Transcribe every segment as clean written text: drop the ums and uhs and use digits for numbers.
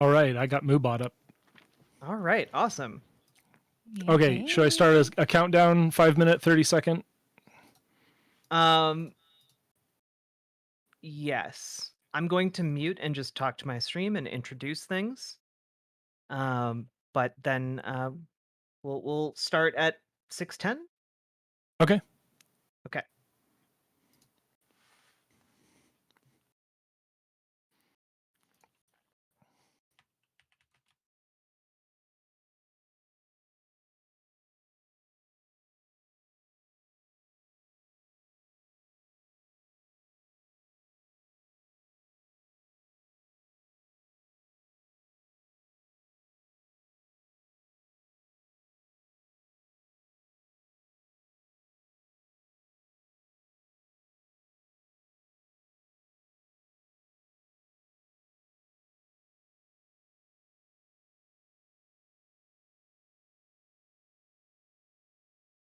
All right, I got Moobot up. All right, awesome. Okay, should I start a countdown? 5-minute, 30-second? Yes. I'm going to mute and just talk to my stream and introduce things. But then we'll start at 6:10. Okay. Okay.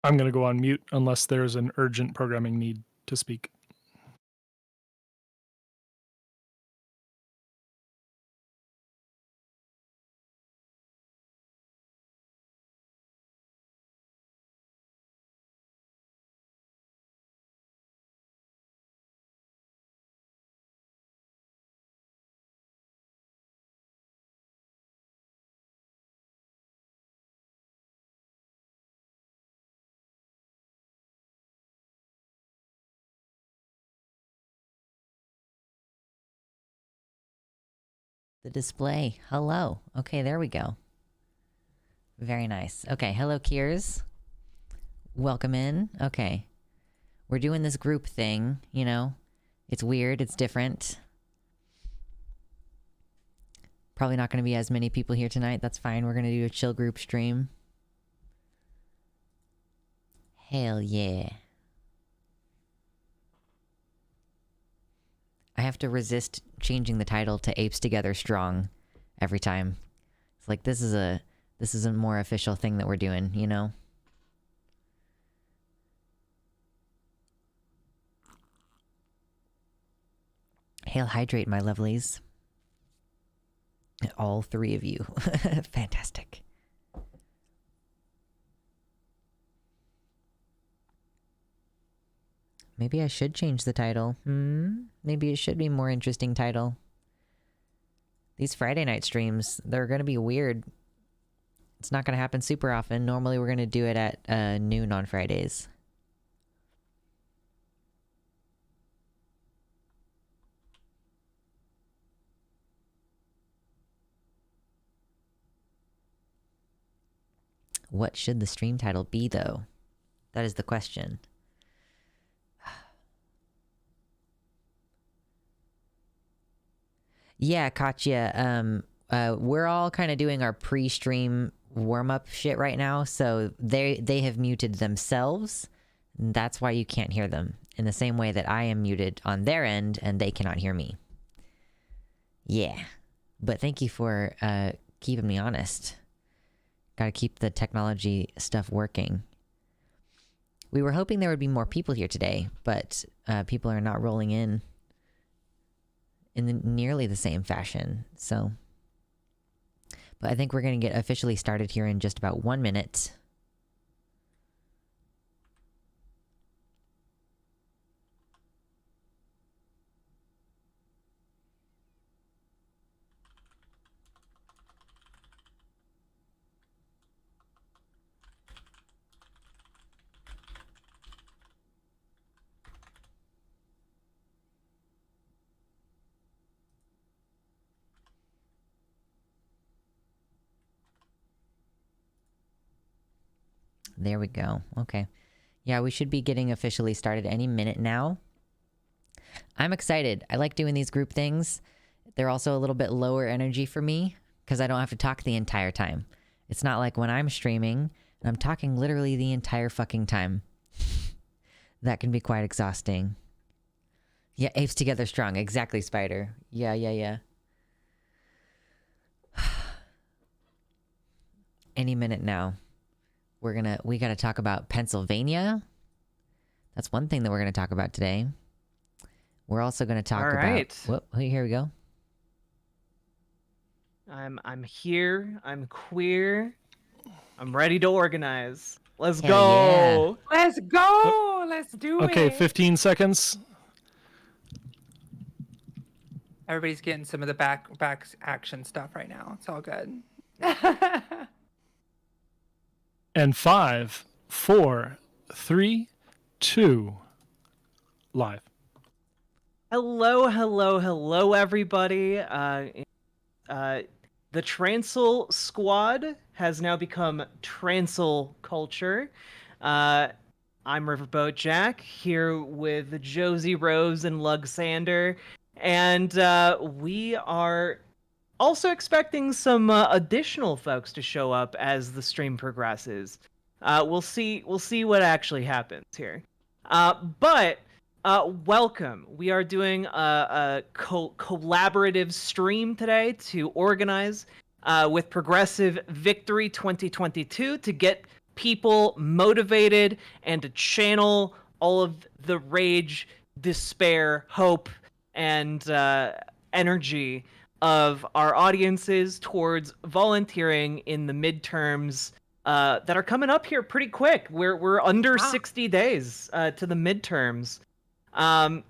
I'm going to go on mute unless there's an urgent programming need to speak. The display. Hello. Okay, there we go. Very nice. Okay, hello, Kiers. Welcome in. Okay. We're doing this group thing, you know. It's weird, it's different. Probably not going to be as many people here tonight. That's fine. We're going to do a chill group stream. Hell yeah. I have to resist changing the title to Apes Together Strong every time. It's like, this is a more official thing that we're doing, you know? Hail hydrate, my lovelies. All three of you. Fantastic. Maybe I should change the title. Maybe it should be a more interesting title. These Friday night streams, they're going to be weird. It's not going to happen super often. Normally we're going to do it at noon on Fridays. What should the stream title be, though? That is the question. Yeah, Katya, we're all kind of doing our pre-stream warm-up shit right now, so they have muted themselves. That's why you can't hear them, in the same way that I am muted on their end and they cannot hear me. Yeah, but thank you for keeping me honest. Gotta keep the technology stuff working. We were hoping there would be more people here today, but people are not rolling in nearly the same fashion, so. But I think we're going to get officially started here in just about 1 minute. There we go. Okay. Yeah, we should be getting officially started any minute now. I'm excited. I like doing these group things. They're also a little bit lower energy for me because I don't have to talk the entire time. It's not like when I'm streaming and I'm talking literally the entire fucking time. That can be quite exhausting. Yeah, apes together strong. Exactly, Spider. Yeah. Any minute now. We gotta talk about Pennsylvania. That's one thing that we're gonna talk about today. We're also gonna talk about... Whoop, here we go. I'm here. I'm queer. I'm ready to organize. Let's Hell yeah. go. Let's go. Let's do Okay, it. 15 seconds. Everybody's getting some of the back action stuff right now. It's all good. And 5, 4, 3, 2, live. Hello, hello, hello, everybody. The Trancel squad has now become Trancel culture. I'm Riverboat Jack here with Josie Rose and Luxander, and we are also expecting some additional folks to show up as the stream progresses. We'll see what actually happens here. But welcome. We are doing a collaborative stream today to organize with Progressive Victory 2022 to get people motivated and to channel all of the rage, despair, hope, and energy of our audiences towards volunteering in the midterms that are coming up here pretty quick. We're under 60 days to the midterms. And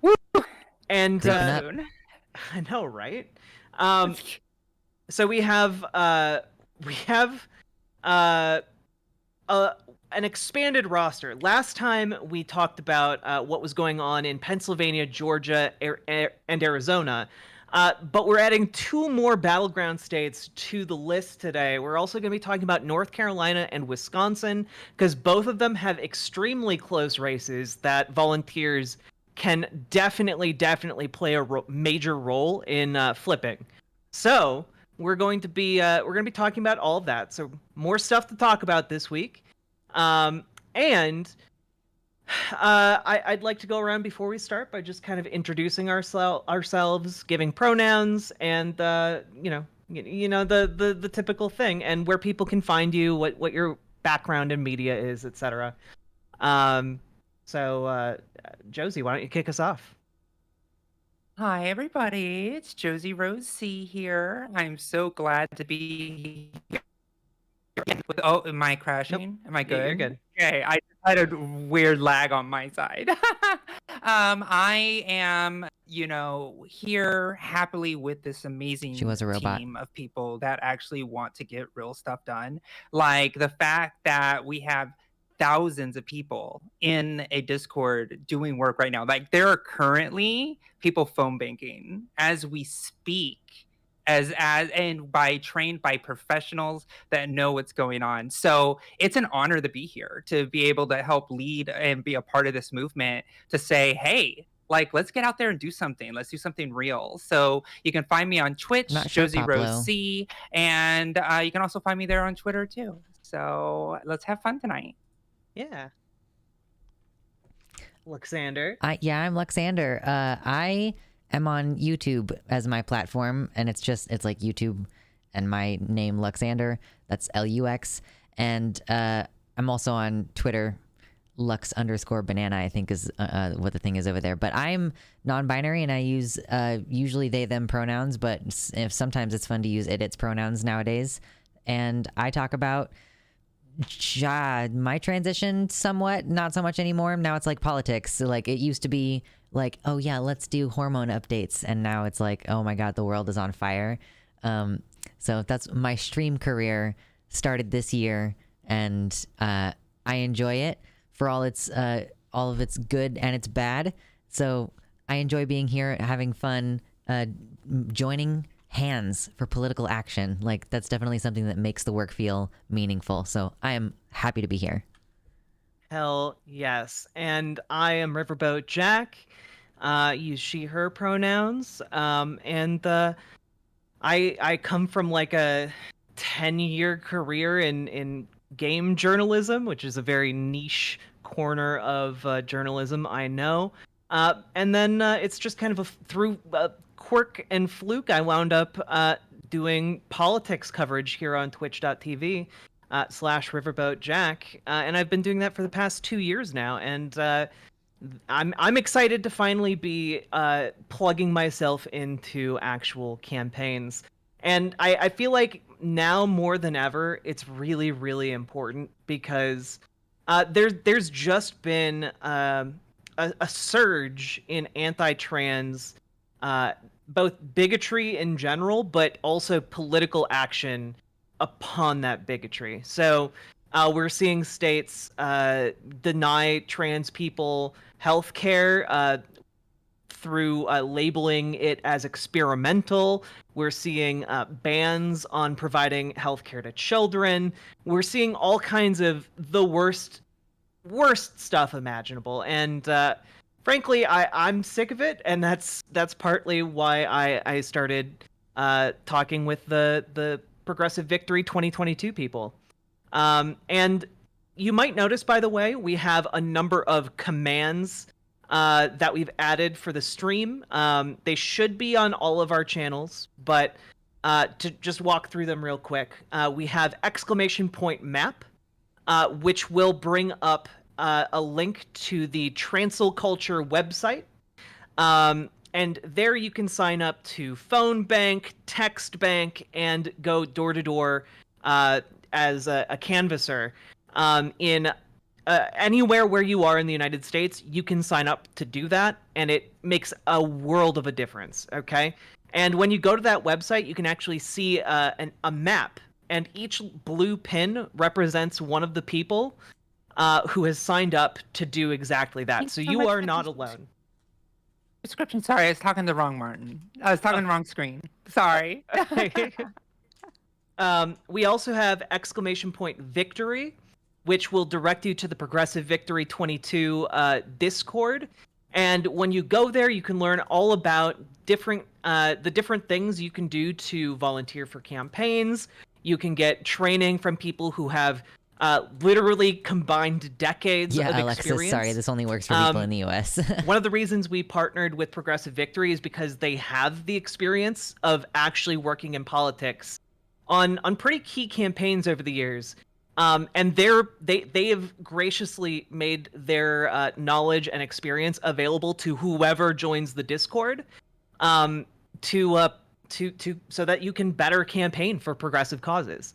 Creeping up. I know, right? So we have an expanded roster. Last time we talked about what was going on in Pennsylvania, Georgia, and Arizona. But we're adding 2 more battleground states to the list today. We're also going to be talking about North Carolina and Wisconsin, because both of them have extremely close races that volunteers can definitely play a major role in flipping. So we're going to be talking about all of that. So more stuff to talk about this week, and I'd like to go around before we start by just kind of introducing ourselves, giving pronouns, and you know the typical thing, and where people can find you, what your background in media is, etc. So Josie, why don't you kick us off? Hi, everybody. It's Josie Rose C here. I'm so glad to be here. Oh, am I crashing? Am I good? You're good. Okay, I just had a weird lag on my side. I am, here happily with this amazing She was a robot. team of people that actually want to get real stuff done. Like the fact that we have thousands of people in a Discord doing work right now. Like there are currently people phone banking as we speak, and trained by professionals that know what's going on. So it's an honor to be here, to be able to help lead and be a part of this movement, to say, hey, like, let's get out there and do something. Let's do something real. So you can find me on Twitch, Not sure, Josie Pablo. Rose C, and you can also find me there on Twitter too. So let's have fun tonight. Yeah. Luxander. I'm Luxander. I am on YouTube as my platform, and it's like YouTube and my name Luxander. That's Lux. And I'm also on Twitter, Lux_banana, I think is what the thing is over there. But I'm non-binary, and I use usually they them pronouns, but sometimes it's fun to use its pronouns nowadays. And I talk about my transition somewhat, not so much anymore. Now it's like politics. So like it used to be like, oh yeah, let's do hormone updates, and now it's like, oh my god, the world is on fire. So that's my stream career started this year, and I enjoy it for all of its good and its bad. So I enjoy being here, having fun, joining hands for political action. Like that's definitely something that makes the work feel meaningful. So I am happy to be here. Hell yes. And I am Riverboat Jack. Use she, her pronouns. And I come from like a 10-year career in game journalism, which is a very niche corner of journalism, I know. And then it's just kind of through quirk and fluke, I wound up doing politics coverage here on twitch.tv /riverboatjack, and I've been doing that for the past 2 years now, and I'm excited to finally be plugging myself into actual campaigns. And I feel like now more than ever, it's really, really important because there's just been a surge in anti-trans, both bigotry in general, but also political action upon that bigotry. So we're seeing states deny trans people health care through labeling it as experimental. We're seeing bans on providing healthcare to children. We're seeing all kinds of the worst stuff imaginable. And frankly, I'm sick of it, and that's partly why I started talking with the Progressive Victory 2022 people. And you might notice, by the way, we have a number of commands that we've added for the stream. They should be on all of our channels, but to just walk through them real quick, we have !map, which will bring up a link to the Trancel Culture website. And there you can sign up to phone bank, text bank, and go door to door as a canvasser. In anywhere where you are in the United States, you can sign up to do that, and it makes a world of a difference, okay? And when you go to that website, you can actually see a map, and each blue pin represents one of the people who has signed up to do exactly that. Thanks So so you much are for not the alone. Description. Sorry, I was talking the wrong Martin. I was talking the wrong screen. Sorry. We also have !victory, which will direct you to the Progressive Victory 22 Discord. And when you go there, you can learn all about the different things you can do to volunteer for campaigns. You can get training from people who have literally combined decades of Alexis, experience. sorry, this only works for people in the US. One of the reasons we partnered with Progressive Victory is because they have the experience of actually working in politics on pretty key campaigns over the years. And they have graciously made their knowledge and experience available to whoever joins the Discord, so that you can better campaign for progressive causes.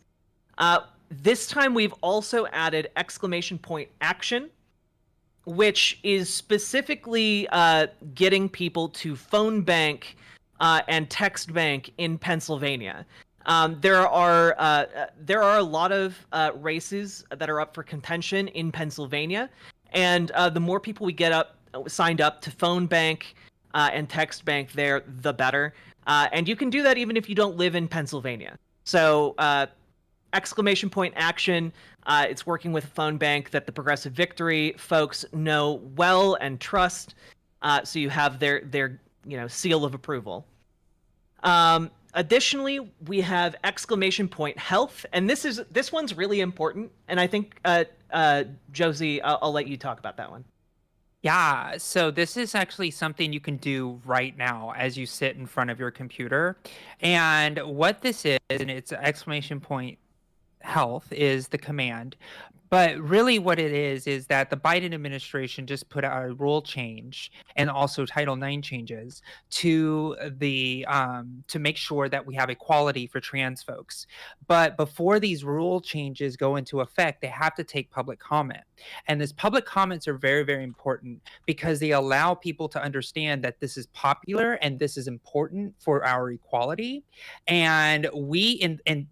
This time we've also added !action, which is specifically getting people to phone bank and text bank in Pennsylvania. There are a lot of races that are up for contention in Pennsylvania, and the more people we get signed up to phone bank and text bank there, the better. And you can do that even if you don't live in Pennsylvania. So !action, it's working with a phone bank that the Progressive Victory folks know well and trust. So you have their seal of approval. Additionally, we have !health, and this one's really important, and I think Josie, I'll let you talk about that one. Yeah, so this is actually something you can do right now as you sit in front of your computer. And what this is, and it's !health is the command. But really what it is that the Biden administration just put out a rule change and also Title IX changes to the to make sure that we have equality for trans folks. But before these rule changes go into effect, they have to take public comment. And these public comments are very, very important because they allow people to understand that this is popular and this is important for our equality. And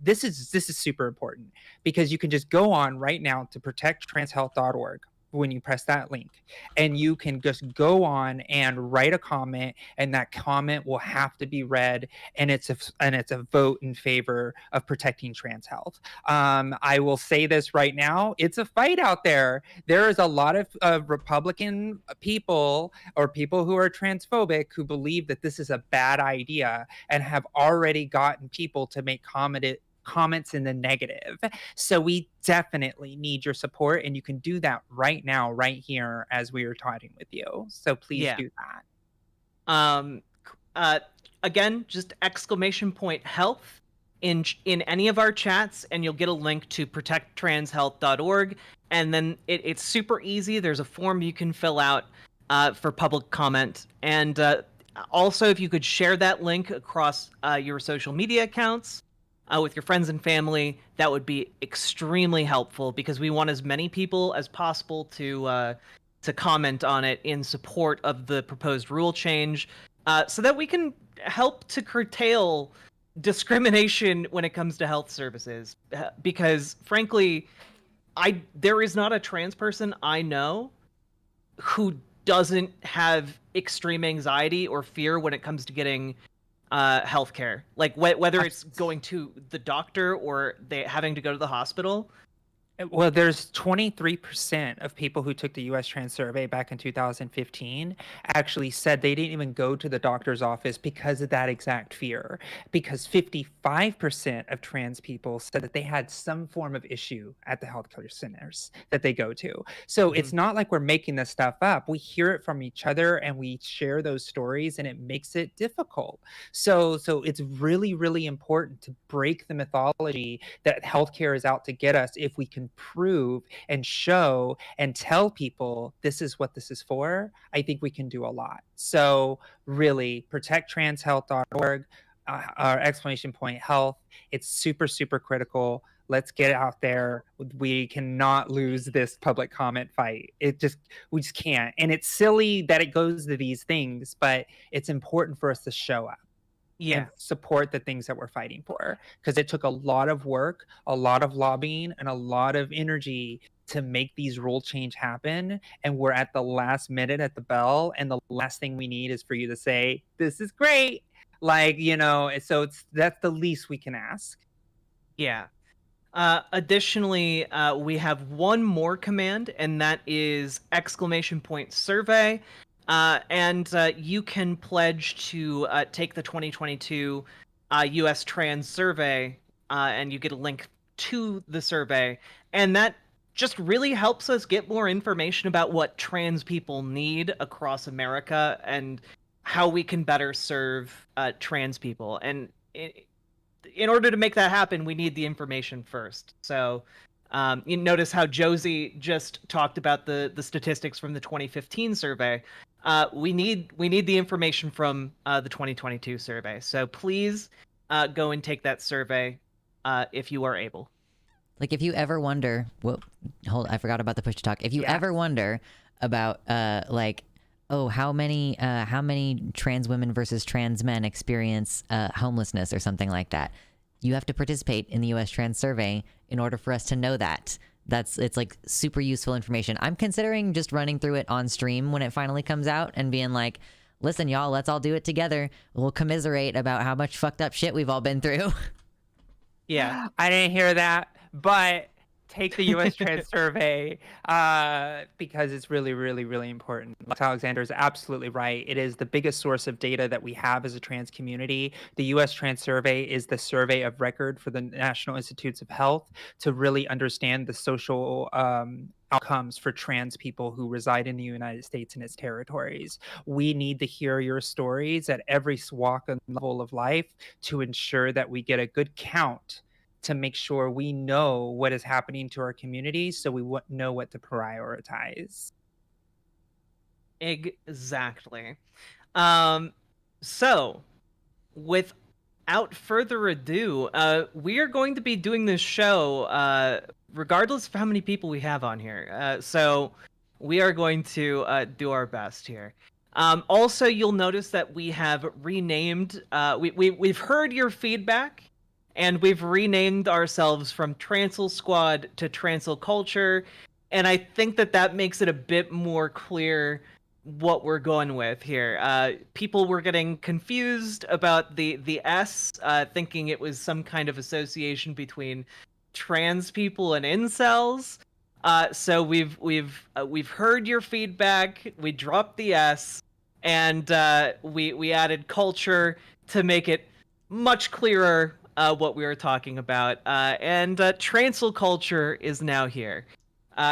this is super important because you can just go on right now to protecttranshealth.org when you press that link, and you can just go on and write a comment, and that comment will have to be read, and it's a vote in favor of protecting trans health. I will say this right now, it's a fight out there. There is a lot of Republican people or people who are transphobic who believe that this is a bad idea and have already gotten people to make comments in the negative. So we definitely need your support, and you can do that right now, right here, as we are talking with you. So please do that. Again, just !health in any of our chats, and you'll get a link to protecttranshealth.org. And then it's super easy. There's a form you can fill out for public comment. And Also, if you could share that link across your social media accounts with your friends and family, that would be extremely helpful because we want as many people as possible to comment on it in support of the proposed rule change, so that we can help to curtail discrimination when it comes to health services. Because frankly, there is not a trans person I know who doesn't have extreme anxiety or fear when it comes to getting healthcare. Like whether it's going to the doctor or they having to go to the hospital. Well, there's 23% of people who took the US Trans survey back in 2015 actually said they didn't even go to the doctor's office because of that exact fear. Because 55% of trans people said that they had some form of issue at the healthcare centers that they go to. So it's not like we're making this stuff up. We hear it from each other and we share those stories, and it makes it difficult. So it's really, really important to break the mythology that healthcare is out to get us if we can prove and show and tell people this is what this is for. I think we can do a lot. So really, protecttranshealth.org, our exclamation point health. It's super, super critical. Let's get it out there. We cannot lose this public comment fight. We just can't. And it's silly that it goes to these things, but it's important for us to show up. Yeah. And support the things that we're fighting for, because it took a lot of work, a lot of lobbying, and a lot of energy to make these rule change happen. And we're at the last minute at the bell, and the last thing we need is for you to say, this is great. Like, so that's the least we can ask. Yeah. Additionally, we have one more command, and that is !survey. And you can pledge to take the 2022 US Trans survey, and you get a link to the survey. And that just really helps us get more information about what trans people need across America and how we can better serve trans people. And in order to make that happen, we need the information first. So you notice how Josie just talked about the statistics from the 2015 survey. We need the information from the 2022 survey. So please go and take that survey if you are able. Like, if you ever wonder, I forgot about the push to talk. If you ever wonder about how many trans women versus trans men experience homelessness or something like that, you have to participate in the US Trans survey in order for us to know that. It's like super useful information. I'm considering just running through it on stream when it finally comes out and being like, listen, y'all, let's all do it together. We'll commiserate about how much fucked up shit we've all been through. Yeah. I didn't hear that, but take the US Trans survey because it's really, really, really important. Like Alexander is absolutely right. It is the biggest source of data that we have as a trans community. The US Trans survey is the survey of record for the National Institutes of Health to really understand the social outcomes for trans people who reside in the United States and its territories. We need to hear your stories at every walk and level of life to ensure that we get a good count, to make sure we know what is happening to our communities so we know what to prioritize. Exactly. So, without further ado, we are going to be doing this show regardless of how many people we have on here. So, we are going to do our best here. Also, you'll notice that we have renamed. We've heard your feedback, and we've renamed ourselves from Trancel Squad to Trancel Culture, and I think that makes it a bit more clear what we're going with here. People were getting confused about the S, thinking it was some kind of association between trans people and incels. So we've heard your feedback. We dropped the S, and we added culture to make it much clearer what we were talking about. And Trancel culture is now here.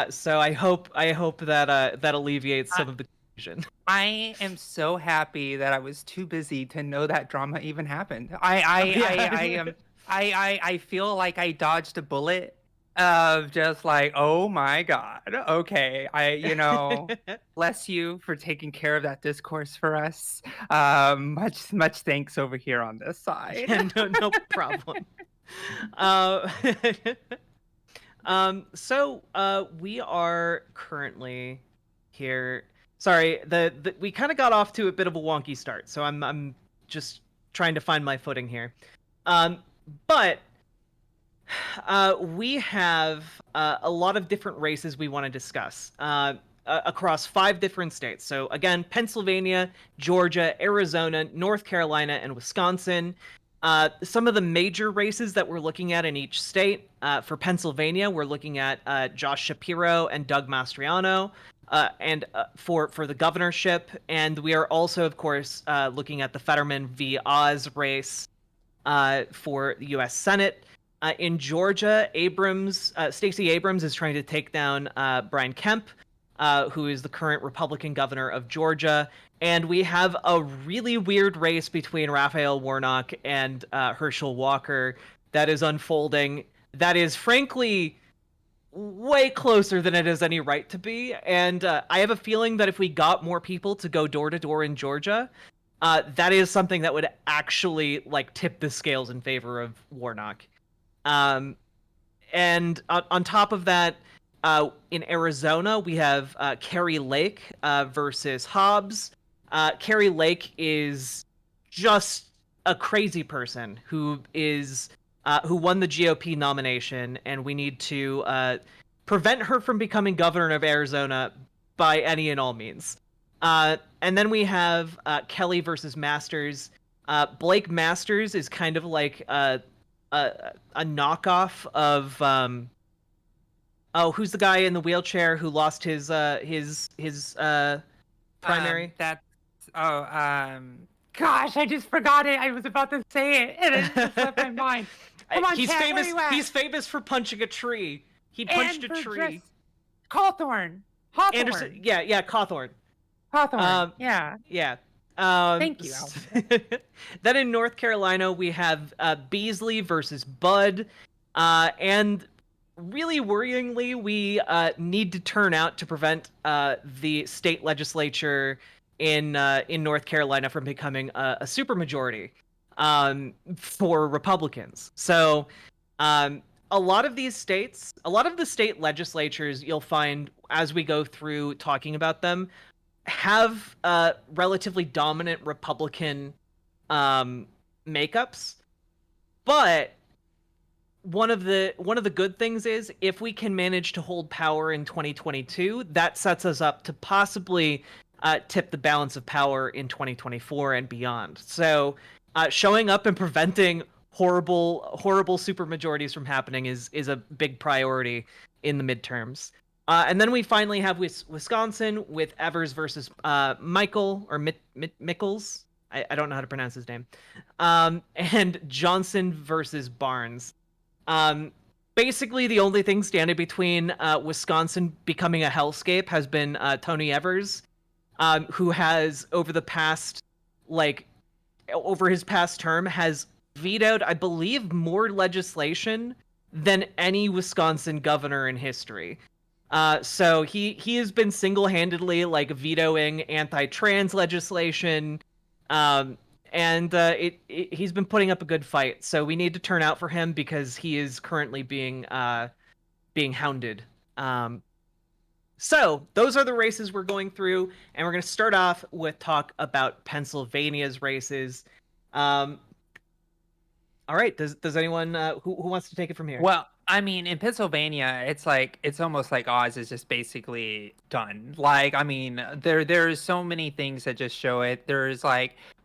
So I hope that alleviates some of the confusion. I am so happy that I was too busy to know that drama even happened. I feel like I dodged a bullet of just like, oh my God. Okay. Bless you for taking care of that discourse for us. Much thanks over here on this side. Yeah, no problem. We are currently here. Sorry, we kind of got off to a bit of a wonky start, so I'm just trying to find my footing here. But we have a lot of different races we want to discuss across 5 different states. So again, Pennsylvania, Georgia, Arizona, North Carolina, and Wisconsin. Some of the major races that we're looking at in each state. For Pennsylvania, we're looking at Josh Shapiro and Doug Mastriano, and for the governorship. And we are also, of course, looking at the Fetterman v. Oz race for the U.S. Senate. In Georgia, Stacey Abrams is trying to take down Brian Kemp, who is the current Republican governor of Georgia. And we have a really weird race between Raphael Warnock and Herschel Walker that is unfolding. That is, frankly, way closer than it has any right to be. And I have a feeling that if we got more people to go door to door in Georgia, that is something that would actually tip the scales in favor of Warnock. And on top of that, in Arizona, we have Kari Lake versus Hobbs. Kari Lake is just a crazy person who won the GOP nomination, and we need to prevent her from becoming governor of Arizona by any and all means. And then we have Kelly versus Masters. Blake Masters is kind of like a knockoff of who's the guy in the wheelchair who lost his primary? Gosh, I just forgot it. I was about to say it, and it just slipped my mind. Come on, he's Chad, famous. where you at? He's famous for punching a tree. He punched a tree. Cawthorn. Anderson. Yeah, Cawthorn. Hawthorne. Yeah. Thank you, Then in North Carolina, we have Beasley versus Budd. And really worryingly, we need to turn out to prevent the state legislature in North Carolina from becoming a supermajority for Republicans. So a lot of these states, a lot of the state legislatures, you'll find as we go through talking about them, have relatively dominant Republican makeups. But one of the good things is if we can manage to hold power in 2022, that sets us up to possibly tip the balance of power in 2024 and beyond. So showing up and preventing horrible supermajorities from happening is a big priority in the midterms. And then we finally have Wisconsin with Evers versus Michael or Mickles. I don't know how to pronounce his name. And Johnson versus Barnes. Basically, the only thing standing between Wisconsin becoming a hellscape has been Tony Evers, who has over his past term has vetoed, I believe, more legislation than any Wisconsin governor in history. So he has been single-handedly vetoing anti-trans legislation, and he's been putting up a good fight. So we need to turn out for him because he is currently being hounded. So those are the races we're going through, and we're going to start off with talk about Pennsylvania's races. All right, does anyone who wants to take it from here? Well, I mean, in Pennsylvania, it's almost like Oz is just basically done. There's so many things that just show it. There's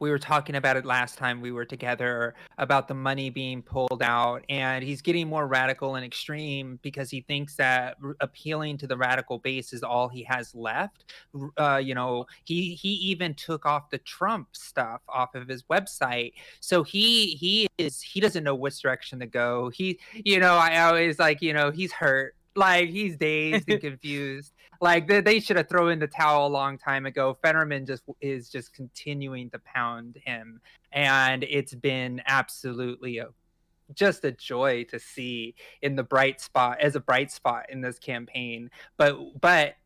we were talking about it last time we were together about the money being pulled out, and he's getting more radical and extreme because he thinks that appealing to the radical base is all he has left. He even took off the Trump stuff off of his website, so he doesn't know which direction to go. I always he's hurt, he's dazed and confused. They should have thrown in the towel a long time ago. Fetterman is just continuing to pound him, and it's been absolutely just a joy to see in the bright spot as a bright spot in this campaign. But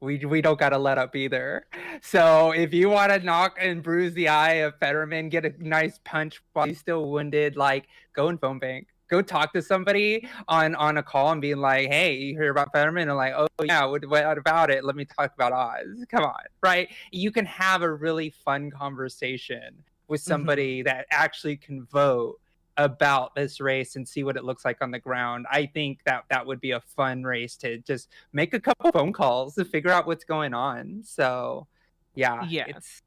we don't gotta let up either. So if you want to knock and bruise the eye of Fetterman, get a nice punch while he's still wounded, like go and phone bank. Go talk to somebody on a call and being like, hey, you hear about Fetterman? And like, oh yeah, what about it? Let me talk about Oz. Come on, right? You can have a really fun conversation with somebody that actually can vote about this race and see what it looks like on the ground. I think that would be a fun race to just make a couple phone calls to figure out what's going on. So yeah. It's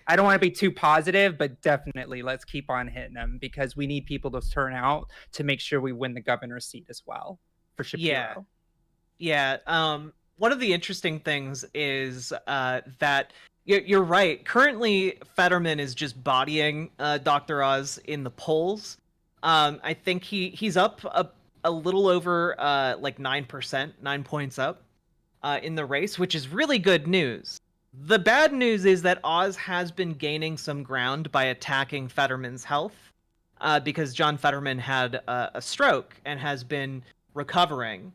I don't want to be too positive, but definitely let's keep on hitting them because we need people to turn out to make sure we win the governor's seat as well for Shapiro. One of the interesting things is that you're right. Currently, Fetterman is just bodying Dr. Oz in the polls. I think he's up a little over like 9%, 9 points up in the race, which is really good news. The bad news is that Oz has been gaining some ground by attacking Fetterman's health because John Fetterman had a stroke and has been recovering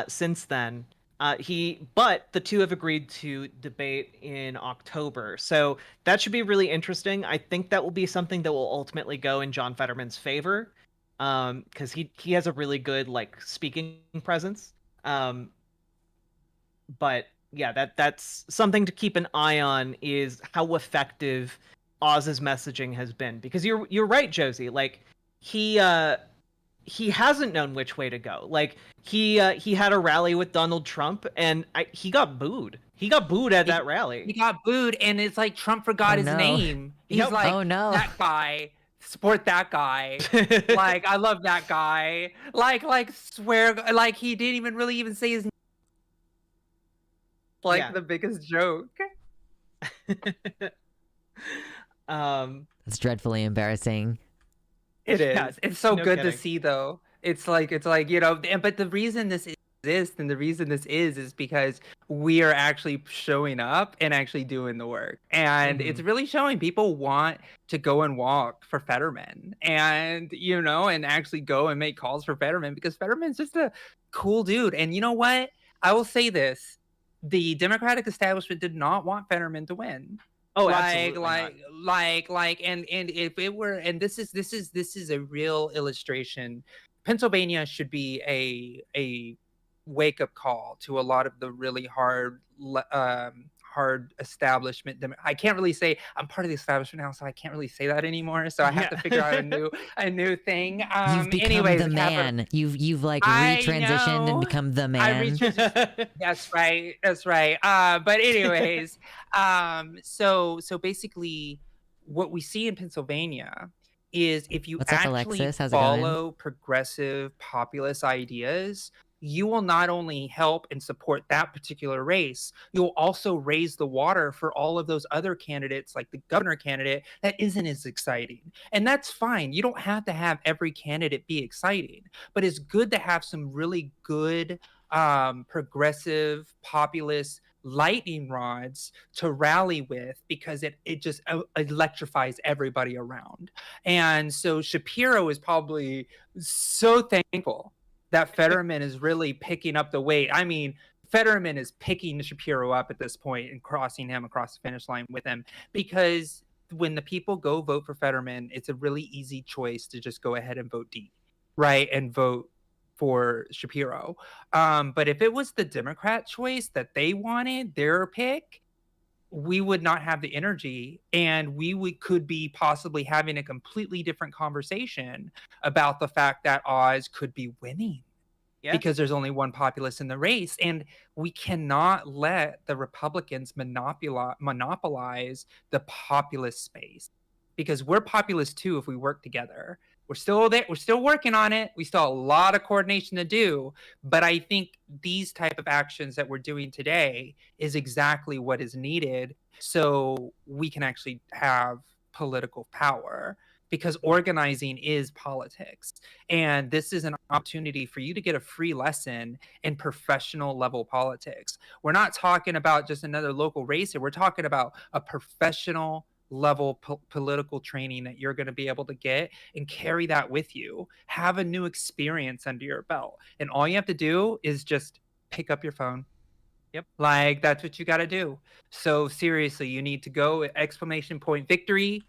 since then. But the two have agreed to debate in October. So that should be really interesting. I think that will be something that will ultimately go in John Fetterman's favor. Because he has a really good like speaking presence. But yeah, that's something to keep an eye on is how effective Oz's messaging has been. Because you're right, Josie. Like he hasn't known which way to go. Like he had a rally with Donald Trump, and he got booed. He got booed at that rally. He got booed, and it's like Trump forgot his name. He's like, that guy. Support that guy. Like I love that guy. Like swear, like he didn't even really even say his name. Like the biggest joke. It's dreadfully embarrassing. It is. It's so good to see, though. It's like you know. But the reason this exists and the reason this is because we are actually showing up and actually doing the work, and it's really showing people want to go and walk for Fetterman, and you know, and actually go and make calls for Fetterman because Fetterman's just a cool dude. And you know what? I will say this: the Democratic establishment did not want Fetterman to win. Oh, and if it were, and this is a real illustration. Pennsylvania should be a wake up call to a lot of the really hard establishment. I can't really say I'm part of the establishment now, so I can't really say that anymore. So I have to figure out a new thing. You've become the man. You've like retransitioned and become the man. That's right. But anyways, so basically, what we see in Pennsylvania is if you actually follow progressive populist ideas, you will not only help and support that particular race, you'll also raise the water for all of those other candidates, like the governor candidate, that isn't as exciting. And that's fine. You don't have to have every candidate be exciting, but it's good to have some really good progressive populist lightning rods to rally with because it just electrifies everybody around. And so Shapiro is probably so thankful that Fetterman is really picking up the weight. I mean, Fetterman is picking Shapiro up at this point and crossing him across the finish line with him because when the people go vote for Fetterman, it's a really easy choice to just go ahead and vote D, right? And vote for Shapiro. But if it was the Democrat choice that they wanted, their pick, we would not have the energy and could be possibly having a completely different conversation about the fact that Oz could be winning because there's only one populist in the race. And we cannot let the Republicans monopolize the populist space because we're populist too if we work together. We're still there. We're still working on it. We still have a lot of coordination to do. But I think these type of actions that we're doing today is exactly what is needed so we can actually have political power because organizing is politics. And this is an opportunity for you to get a free lesson in professional level politics. We're not talking about just another local race here. We're talking about a professional level political training that you're going to be able to get and carry that with you. Have a new experience under your belt. And all you have to do is just pick up your phone. Yep. Like, that's what you got to do. So seriously, you need to go exclamation point victory,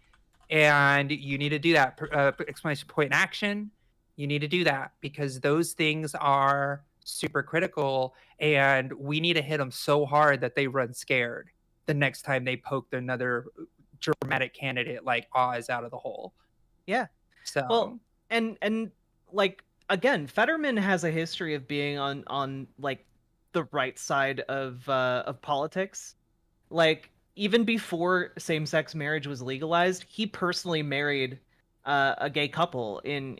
and you need to do that exclamation point action. You need to do that because those things are super critical, and we need to hit them so hard that they run scared the next time they poke another dramatic candidate like Oz out of the hole. Yeah. So Well, and like again, Fetterman has a history of being on like the right side of politics. Like even before same-sex marriage was legalized, he personally married a gay couple in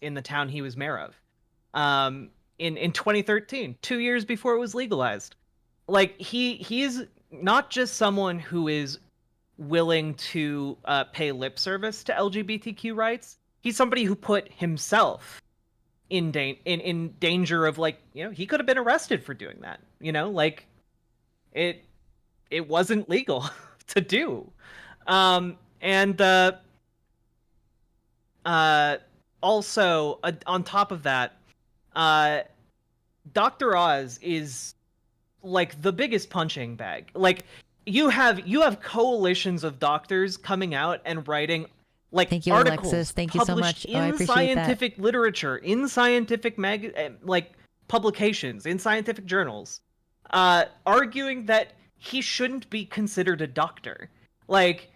the town he was mayor of. In 2013, 2 years before it was legalized. Like he's not just someone who is willing to pay lip service to LGBTQ rights. He's somebody who put himself in danger of, like, you know, he could have been arrested for doing that. You know, like it wasn't legal to do. And also on top of that, Dr. Oz is like the biggest punching bag. Like you have coalitions of doctors coming out and writing like Thank you, articles Alexis. Thank you so much. published Oh, I in appreciate scientific literature, in scientific like publications, in scientific journals, arguing that he shouldn't be considered a doctor. Like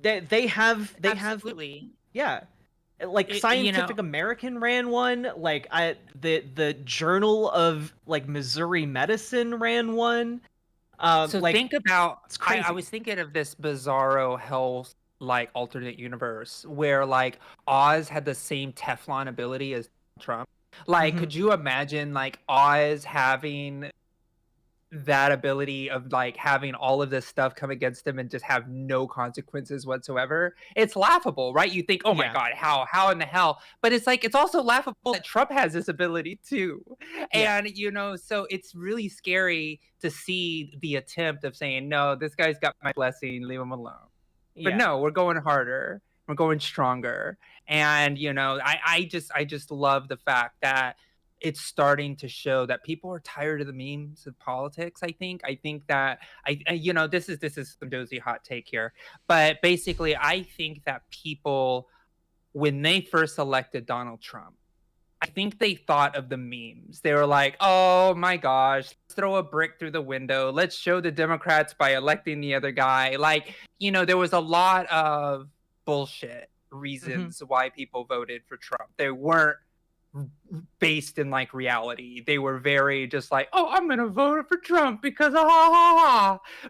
they have absolutely. yeah. Like It- Scientific American ran one. Like the Journal of like Missouri Medicine ran one. So like, think about, it's crazy. I was thinking of this bizarro health like alternate universe where like Oz had the same Teflon ability as Trump. Like, could you imagine like Oz having that ability of like having all of this stuff come against him and just have no consequences whatsoever? It's laughable, right? You think, oh my Yeah. God, how in the hell? But it's like, it's also laughable that Trump has this ability too. Yeah. And, you know, so it's really scary to see the attempt of saying, no, this guy's got my blessing, leave him alone. But Yeah. no, we're going harder. We're going stronger. And, you know, I just love the fact that it's starting to show that people are tired of the memes of politics. I think that you know, this is some dozy hot take here, but basically I think that people, when they first elected Donald Trump, I think they thought of the memes. They were like, oh my gosh, let's throw a brick through the window. Let's show the Democrats by electing the other guy. Like, you know, there was a lot of bullshit reasons why people voted for Trump. They weren't based in like reality. They were very just like, oh, I'm gonna vote for Trump because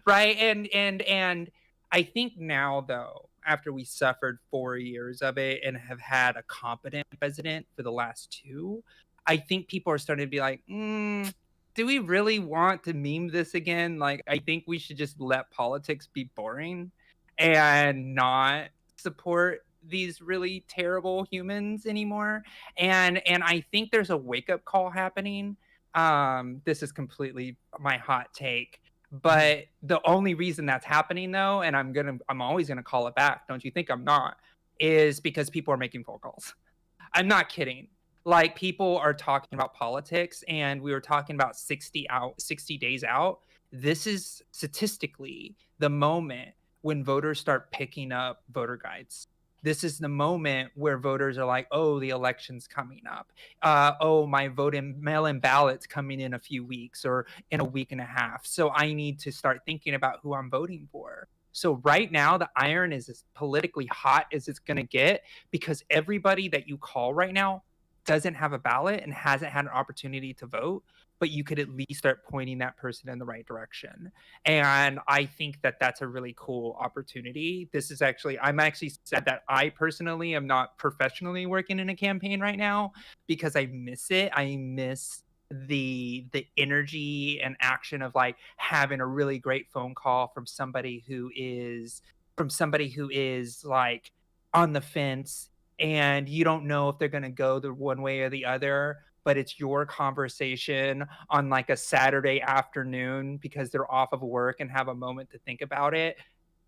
right. And I think now though, after we suffered 4 years of it and have had a competent president for the last 2, I think people are starting to be like, do we really want to meme this again? Like, I think we should just let politics be boring and not support these really terrible humans anymore. And I think there's a wake-up call happening. This is completely my hot take, but the only reason that's happening though, and I'm always gonna call it back, don't you think I'm not, is because people are making phone calls. I'm not kidding. Like, people are talking about politics, and we were talking about 60 days out. This is statistically the moment when voters start picking up voter guides. This is the moment where voters are like, oh, the election's coming up. Oh, my mail-in ballot's coming in a few weeks or in a week and a half. So I need to start thinking about who I'm voting for. So right now, the iron is as politically hot as it's going to get because everybody that you call right now doesn't have a ballot and hasn't had an opportunity to vote, but you could at least start pointing that person in the right direction. And I think that that's a really cool opportunity. I'm actually sad that I personally am not professionally working in a campaign right now because I miss it. I miss the energy and action of like having a really great phone call from somebody who is like on the fence, and you don't know if they're going to go the one way or the other, but it's your conversation on like a Saturday afternoon because they're off of work and have a moment to think about it.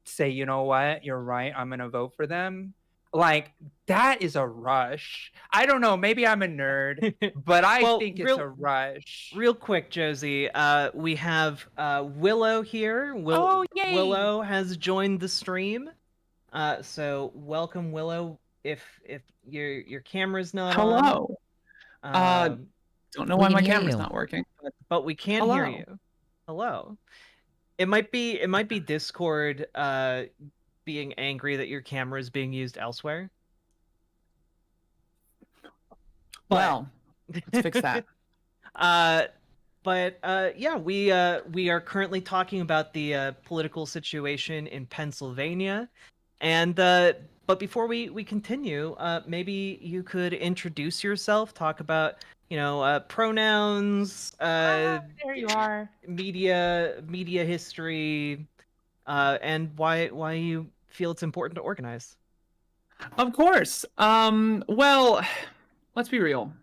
say, you know what, you're right, I'm gonna vote for them. Like, that is a rush. I don't know, maybe I'm a nerd, but I Well, think it's a rush. Real quick, Josie, we have Willow here. Oh, yay! Willow has joined the stream. So welcome, Willow. If your camera's not on. Hello. Don't know why can my hear camera's you. not working. But we can't hear Hello. you. Hello. It might be Discord being angry that your camera is being used elsewhere. Well, let's fix that. Yeah, we are currently talking about the political situation in Pennsylvania, and but before we continue, maybe you could introduce yourself, talk about pronouns, There you are. media history, and why you feel it's important to organize. Of course. Well, let's be real.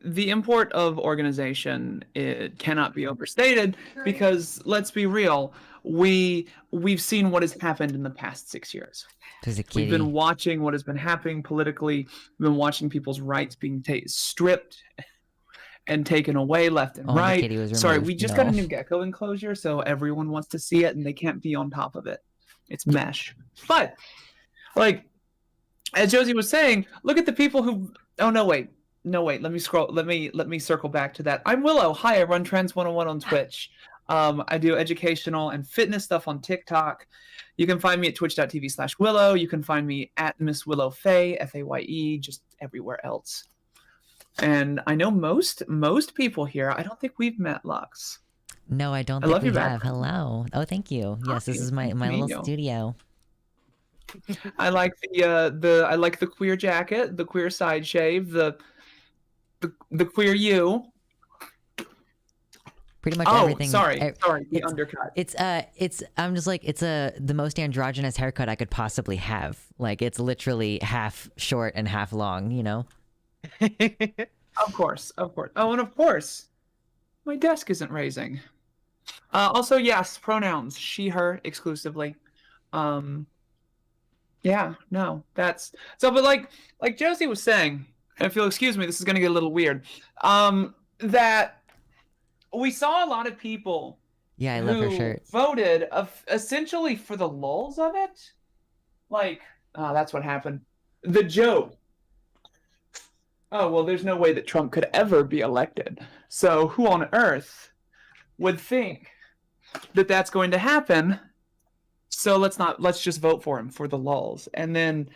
The import of organization, it cannot be overstated, because let's be real, we've seen what has happened in the past 6 years. There's a We've kitty. been watching what has been happening politically. We've been watching people's rights being stripped and taken away left and Oh, the right. kitty was Sorry, removed. we just got a No. new gecko enclosure, so everyone wants to see it and they can't be on top of it. It's mesh. But, like, as Josie was saying, look at the people who... Oh, no, wait. No, wait. Let me scroll. Let me circle back to that. I'm Willow. Hi, I run Trans 101 on Twitch. I do educational and fitness stuff on TikTok. You can find me at twitch.tv/Willow. You can find me at Miss Willow Faye, Faye, just everywhere else. And I know most people here, I don't think we've met Lux. No, I don't I think love we your have. background. Hello. Oh, thank you. Yes, this is my Nice to meet little you. studio. I like the queer jacket, the queer side shave, the queer you. Pretty much Oh, everything. sorry, the it's- undercut. It's I'm just like, it's the most androgynous haircut I could possibly have. Like, it's literally half short and half long, you know? Of course. Oh, and of course, my desk isn't raising. Also, yes, pronouns, she, her, exclusively. Yeah, no, that's... So, but like Josie was saying, and if you'll excuse me, this is going to get a little weird, that we saw a lot of people Yeah, I love her who shirt. voted essentially for the lulz of it. Like, oh, that's what happened. The joke. Oh, well, there's no way that Trump could ever be elected. So who on earth would think that that's going to happen? So let's just vote for him for the lulz. And then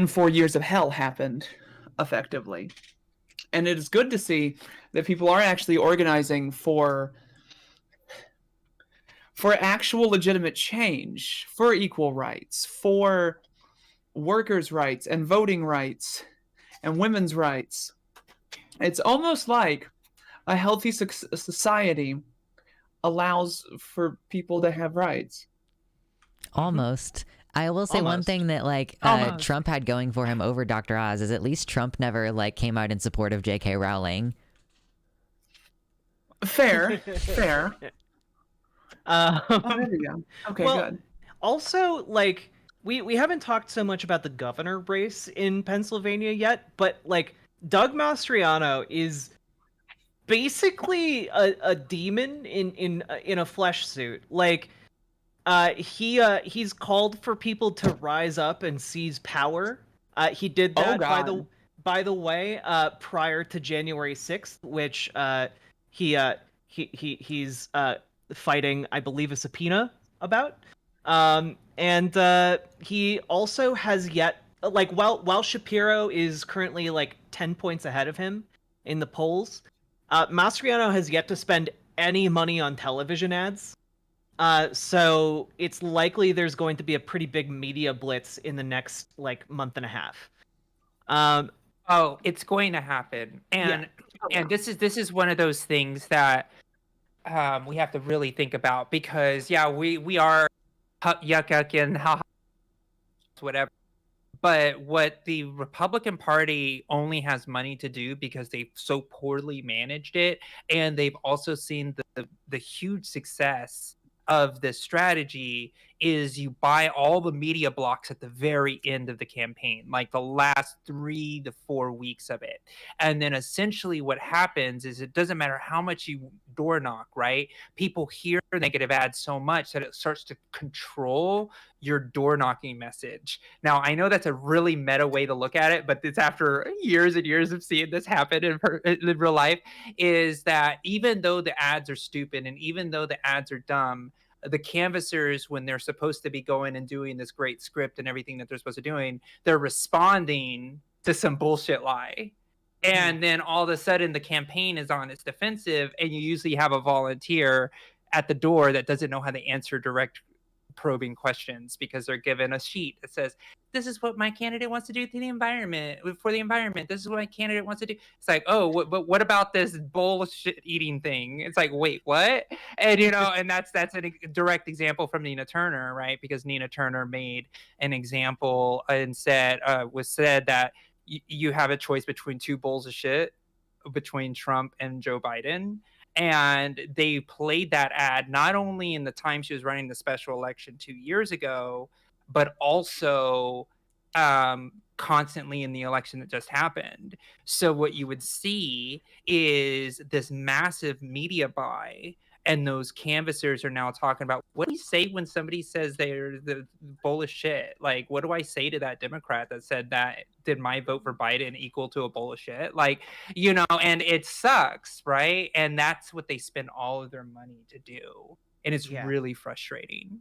4 years of hell happened, effectively. And it is good to see that people are actually organizing for actual legitimate change, for equal rights, for workers' rights and voting rights and women's rights. It's almost like a healthy society allows for people to have rights. Almost. I will say one Almost. thing that Almost. Trump had going for him over Dr. Oz is at least Trump never came out in support of J.K. Rowling. Fair. Oh, Um, there you go. Okay, Well, good. Also, we haven't talked so much about the governor race in Pennsylvania yet, but Doug Mastriano is basically a demon in a flesh suit. He's called for people to rise up and seize power. He did Oh, that God. by the way prior to January 6th, which he's fighting, I believe, a subpoena about. And he also has yet, while Shapiro is currently 10 points ahead of him in the polls, Mastriano has yet to spend any money on television ads. So it's likely there's going to be a pretty big media blitz in the next month and a half. Oh, it's going to happen, and this is one of those things that we have to really think about, because we are yuck and ha whatever, but what the Republican Party only has money to do because they've so poorly managed it, and they've also seen the huge success of this strategy is you buy all the media blocks at the very end of the campaign, like the last 3 to 4 weeks of it. And then essentially what happens is it doesn't matter how much you door knock, right? People hear negative ads so much that it starts to control your door knocking message. Now, I know that's a really meta way to look at it, but it's after years and years of seeing this happen in real life, is that even though the ads are stupid and even though the ads are dumb, the canvassers, when they're supposed to be going and doing this great script and everything that they're supposed to be doing, they're responding to some bullshit lie. And then all of a sudden the campaign is on its defensive, and you usually have a volunteer at the door that doesn't know how to answer direct probing questions because they're given a sheet that says, this is what my candidate wants to do to the environment, for the environment. This is what my candidate wants to do. It's like, oh, but what about this bullshit eating thing? It's like, wait, what? And, and that's a direct example from Nina Turner, right? Because Nina Turner made an example and said that you have a choice between two bowls of shit, between Trump and Joe Biden. And they played that ad not only in the time she was running the special election 2 years ago, but also constantly in the election that just happened. So what you would see is this massive media buy, and those canvassers are now talking about, what do you say when somebody says they're the bull of shit? Like, what do I say to that Democrat that said that, did my vote for Biden equal to a bull of shit? Like, and it sucks, right? And that's what they spend all of their money to do. And it's really frustrating.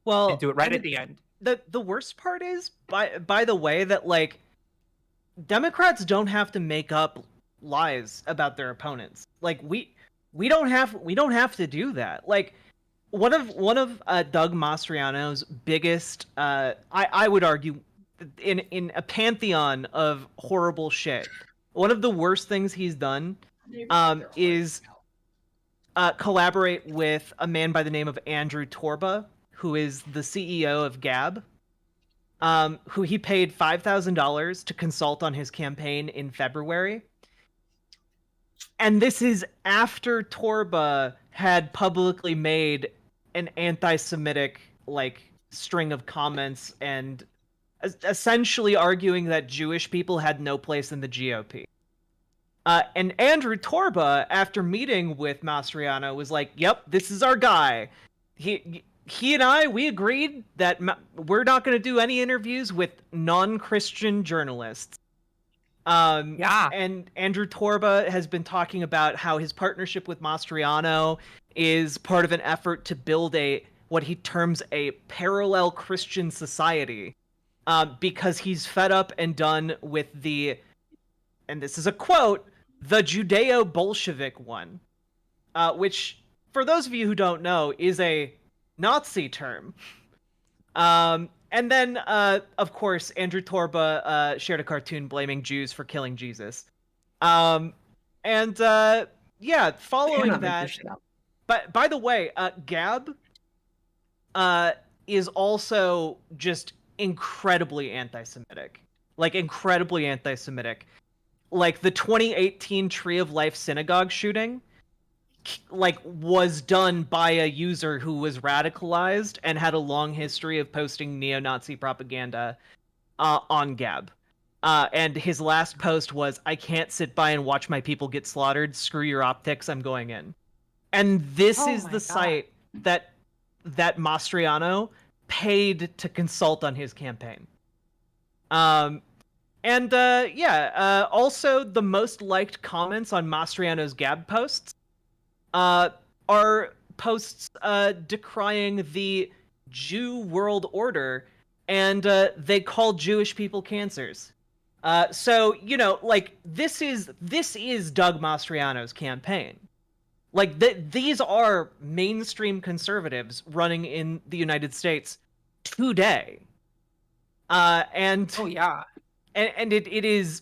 Well, and do it right at the end. The worst part is, by the way, that like Democrats don't have to make up lies about their opponents. Like we don't have to do that. Like one of Doug Mastriano's biggest, I would argue, in a pantheon of horrible shit, one of the worst things he's done is collaborate with a man by the name of Andrew Torba, who is the CEO of Gab, who he paid $5,000 to consult on his campaign in February. And this is after Torba had publicly made an anti-Semitic string of comments and essentially arguing that Jewish people had no place in the GOP. And Andrew Torba, after meeting with Mastriano, was like, "Yep, this is our guy. He and I, we agreed that we're not going to do any interviews with non-Christian journalists." And Andrew Torba has been talking about how his partnership with Mastriano is part of an effort to build what he terms a parallel Christian society, because he's fed up and done with and this is a quote, the Judeo-Bolshevik one, which, for those of you who don't know, is a Nazi term. And then, of course, Andrew Torba shared a cartoon blaming Jews for killing Jesus. Following that, but by the way, Gab is also just incredibly anti-Semitic. Like, incredibly anti-Semitic. Like, the 2018 Tree of Life synagogue shooting, was done by a user who was radicalized and had a long history of posting neo-Nazi propaganda on Gab. And his last post was, "I can't sit by and watch my people get slaughtered. Screw your optics, I'm going in." And this is the site that Mastriano paid to consult on his campaign. Also, the most liked comments on Mastriano's Gab posts are posts decrying the Jew world order, and they call Jewish people cancers. So this is Doug Mastriano's campaign. Like, these are mainstream conservatives running in the United States today. And it is,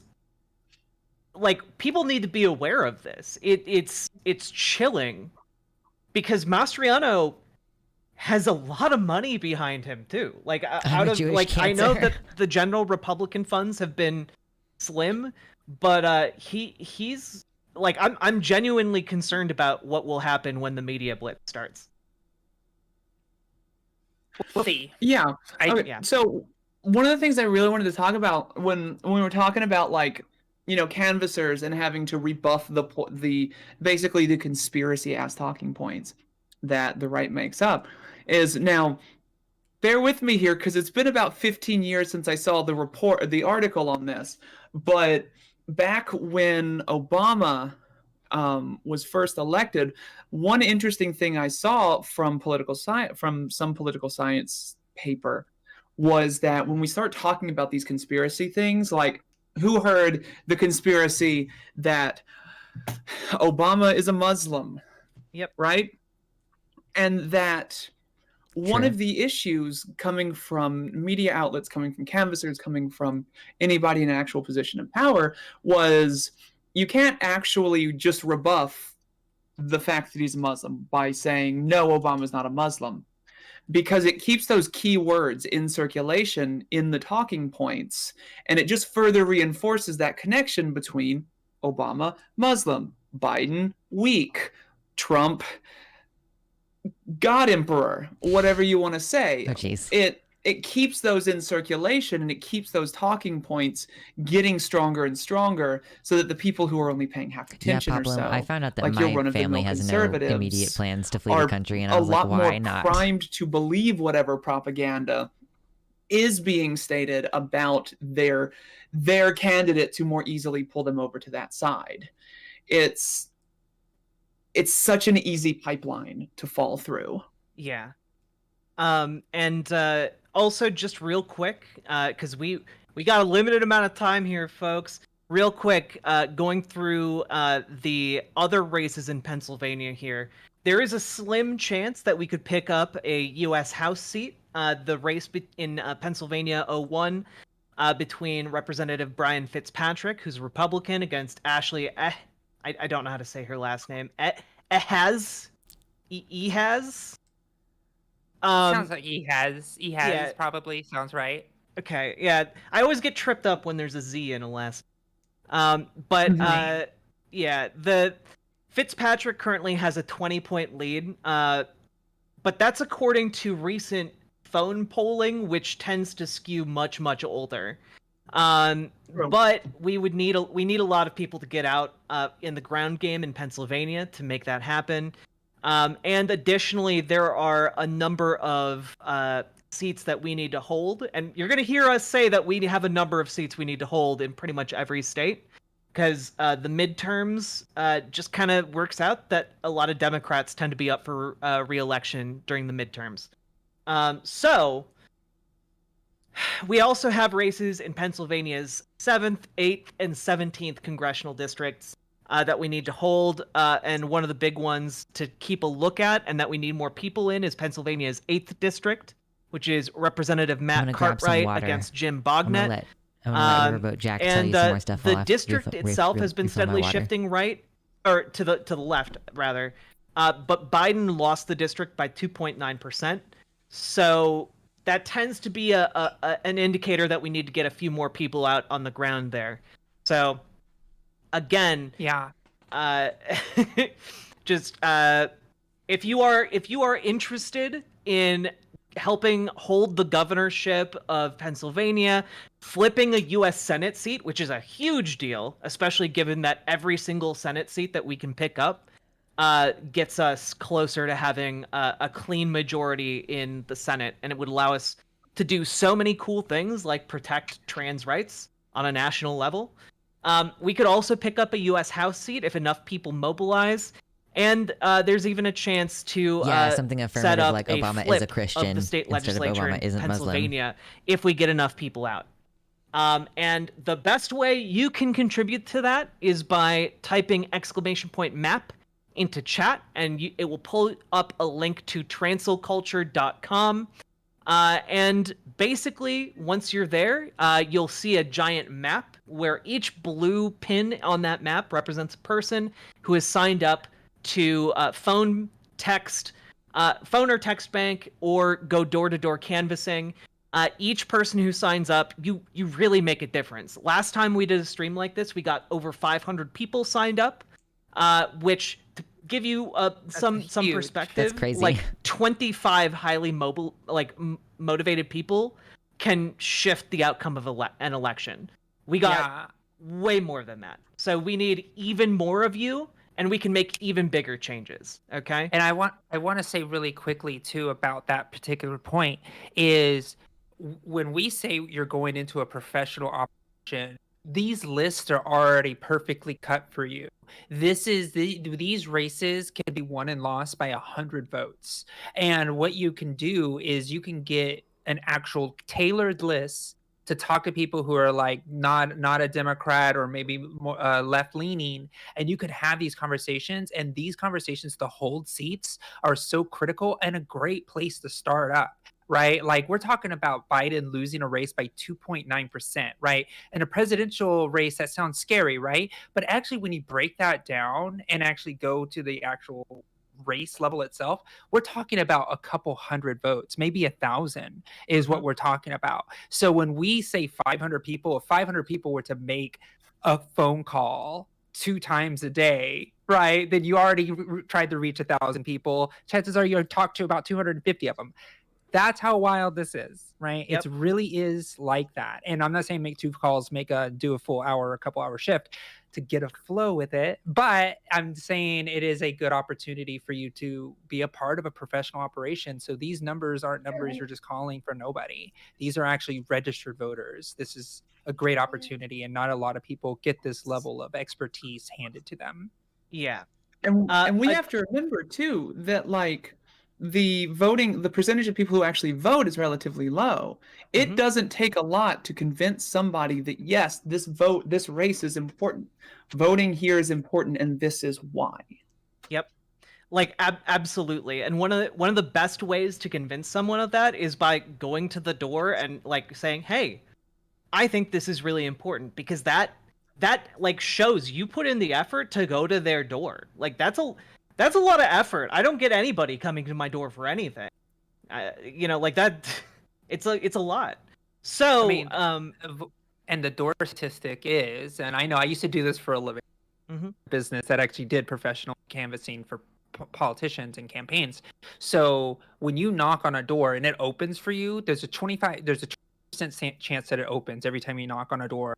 like, people need to be aware of this. It's chilling, because Mastriano has a lot of money behind him too. Like, I know that the general Republican funds have been slim, but he's like, I'm genuinely concerned about what will happen when the media blitz starts. We'll see. Yeah. Okay. Yeah. So one of the things I really wanted to talk about when we were talking about like, canvassers and having to rebuff the basically the conspiracy ass talking points that the right makes up is now. Bear with me here because it's been about 15 years since I saw the article on this. But back when Obama was first elected, one interesting thing I saw from some political science paper was that when we start talking about these conspiracy things, like who heard the conspiracy that Obama is a Muslim? Yep. Right? And that one True. of the issues coming from media outlets, coming from canvassers, coming from anybody in an actual position of power was you can't actually just rebuff the fact that he's a Muslim by saying, no, Obama's not a Muslim, because it keeps those key words in circulation in the talking points, and it just further reinforces that connection between Obama, Muslim, Biden, weak, Trump, God Emperor, whatever you want to say. Oh, jeez. It keeps those in circulation, and it keeps those talking points getting stronger and stronger, so that the people who are only paying half attention Yeah, or Pablo, so, I found out that like your my run-of-the-mill family has no conservatives, immediate plans to flee are the country, and I a was like, lot why more not? primed to believe whatever propaganda is being stated about their candidate to more easily pull them over to that side. It's such an easy pipeline to fall through. Yeah. And also just real quick, because we got a limited amount of time here, folks. Real quick, going through the other races in Pennsylvania here. There is a slim chance that we could pick up a U.S. House seat. The race in Pennsylvania 01 between Representative Brian Fitzpatrick, who's a Republican, against Ashley. I don't know how to say her last name. Ehaz. Sounds like he has yeah. probably sounds right. Okay, yeah. I always get tripped up when there's a Z in a last. But yeah, the Fitzpatrick currently has a 20-point lead. But that's according to recent phone polling, which tends to skew much older. But we need a lot of people to get out in the ground game in Pennsylvania to make that happen. And additionally, there are a number of seats that we need to hold, and you're going to hear us say that we have a number of seats we need to hold in pretty much every state, because the midterms just kind of works out that a lot of Democrats tend to be up for re-election during the midterms. So we also have races in Pennsylvania's 7th, 8th, and 17th congressional districts that we need to hold, and one of the big ones to keep a look at and that we need more people in is Pennsylvania's 8th district, which is Representative Matt Cartwright against Jim Bognet. I'm gonna let Riverboat Jack tell you some more stuff. The district itself has been steadily shifting right, or to the left rather, but Biden lost the district by 2.9%. So that tends to be an indicator that we need to get a few more people out on the ground there. So again, yeah, just if you are interested in helping hold the governorship of Pennsylvania, flipping a U.S. Senate seat, which is a huge deal, especially given that every single Senate seat that we can pick up gets us closer to having a clean majority in the Senate, and it would allow us to do so many cool things like protect trans rights on a national level. We could also pick up a U.S. House seat if enough people mobilize. And there's even a chance to something affirmative set up like a Obama flip is a Christian of the state instead of legislature Obama in isn't Pennsylvania if we get enough people out. And the best way you can contribute to that is by typing !map into chat, and it will pull up a link to trancelculture.com. And basically, once you're there, you'll see a giant map where each blue pin on that map represents a person who has signed up to phone or text bank, or go door-to-door canvassing. Each person who signs up, you really make a difference. Last time we did a stream like this, we got over 500 people signed up, which give you some huge. perspective, crazy. like 25 highly motivated people can shift the outcome of an election. We got way more than that. So we need even more of you, and we can make even bigger changes. Okay. And I want to say really quickly too about that particular point is when we say you're going into a professional operation, these lists are already perfectly cut for you. These races can be won and lost by 100 votes. And what you can do is you can get an actual tailored list to talk to people who are like not a Democrat or maybe more left leaning, and you could have these conversations. And these conversations to hold seats are so critical and a great place to start up. Right? Like we're talking about Biden losing a race by 2.9%, right? In a presidential race, that sounds scary, right? But actually, when you break that down and actually go to the actual race level itself, we're talking about a couple hundred votes, maybe 1,000 is what we're talking about. So when we say 500 people, if 500 people were to make a phone call 2 times a day, right, then you already tried to reach 1,000 people. Chances are you'll talk to about 250 of them. That's how wild this is, right? Yep. It really is like that. And I'm not saying make 2 calls, do a full hour, a couple hour shift to get a flow with it. But I'm saying it is a good opportunity for you to be a part of a professional operation. So these numbers aren't numbers you're just calling for nobody. These are actually registered voters. This is a great opportunity, and not a lot of people get this level of expertise handed to them. Yeah. And we have to remember too that like the percentage of people who actually vote is relatively low. It doesn't take a lot to convince somebody that yes, this race is important. Voting here is important, and this is why. Yep. Like absolutely. And one of the best ways to convince someone of that is by going to the door and like saying, "Hey, I think this is really important," because that like shows you put in the effort to go to their door. Like that's a lot of effort. I don't get anybody coming to my door for anything. Like that. It's a lot. So, I mean, and the door statistic is, and I know I used to do this for a living, business that actually did professional canvassing for politicians and campaigns. So when you knock on a door and it opens for you, there's a 20% chance that it opens every time you knock on a door.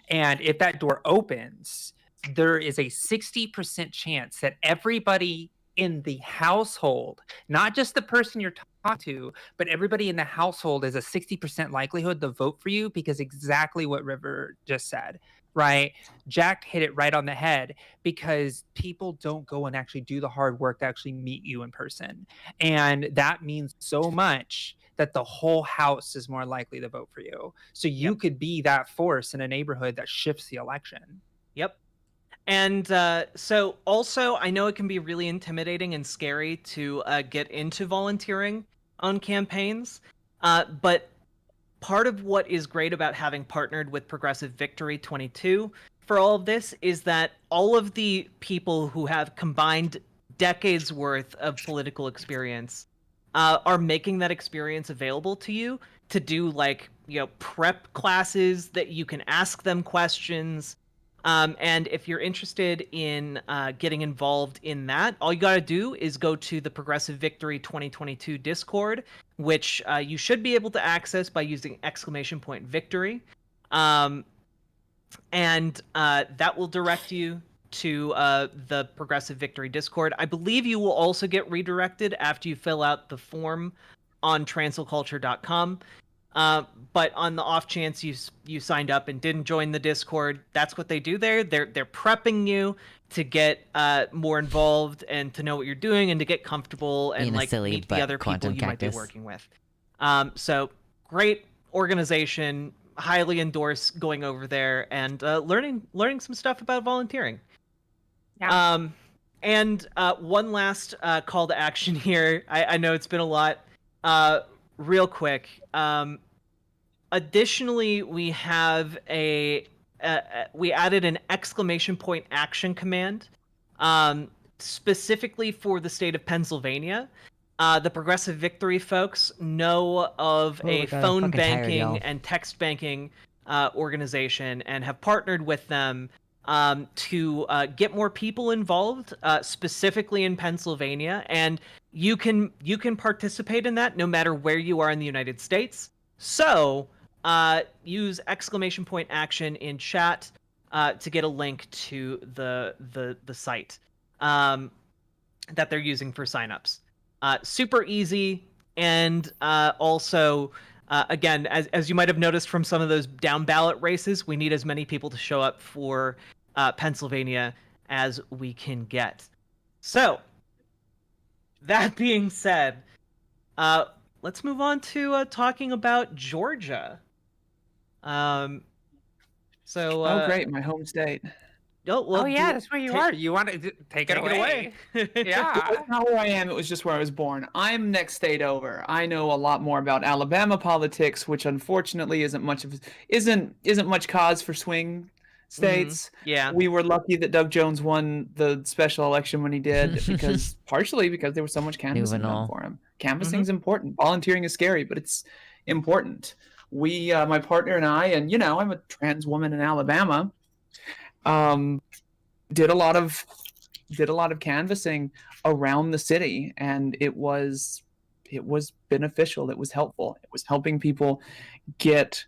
And if that door opens, there is a 60% chance that everybody in the household, not just the person you're talking to, but everybody in the household is a 60% likelihood to vote for you, because exactly what River just said, right? Jack hit it right on the head, because people don't go and actually do the hard work to actually meet you in person. And that means so much that the whole house is more likely to vote for you. So you could be that force in a neighborhood that shifts the election. Yep. And so also, I know it can be really intimidating and scary to get into volunteering on campaigns. But part of what is great about having partnered with Progressive Victory 22 for all of this is that all of the people who have combined decades worth of political experience are making that experience available to you to do prep classes that you can ask them questions. And if you're interested in getting involved in that, all you got to do is go to the Progressive Victory 2022 Discord, which you should be able to access by using !victory. And that will direct you to the Progressive Victory Discord. I believe you will also get redirected after you fill out the form on trancelculture.com. But on the off chance you signed up and didn't join the Discord, that's what they do there. They're prepping you to get more involved and to know what you're doing and to get comfortable and meet the other people you might be working with. So great organization, highly endorse going over there and learning some stuff about volunteering. Yeah. And one last call to action here. I know it's been a lot. Real quick. Additionally, we have we added an ! Action command specifically for the state of Pennsylvania. The Progressive Victory folks know of a phone banking and text banking organization and have partnered with them to get more people involved, specifically in Pennsylvania, and you can participate in that no matter where you are in the United States. So use !action in chat to get a link to the site that they're using for signups. Super easy, and also again, as you might have noticed from some of those down ballot races, we need as many people to show up for Pennsylvania as we can get. So, that being said, let's move on to talking about Georgia. Oh, great, my home state. Well, Oh yeah, that's where you are. You want to take it away? Yeah. It's not where I am. It was just where I was born. I'm next state over. I know a lot more about Alabama politics, which unfortunately isn't much cause for swing states. Yeah. We were lucky that Doug Jones won the special election when he did, partially because there was so much canvassing done for him. Canvassing's important. Volunteering is scary, but it's important. We, my partner and I, and I'm a trans woman in Alabama. Did a lot of canvassing around the city, and it was beneficial. It was helpful. It was helping people get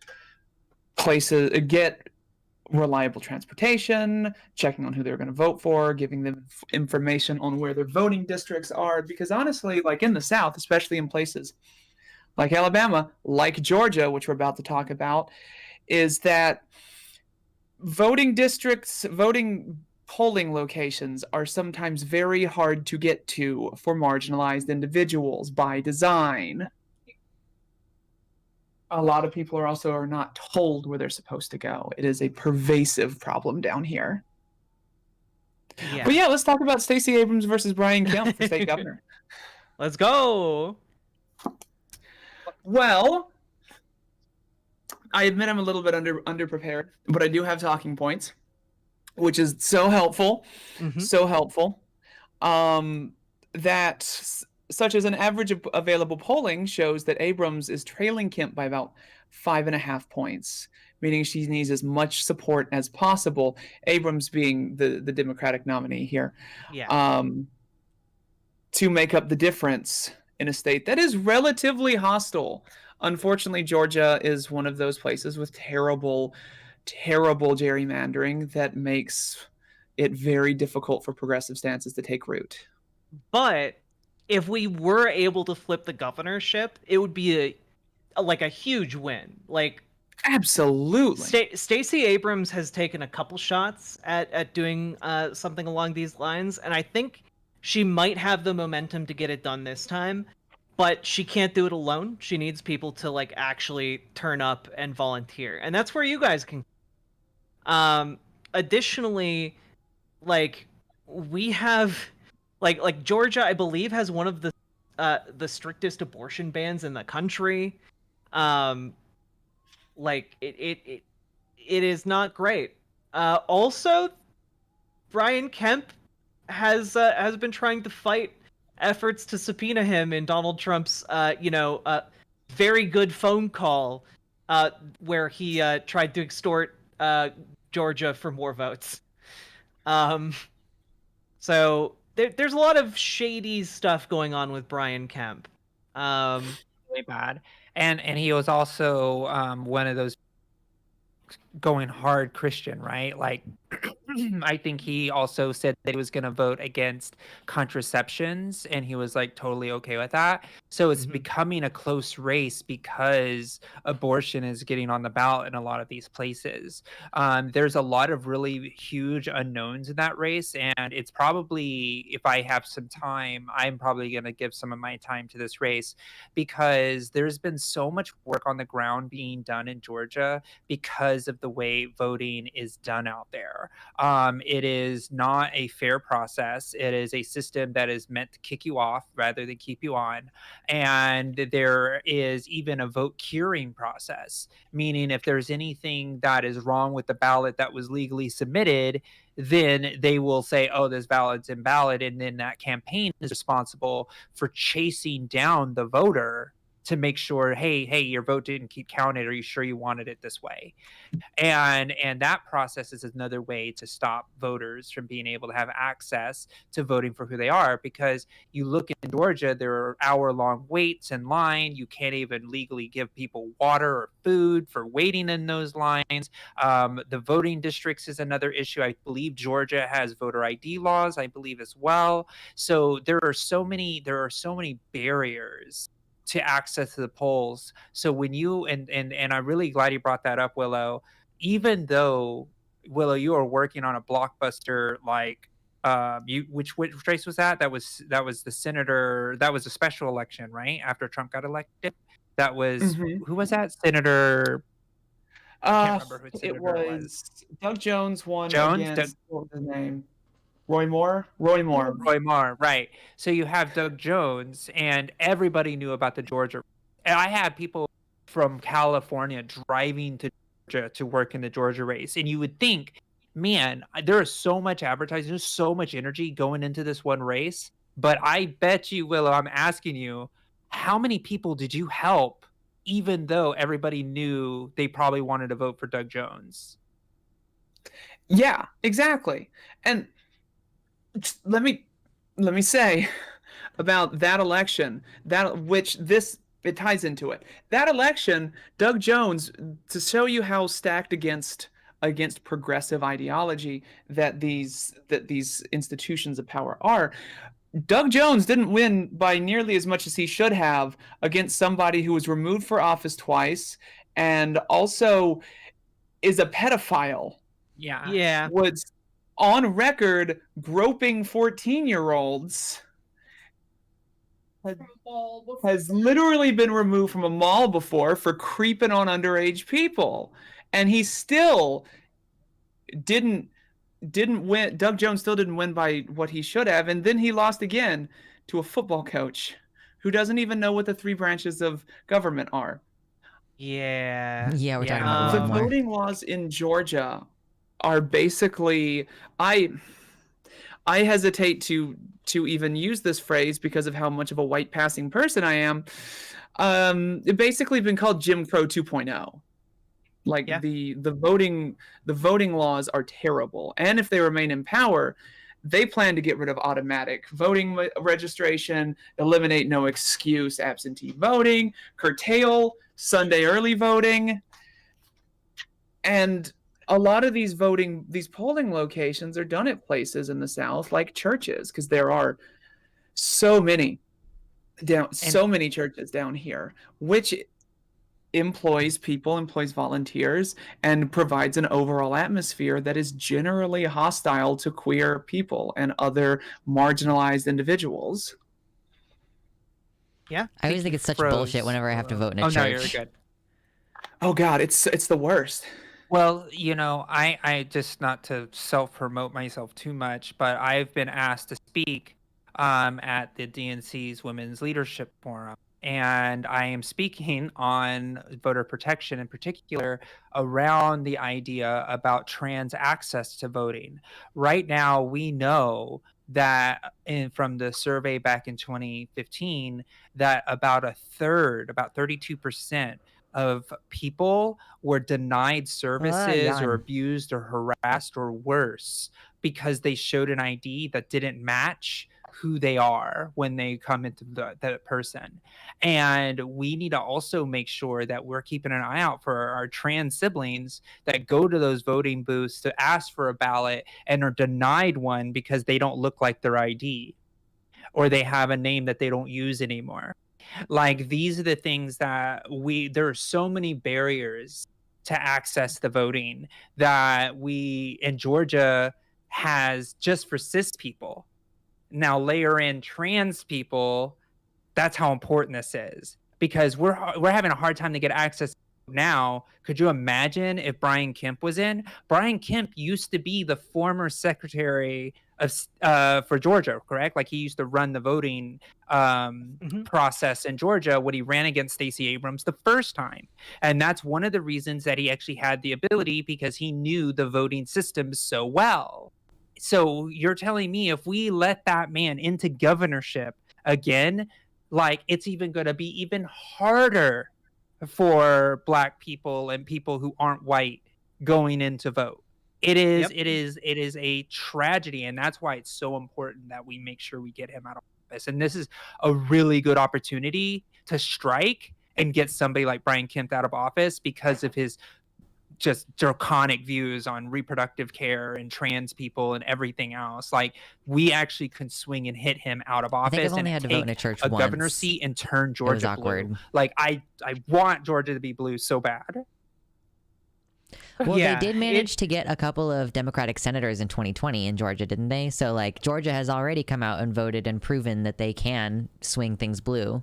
reliable transportation, checking on who they're going to vote for, giving them information on where their voting districts are. Because honestly, like in the South, especially in places like Alabama, like Georgia, which we're about to talk about, is that voting polling locations are sometimes very hard to get to for marginalized individuals by design. A lot of people are not told where they're supposed to go. It is a pervasive problem down here. Yeah. But yeah, let's talk about Stacey Abrams versus Brian Kemp for state governor. Let's go. Well, I admit I'm a little bit underprepared, but I do have talking points, which is so helpful. So helpful. That such as an average of available polling shows that Abrams is trailing Kemp by about 5.5 points, meaning she needs as much support as possible. Abrams being the Democratic nominee here. Yeah. To make up the difference in a state that is relatively hostile. Unfortunately, Georgia is one of those places with terrible gerrymandering that makes it very difficult for progressive stances to take root. But if we were able to flip the governorship, it would be a huge win. Like, absolutely. Stacey Abrams has taken a couple shots at doing something along these lines, and I think she might have the momentum to get it done this time. But she can't do it alone. She needs people to actually turn up and volunteer, and that's where you guys can. Additionally, we have Georgia, I believe, has one of the strictest abortion bans in the country. It is not great. Also, Brian Kemp has been trying to fight efforts to subpoena him in Donald Trump's very good phone call where he tried to extort Georgia for more votes. So there's a lot of shady stuff going on with Brian Kemp. Really bad. And he was also one of those going hard Christian, right? Like, I think he also said that he was going to vote against contraceptions, and he was totally okay with that. So it's becoming a close race because abortion is getting on the ballot in a lot of these places. There's a lot of really huge unknowns in that race, and it's probably, if I have some time, I'm probably going to give some of my time to this race because there's been so much work on the ground being done in Georgia because of the way voting is done out there. It is not a fair process. It is a system that is meant to kick you off rather than keep you on. And there is even a vote curing process, meaning if there's anything that is wrong with the ballot that was legally submitted, then they will say, oh, this ballot's invalid. And then that campaign is responsible for chasing down the voter to make sure, hey, your vote didn't keep counted. Are you sure you wanted it this way? And that process is another way to stop voters from being able to have access to voting for who they are, because you look in Georgia, there are hour-long waits in line. You can't even legally give people water or food for waiting in those lines. The voting districts is another issue. I believe Georgia has voter ID laws, I believe, as well. So there are so many barriers to access to the polls. So when you and I'm really glad you brought that up, Willow. Even though, Willow, you are working on a blockbuster, like which race was that? That was the senator. That was a special election, right? After Trump got elected. That was who was that? Senator. I can't remember who It senator was Doug Jones won Jones? against what was his name? Roy Moore. Roy Moore. Roy Moore, right. So you have Doug Jones, and everybody knew about the Georgia. And I had people from California driving to Georgia to work in the Georgia race. And you would think, man, there is so much advertising, there's so much energy going into this one race. But I bet you, Willow, I'm asking you, how many people did you help, even though everybody knew they probably wanted to vote for Doug Jones? Yeah, exactly. And let me say about that election, it ties into it. That election, Doug Jones, to show you how stacked against progressive ideology that these institutions of power are, Doug Jones didn't win by nearly as much as he should have against somebody who was removed for office twice and also is a pedophile. Yeah. Was on record groping 14-year-olds. Has literally been removed from a mall before for creeping on underage people. And he still didn't win. Doug Jones still didn't win by what he should have. And then he lost again to a football coach who doesn't even know what the 3 branches of government are. Yeah. Yeah, we're talking about The Roy Moore. voting laws in Georgia are basically, I hesitate to even use this phrase because of how much of a white passing person I am. It basically been called Jim Crow 2.0. Like the voting laws are terrible, and if they remain in power, they plan to get rid of automatic voting registration, eliminate no excuse absentee voting, curtail Sunday early voting, and a lot of these polling locations are done at places in the South like churches, because there are so many churches down here, which employs volunteers, and provides an overall atmosphere that is generally hostile to queer people and other marginalized individuals. Yeah. I always think it's such bullshit whenever I have to vote in a church. No, you're good. Oh God, it's the worst. Well, I just, not to self-promote myself too much, but I've been asked to speak at the DNC's Women's Leadership Forum. And I am speaking on voter protection, in particular around the idea about trans access to voting. Right now, we know that from the survey back in 2015, that about a third, about 32%, of people were denied services or abused or harassed or worse because they showed an ID that didn't match who they are when they come into that person. And we need to also make sure that we're keeping an eye out for our trans siblings that go to those voting booths to ask for a ballot and are denied one because they don't look like their ID, or they have a name that they don't use anymore. Like, these are the things that there are so many barriers to access the voting that we in Georgia has just for cis people. Now layer in trans people, that's how important this is, because we're having a hard time to get access now. Could you imagine if Brian Kemp was in? Brian Kemp used to be the former secretary of for Georgia, correct? Like, he used to run the voting process in Georgia when he ran against Stacey Abrams the first time. And that's one of the reasons that he actually had the ability, because he knew the voting system so well. So you're telling me if we let that man into governorship again, like it's even going to be even harder for Black people and people who aren't white going in to vote. It is a tragedy, and that's why it's so important that we make sure we get him out of office. And this is a really good opportunity to strike and get somebody like Brian Kemp out of office because of his just draconic views on reproductive care and trans people and everything else. Like, we actually can swing and hit him out of I office think I've only and had to vote in a take church a once. governor's seat and turn Georgia was awkward. blue. Like, I want Georgia to be blue so bad. Well, Yeah, they did manage to get a couple of Democratic senators in 2020 in Georgia, didn't they? So, like, Georgia has already come out and voted and proven that they can swing things blue.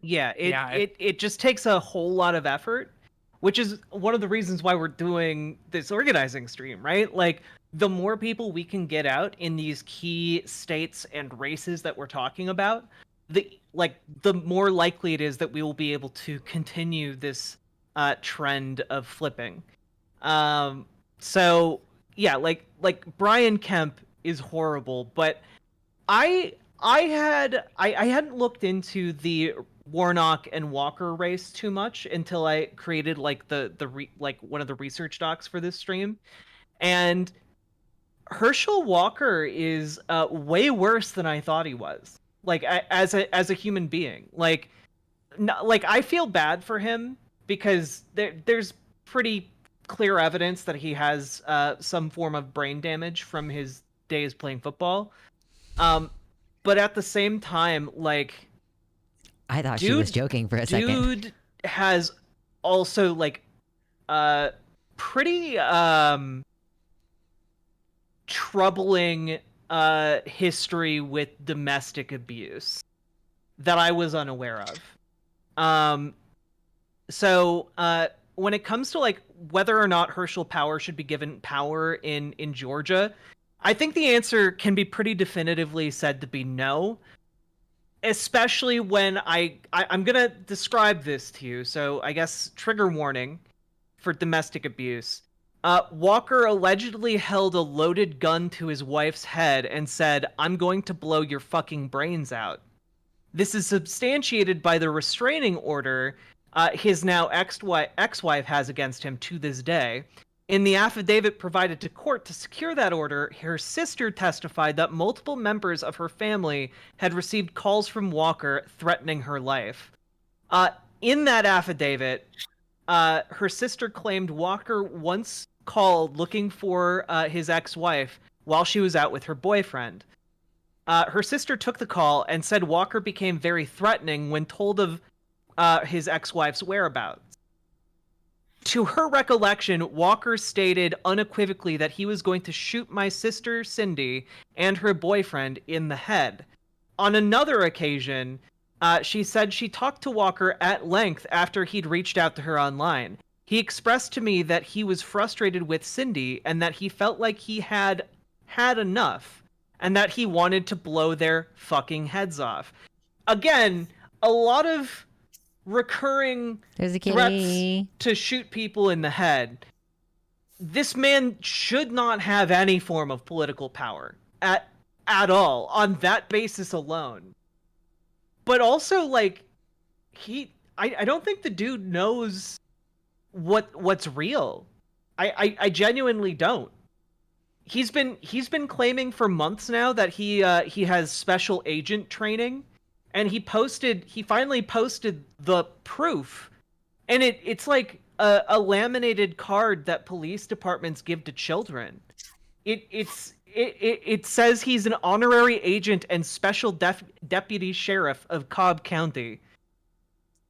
Yeah, it just takes a whole lot of effort, which is one of the reasons why we're doing this organizing stream, right? Like, the more people we can get out in these key states and races that we're talking about, the more likely it is that we will be able to continue this trend of flipping. So yeah, like Brian Kemp is horrible, but I hadn't looked into the Warnock and Walker race too much until I created like one of the research docs for this stream, and Herschel Walker is way worse than I thought he was. Like, as a human being, like I feel bad for him because there's pretty clear evidence that he has some form of brain damage from his days playing football. But at the same time, like, I thought she was joking for a second. Dude has also like pretty troubling history with domestic abuse that I was unaware of. So when it comes to like whether or not Herschel Power should be given power in Georgia, I think the answer can be pretty definitively said to be no. Especially when I'm gonna describe this to you. So I guess trigger warning for domestic abuse. Walker allegedly held a loaded gun to his wife's head and said, "I'm going to blow your fucking brains out." This is substantiated by the restraining order his now ex-wife has against him to this day. In the affidavit provided to court to secure that order, her sister testified that multiple members of her family had received calls from Walker threatening her life. In that affidavit, her sister claimed Walker once called looking for his ex-wife while she was out with her boyfriend. Her sister took the call and said Walker became very threatening when told of his ex-wife's whereabouts. To her recollection, Walker stated unequivocally that he was going to shoot my sister Cindy and her boyfriend in the head. On another occasion, she said she talked to Walker at length after he'd reached out to her online. He expressed to me that he was frustrated with Cindy and that he felt like he had enough and that he wanted to blow their fucking heads off. Again, a lot of recurring threats to shoot people in the head. This man should not have any form of political power at all on that basis alone. But also, like, I don't think the dude knows what's real. I genuinely don't. He's been claiming for months now that he has special agent training. And he finally posted the proof, and it's like a laminated card that police departments give to children. It says he's an honorary agent and special deputy sheriff of Cobb County.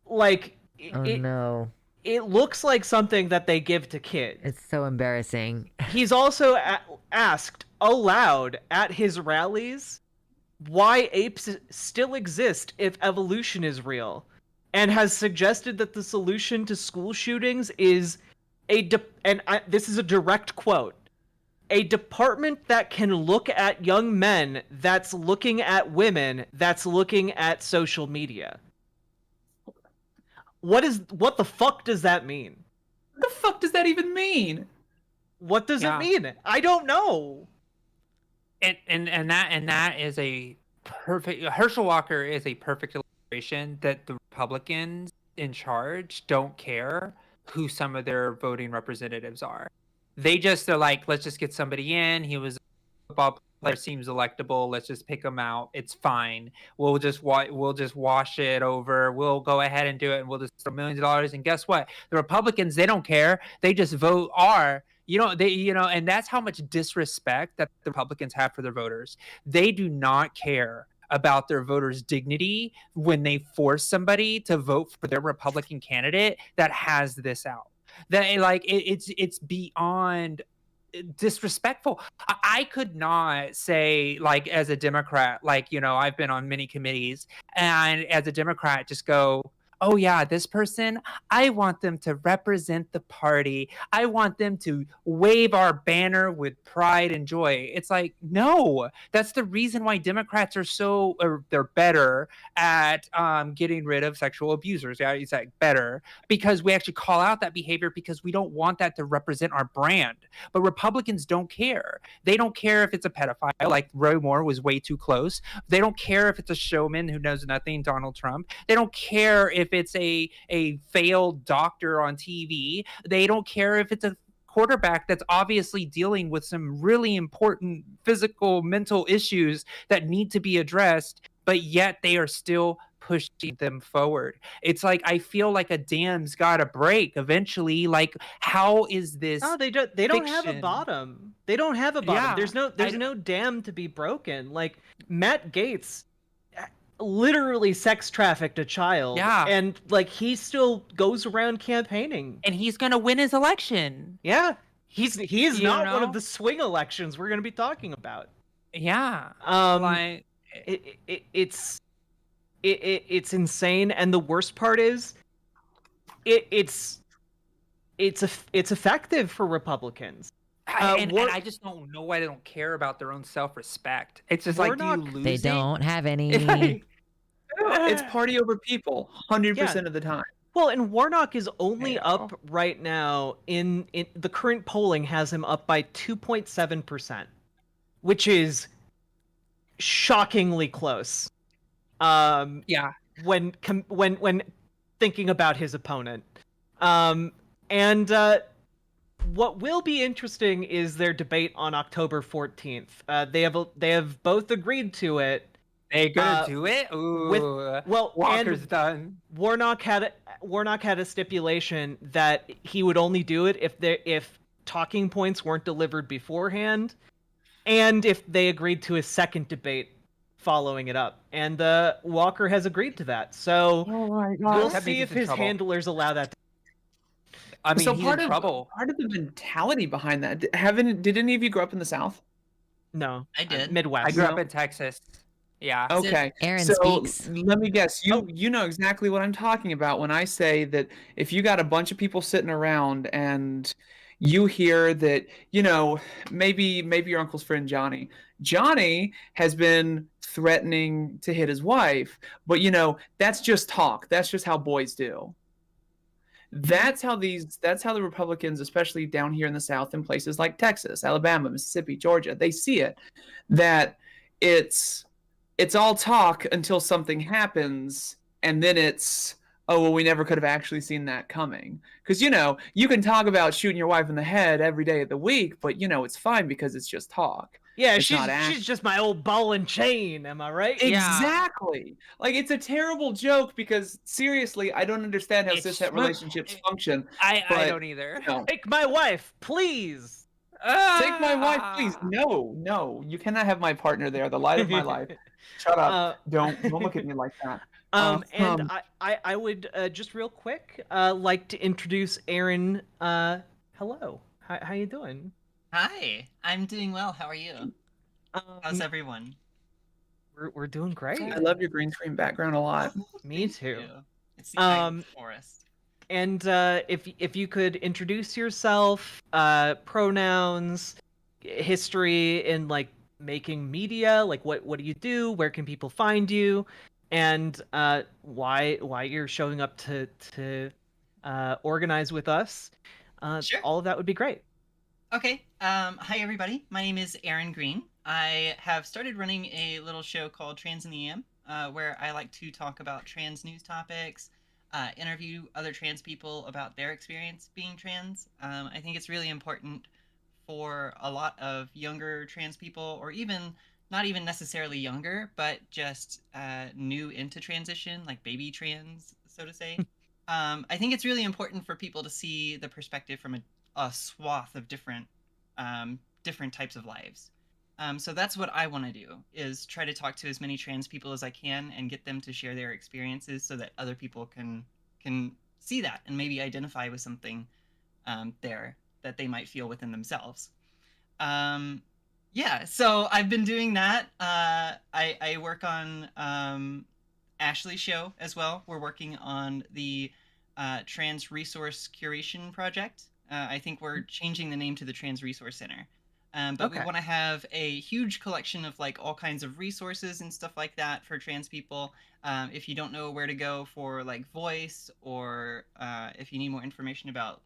Like, no. It looks like something that they give to kids. It's so embarrassing. He's also asked aloud at his rallies why apes still exist if evolution is real, and has suggested that the solution to school shootings is this is a direct quote, a department that can look at young men that's looking at women that's looking at social media. What the fuck does that mean? What the fuck does that even mean? What does it mean? I don't know. And that is a perfect. Herschel Walker is a perfect illustration that the Republicans in charge don't care who some of their voting representatives are. They just are like, let's just get somebody in. He was a football player, seems electable. Let's just pick him out. It's fine. We'll just wash it over. We'll go ahead and do it, and we'll just throw millions of dollars. And guess what? The Republicans, they don't care. They just vote R. And that's how much disrespect that the Republicans have for their voters. They do not care about their voters' dignity when they force somebody to vote for their Republican candidate that has this out. That it's beyond disrespectful. I could not say, like, as a Democrat, like, I've been on many committees, and as a Democrat just go, oh yeah, this person, I want them to represent the party. I want them to wave our banner with pride and joy. It's like, no, that's the reason why Democrats they're better at getting rid of sexual abusers. Yeah, it's like better because we actually call out that behavior because we don't want that to represent our brand. But Republicans don't care. They don't care if it's a pedophile, like Roy Moore was way too close. They don't care if it's a showman who knows nothing, Donald Trump. They don't care if it's a failed doctor on TV. They don't care if it's a quarterback that's obviously dealing with some really important physical, mental issues that need to be addressed, but yet they are still pushing them forward. It's like, I feel like a dam's got to break eventually. Like, how is this? No, they don't have a bottom. They don't have a bottom. Yeah, there's no dam to be broken. Like, Matt Gaetz literally sex trafficked a child. Yeah. And like, he still goes around campaigning. And he's gonna win his election. Yeah. He is not one know? of the swing elections we're gonna be talking about. Yeah. Like, it's insane, and the worst part is it's effective for Republicans. And I just don't know why they don't care about their own self-respect. It's just like, do you lose They it? don't have any. It's party over people, 100% of the time. Well, and Warnock is only up right now in the current polling has him up by 2.7%, which is shockingly close. Yeah. When thinking about his opponent. What will be interesting is their debate on October 14th. They have both agreed to it. They gonna do it? Ooh. Walker's done. Warnock had a stipulation that he would only do it if talking points weren't delivered beforehand, and if they agreed to a second debate following it up. And Walker has agreed to that. So we'll see if his handlers allow that. I mean, so he's part in of trouble. Part of the mentality behind that. Did any of you grow up in the South? No, I did. Midwest. I grew up in Texas. Yeah. Okay. Aaron so speaks. let me guess. You know exactly what I'm talking about when I say that if you got a bunch of people sitting around and you hear that, maybe your uncle's friend Johnny has been threatening to hit his wife, but that's just talk. That's just how boys do. That's how the Republicans, especially down here in the South in places like Texas, Alabama, Mississippi, Georgia, they see it, that it's all talk until something happens, and then it's, oh, well, we never could have actually seen that coming. Because, you can talk about shooting your wife in the head every day of the week, but, it's fine because it's just talk. Yeah, It's she's just my old ball and chain. Am I right? Exactly. Like, it's a terrible joke because, seriously, I don't understand how cishet relationships function. I don't either. Take my wife, please. Take my wife, please. No, you cannot have my partner there, the light of my life. Shut up. Don't look at me like that. And I would just real quick like to introduce Aaron. Hello. How you doing? Hi, I'm doing well. How are you? How's everyone? We're doing great. I love your green screen background a lot. Me too. It's the forest. And if you could introduce yourself, pronouns, history in like making media, like what do you do? Where can people find you? And why you're showing up to organize with us? Sure. All of that would be great. Okay. Hi, everybody. My name is Aaron Green. I have started running a little show called Trans in the Am, where I like to talk about trans news topics, interview other trans people about their experience being trans. I think it's really important for a lot of younger trans people, or even not even necessarily younger, but just new into transition, like baby trans, so to say. I think it's really important for people to see the perspective from a swath of different types of lives. So that's what I want to do, is try to talk to as many trans people as I can and get them to share their experiences so that other people can see that and maybe identify with something there that they might feel within themselves. Yeah, so I've been doing that. I work on Ashley's show as well. We're working on the Trans Resource Curation Project. I think we're changing the name to the Trans Resource Center. But we want to have a huge collection of like all kinds of resources and stuff like that for trans people. If you don't know where to go for like voice, or if you need more information about,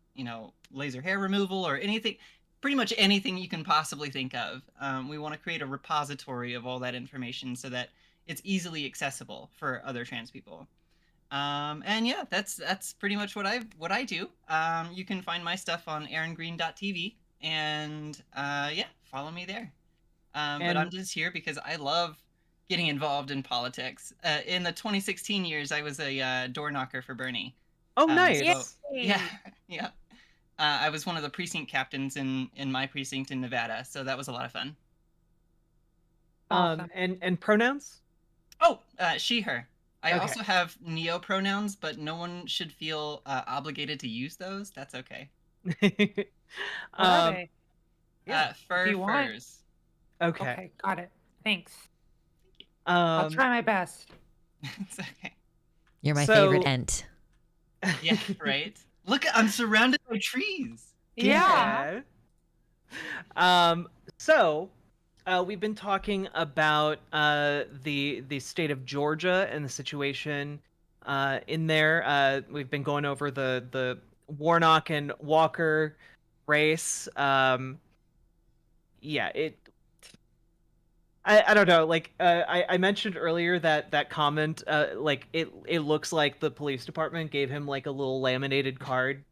laser hair removal or anything, pretty much anything you can possibly think of. We want to create a repository of all that information so that it's easily accessible for other trans people. And yeah, that's pretty much what I do. You can find my stuff on aarongreen.tv. And yeah, follow me there. But I'm just here because I love getting involved in politics. In the 2016 years, I was a door knocker for Bernie. Oh, nice. So, yeah. I was one of the precinct captains in my precinct in Nevada, so that was a lot of fun. Awesome. And pronouns? Oh, she, her. I also have neo pronouns, but no one should feel obligated to use those. That's okay. What are furs. Okay, got it. Thanks. I'll try my best. It's okay. You're my favorite ent. Yeah, right. Look, I'm surrounded by trees. Yeah. So we've been talking about the state of Georgia and the situation in there. We've been going over the Warnock and Walker race. I don't know. Like I mentioned earlier that comment. Like it looks like the police department gave him like a little laminated card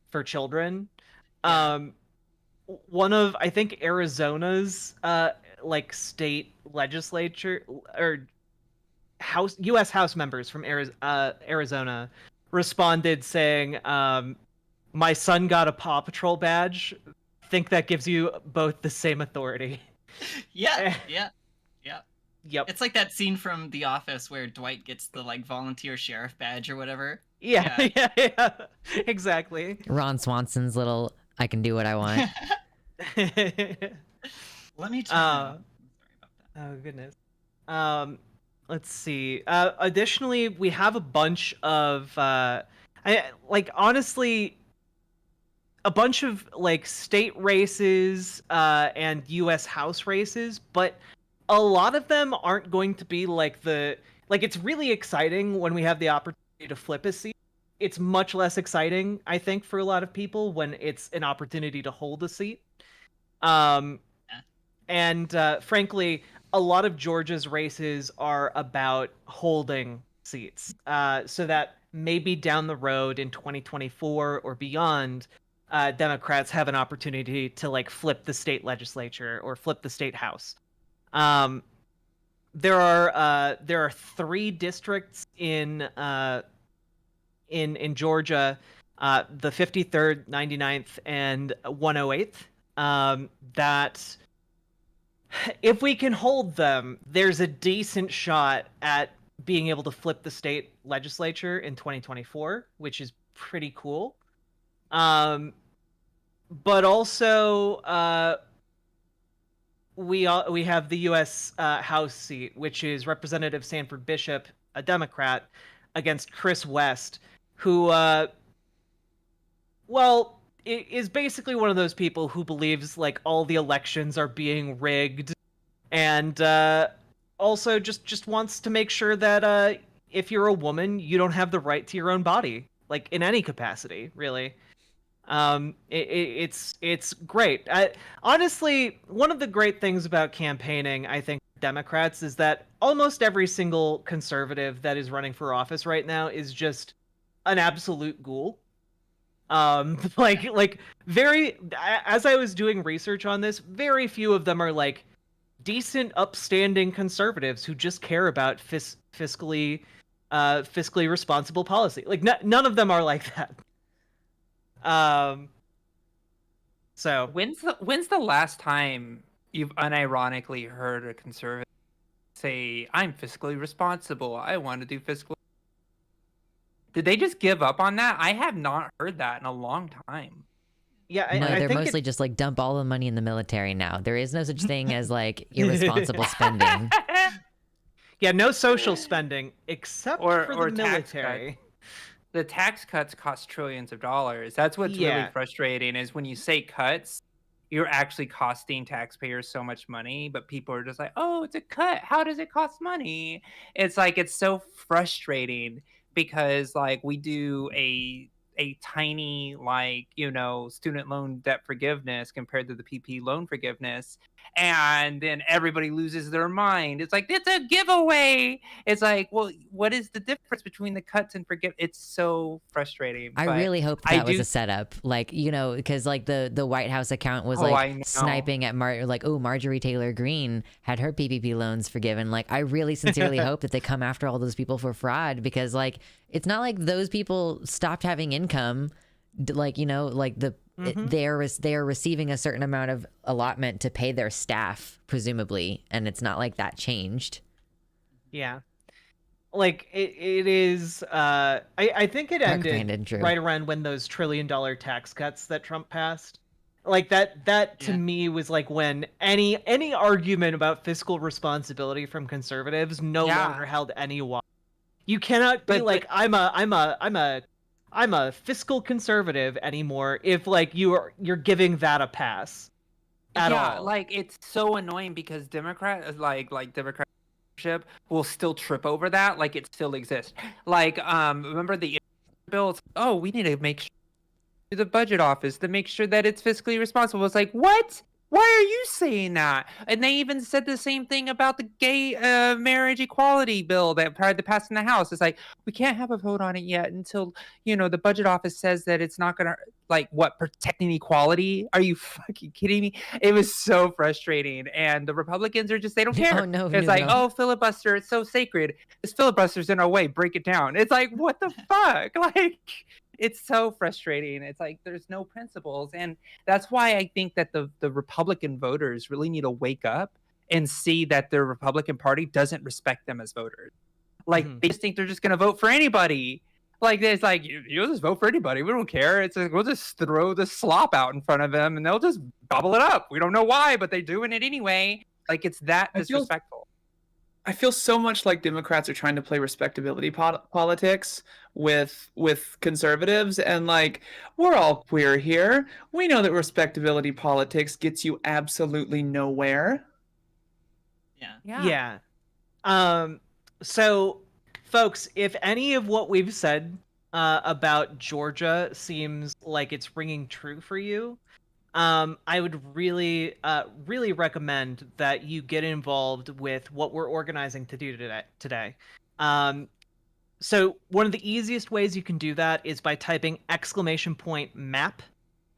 for children. Yeah. One of, I think, Arizona's like state legislature or U.S. House members from Arizona responded saying, "My son got a Paw Patrol badge. Think that gives you both the same authority." Yeah. Yep. It's like that scene from The Office where Dwight gets the like volunteer sheriff badge or whatever. Yeah. Exactly. Ron Swanson's little "I can do what I want." Let me try. Sorry about that. Oh goodness. Let's see. Additionally, we have a bunch of honestly, a bunch of like state races and U.S. House races, but a lot of them aren't going to be like it's really exciting when we have the opportunity to flip a seat. It's much less exciting, I think, for a lot of people when it's an opportunity to hold a seat. And frankly, a lot of Georgia's races are about holding seats, so that maybe down the road in 2024 or beyond, Democrats have an opportunity to like flip the state legislature or flip the state house. There are 3 districts in Georgia, the 53rd, 99th, and 108th, that if we can hold them, there's a decent shot at being able to flip the state legislature in 2024, which is pretty cool. But also, we have the U.S. House seat, which is Representative Sanford Bishop, a Democrat, against Chris West, who, is basically one of those people who believes like all the elections are being rigged, and also just wants to make sure that if you're a woman, you don't have the right to your own body, like in any capacity, really. It's great. Honestly, one of the great things about campaigning, I think, Democrats is that almost every single conservative that is running for office right now is just an absolute ghoul. Like very, as I was doing research on this, very few of them are like decent, upstanding conservatives who just care about fiscally responsible policy. Like none of them are like that. So When's the last time you've unironically heard a conservative say, "I'm fiscally responsible. I want to do fiscal"? Did they just give up on that? I have not heard that in a long time. yeah, No, I they're think mostly just like dump all the money in the military now. There is no such thing as like irresponsible spending. yeah, no social spending except Or- for or the tax military. The tax cuts cost trillions of dollars. That's what's Yeah. really frustrating is when you say cuts, you're actually costing taxpayers so much money, but people are just like, "Oh, it's a cut. How does it cost money?" It's like it's so frustrating because like we do a tiny like, student loan debt forgiveness compared to the PP loan forgiveness, and then everybody loses their mind. It's like it's a giveaway. It's like, well, what is the difference between the cuts and forgive? It's so frustrating. I but really hope I that was do- a setup, like because like the White House account was Oh, I like know. sniping at Marjorie Taylor Greene had her PPP loans forgiven. Like I really sincerely hope that they come after all those people for fraud, because like it's not like those people stopped having income, like they're receiving a certain amount of allotment to pay their staff presumably, and it's not like that changed. Yeah. Like it is I think it ended Brandon, Drew. right around when those $1 trillion tax cuts that Trump passed. Like that to Yeah. me was like when any argument about fiscal responsibility from conservatives no Yeah. longer held any water. You cannot be But- like I'm a fiscal conservative anymore if like you're giving that a pass at yeah, all. like it's so annoying because Democrat Democrat leadership will still trip over that, like it still exists. Like, remember the bill? It's, oh, we need to make sure the budget office to make sure that it's fiscally responsible. It's like, what? Why are you saying that? And they even said the same thing about the gay marriage equality bill that tried to pass in the House. It's like, we can't have a vote on it yet until, the budget office says that it's not going to, like, what, protecting equality? Are you fucking kidding me? It was so frustrating. And the Republicans are just, they don't care. Oh, no, It's no, like, no. oh, filibuster, it's so sacred. This filibuster's in our way, break it down. It's like, what the fuck? Like, it's so frustrating. It's like there's no principles, and that's why I think that the Republican voters really need to wake up and see that the Republican Party doesn't respect them as voters. Like Mhm. they just think they're just gonna vote for anybody. Like it's like you'll just vote for anybody. We don't care. It's like we'll just throw the slop out in front of them, and they'll just gobble it up. We don't know why, but they're doing it anyway. Like it's that I feel- disrespectful. I feel so much like Democrats are trying to play respectability politics with conservatives, and like we're all queer here. We know that respectability politics gets you absolutely nowhere. Yeah. Yeah. So, folks, if any of what we've said about Georgia seems like it's ringing true for you, I would really, really recommend that you get involved with what we're organizing to do today. So one of the easiest ways you can do that is by typing !map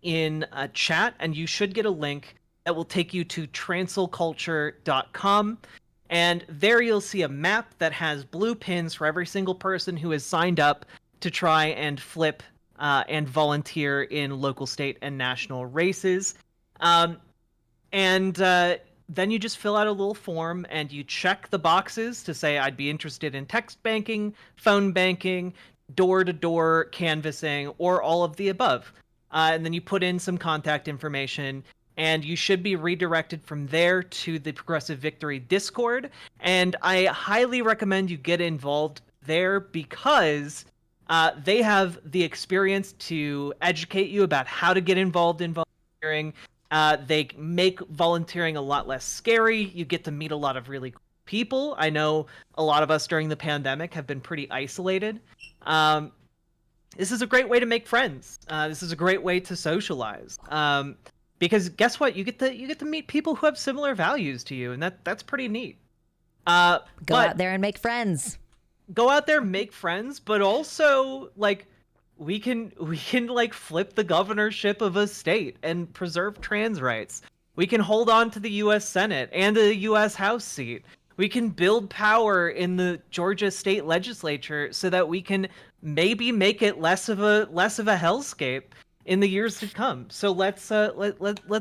in a chat, and you should get a link that will take you to trancelculture.com. And there you'll see a map that has blue pins for every single person who has signed up to try and flip and volunteer in local, state, and national races. Then you just fill out a little form and you check the boxes to say, I'd be interested in text banking, phone banking, door-to-door canvassing, or all of the above. And then you put in some contact information, and you should be redirected from there to the Progressive Victory Discord. And I highly recommend you get involved there because they have the experience to educate you about how to get involved in volunteering. They make volunteering a lot less scary. You get to meet a lot of really cool people. I know a lot of us during the pandemic have been pretty isolated. this is a great way to make friends. This is a great way to socialize. Because guess what? You get to meet people who have similar values to you, and that's pretty neat. Go But out there and make friends. go out there, make friends, but also like we can like flip the governorship of a state and preserve trans rights. We can hold on to the U.S. Senate and the U.S. House seat. We can build power in the Georgia state legislature so that we can maybe make it less of a hellscape in the years to come. So let's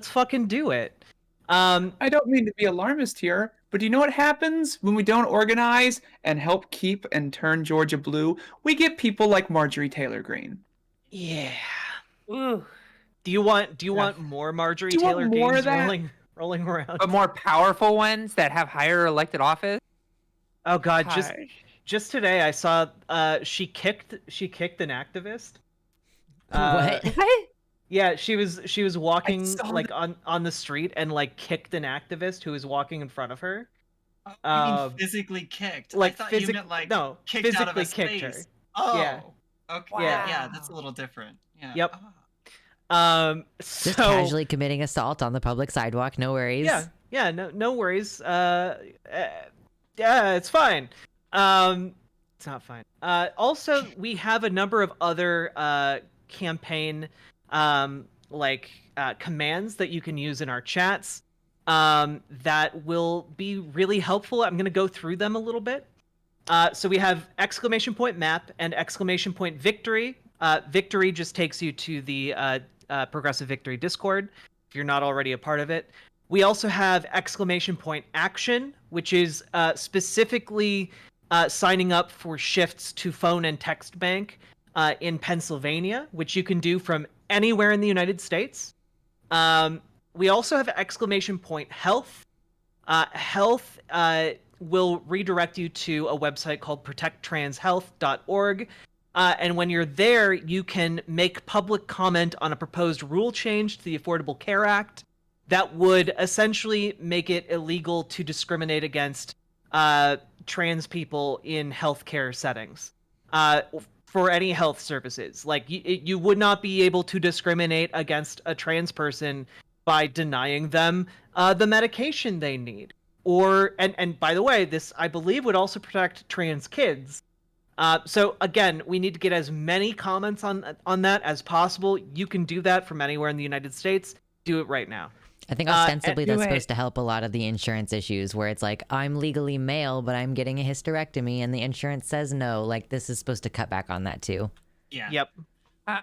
fucking do it. I don't mean to be alarmist here, but do you know what happens when we don't organize and help keep and turn Georgia blue? We get people like Marjorie Taylor Greene. Yeah. Ooh. Do you want more Marjorie Do you want Taylor more of Greenes that? rolling around? But more powerful ones that have higher elected office. Oh God, Gosh. just today I saw she kicked an activist. What? Yeah, she was walking saw like on the street and like kicked an activist who was walking in front of her. Oh, you mean Um, physically kicked? like I thought you meant like no, kicked out of a physically kicked her. space. Oh, Yeah. okay. Yeah. Yeah, that's a little different. Yeah. Yep. Oh. So Just casually committing assault on the public sidewalk. No worries. yeah, no worries. Yeah, it's fine. It's not fine. Also, we have a number of other campaign commands that you can use in our chats that will be really helpful. I'm going to go through them a little bit. So we have !map and !victory. Victory just takes you to the Progressive Victory Discord if you're not already a part of it. We also have !action, which is specifically signing up for shifts to phone and text bank in Pennsylvania, which you can do from anywhere in the United States. We also have !health. Health will redirect you to a website called protecttranshealth.org. And when you're there, you can make public comment on a proposed rule change to the Affordable Care Act that would essentially make it illegal to discriminate against trans people in healthcare settings for any health services. Like you would not be able to discriminate against a trans person by denying them the medication they need. And by the way, this I believe would also protect trans kids. So again, we need to get as many comments on that as possible. You can do that from anywhere in the United States. Do it right now. I think ostensibly that's do it. supposed to help a lot of the insurance issues where it's like, I'm legally male, but I'm getting a hysterectomy and the insurance says no. Like, this is supposed to cut back on that too. Yeah. Yep.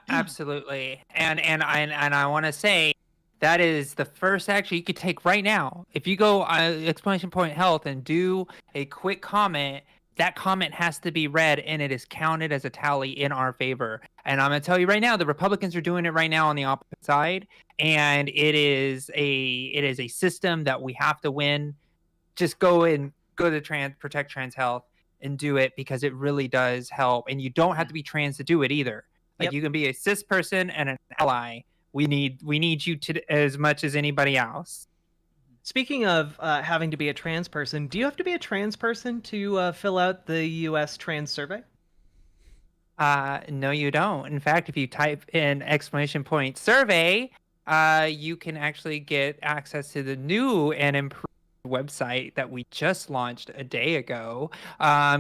Absolutely. And I want to say that is the first action you could take right now. If you go !health and do a quick comment, that comment has to be read and it is counted as a tally in our favor. And I'm going to tell you right now, the Republicans are doing it right now on the opposite side. And it is a system that we have to win. Just go to Protect Trans Health and do it because it really does help. And you don't have to be trans to do it either. Like Yep. you can be a cis person and an ally. We need you to as much as anybody else. Speaking of having to be a trans person, do you have to be a trans person to fill out the U.S. trans survey? No, you don't. In fact, if you type in !survey, you can actually get access to the new and improved website that we just launched a day ago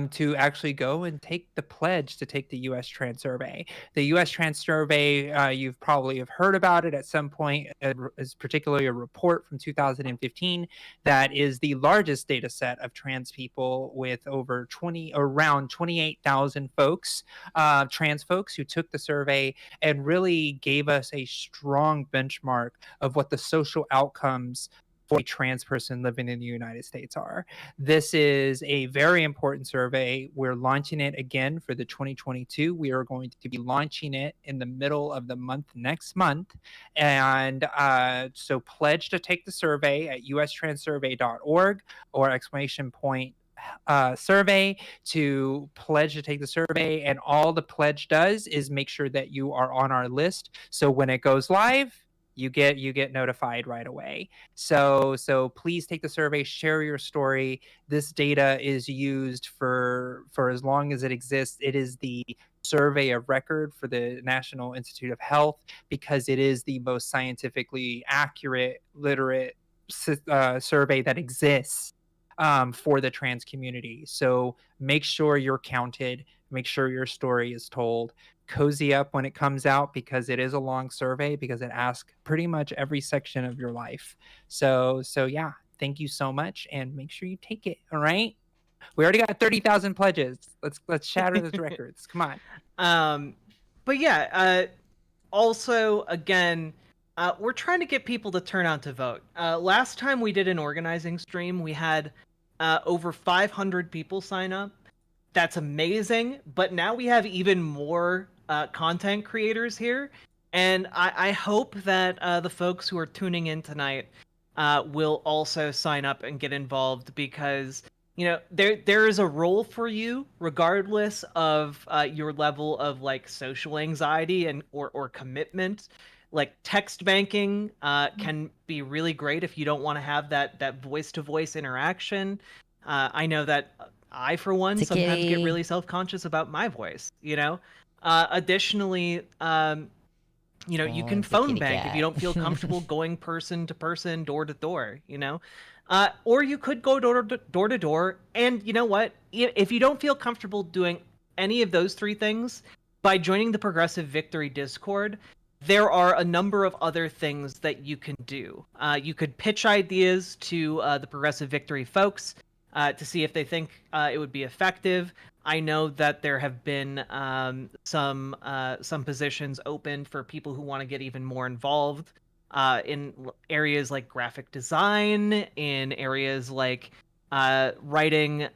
to actually go and take the pledge to take the U.S. Trans Survey. The U.S. Trans Survey, you've probably have heard about it at some point, is particularly a report from 2015 that is the largest data set of trans people with around 28,000 folks, trans folks who took the survey and really gave us a strong benchmark of what the social outcomes for a trans person living in the United States are. This is a very important survey. We're launching it again for the 2022. We are going to be launching it in the middle of the month next month. And so pledge to take the survey at ustranssurvey.org or !survey to pledge to take the survey. And all the pledge does is make sure that you are on our list. So when it goes live, you get notified right away. So please take the survey, share your story. This data is used for as long as it exists. It is the survey of record for the National Institute of Health, because it is the most scientifically accurate, literate survey that exists for the trans community. So make sure you're counted, make sure your story is told. Cozy up when it comes out, because it is a long survey, because it asks pretty much every section of your life. So yeah, thank you so much, and make sure you take it. All right, we already got 30,000 pledges. Let's shatter those records. Come on. But yeah, also again, we're trying to get people to turn out to vote. Last time we did an organizing stream, we had over 500 people sign up. That's amazing, but now we have even more content creators here, and I hope that the folks who are tuning in tonight will also sign up and get involved, because there is a role for you regardless of your level of like social anxiety and or commitment. Like text banking can be really great if you don't want to have that voice to voice interaction. I know that I, for one, sometimes get really self-conscious about my voice, Additionally, you can phone bank if you don't feel comfortable going person to person, door to door, or you could go door to door. And you know what? If you don't feel comfortable doing any of those three things, by joining the Progressive Victory Discord, there are a number of other things that you can do. You could pitch ideas to the Progressive Victory folks to see if they think it would be effective. I know that there have been some positions open for people who want to get even more involved in areas like graphic design, in areas like writing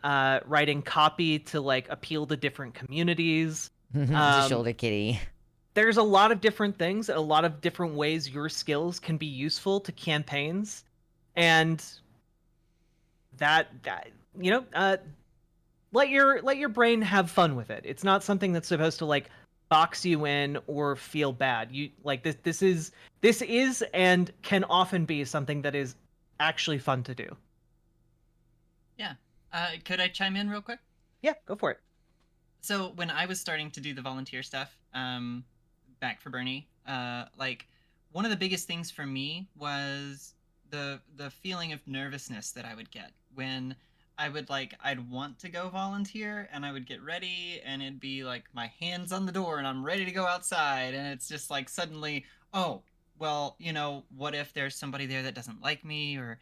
copy to like appeal to different communities. The shoulder kitty. There's a lot of different things, a lot of different ways your skills can be useful to campaigns, and that let your brain have fun with it. It's not something that's supposed to like box you in or feel bad. You like this is and can often be something that is actually fun to do. Yeah. Could I chime in real quick? Yeah, go for it. So when I was starting to do the volunteer stuff, back for Bernie, like one of the biggest things for me was the feeling of nervousness that I would get when I'd want to go volunteer, and I would get ready, and it'd be like my hands on the door and I'm ready to go outside, and it's just like suddenly, oh, well, what if there's somebody there that doesn't like me, or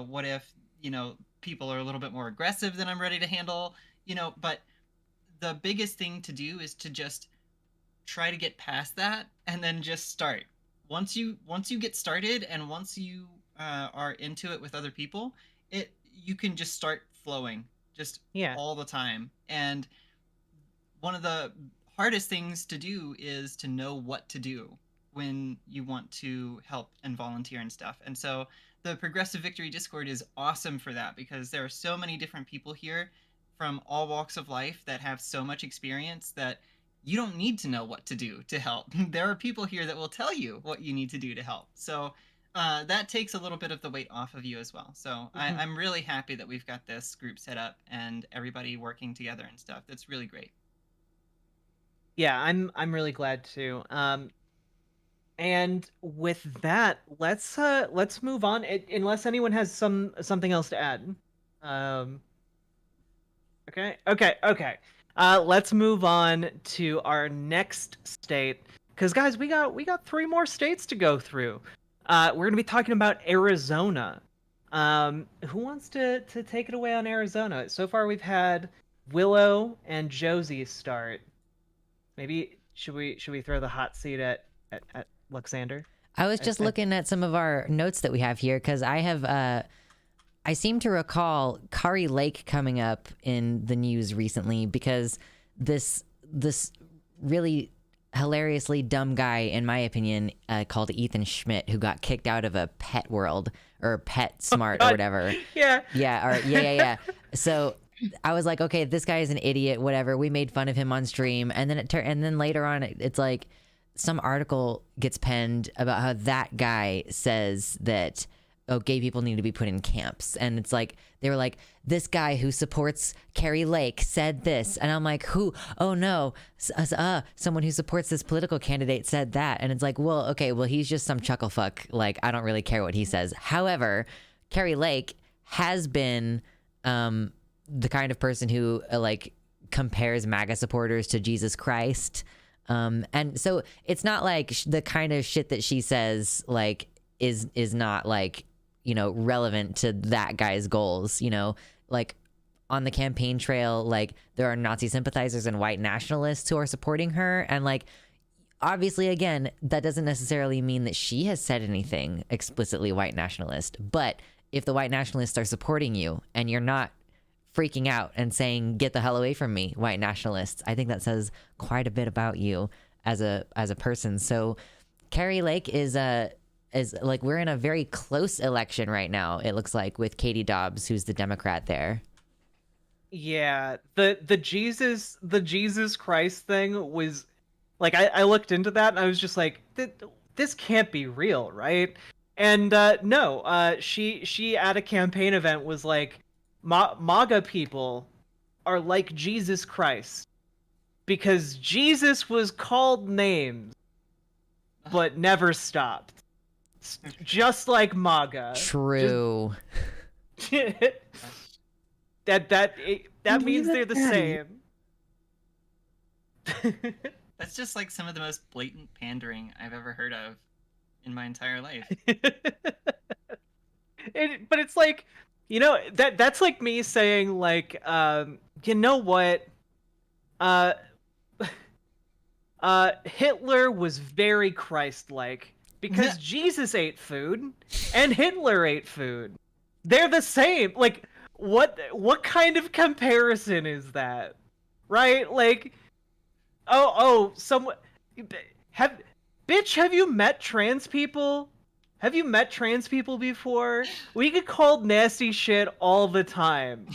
what if people are a little bit more aggressive than I'm ready to handle, but the biggest thing to do is to just try to get past that and then just start. Once you get started, and once you are into it with other people, you can just start flowing just all the time. And one of the hardest things to do is to know what to do when you want to help and volunteer and stuff. And so the Progressive Victory Discord is awesome for that, because there are so many different people here from all walks of life that have so much experience that you don't need to know what to do to help. There are people here that will tell you what you need to do to help. So that takes a little bit of the weight off of you as well. So I'm really happy that we've got this group set up and everybody working together and stuff. That's really great. Yeah, I'm really glad too. And with that, let's move on. Unless anyone has something else to add. Okay. Let's move on to our next state, because guys, we got 3 more states to go through. We're gonna be talking about Arizona. Who wants to take it away on Arizona? So far, we've had Willow and Josie start. Maybe should we throw the hot seat at Luxander? I was just looking at some of our notes that we have here, because I seem to recall Kari Lake coming up in the news recently, because this really hilariously dumb guy, in my opinion, called Ethan Schmidt, who got kicked out of a Pet World or Pet Smart or whatever. Yeah. So I was like, okay, this guy is an idiot. Whatever. We made fun of him on stream, and then later on, it's like some article gets penned about how that guy says that oh, gay people need to be put in camps. And it's like, they were like, this guy who supports Carrie Lake said this. And I'm like, who? Oh no, someone who supports this political candidate said that. And it's like, well, okay, well, he's just some chuckle fuck. Like, I don't really care what he says. However, Carrie Lake has been the kind of person who like compares MAGA supporters to Jesus Christ. And so it's not like the kind of shit that she says like is not like, you know, relevant to that guy's goals, you know, like on the campaign trail, like there are Nazi sympathizers and white nationalists who are supporting her. And like, obviously, again, that doesn't necessarily mean that she has said anything explicitly white nationalist, but if the white nationalists are supporting you and you're not freaking out and saying, get the hell away from me, white nationalists, I think that says quite a bit about you as a person. So Carrie Lake is like, we're in a very close election right now, it looks like, with Katie Dobbs, who's the Democrat there. Yeah, the Jesus Christ thing was like, I looked into that and I was just like, this can't be real, right? And no, she at a campaign event was like, MAGA people are like Jesus Christ because Jesus was called names but never stopped, just like MAGA. True. That means they're the same. That's just like some of the most blatant pandering I've ever heard of in my entire life. But it's like, you know, that's like me saying like, you know what, Hitler was very Christ-like because Jesus ate food and Hitler ate food. They're the same. Like, what kind of comparison is that? Right? Like, have you met trans people? Have you met trans people before? We get called nasty shit all the time.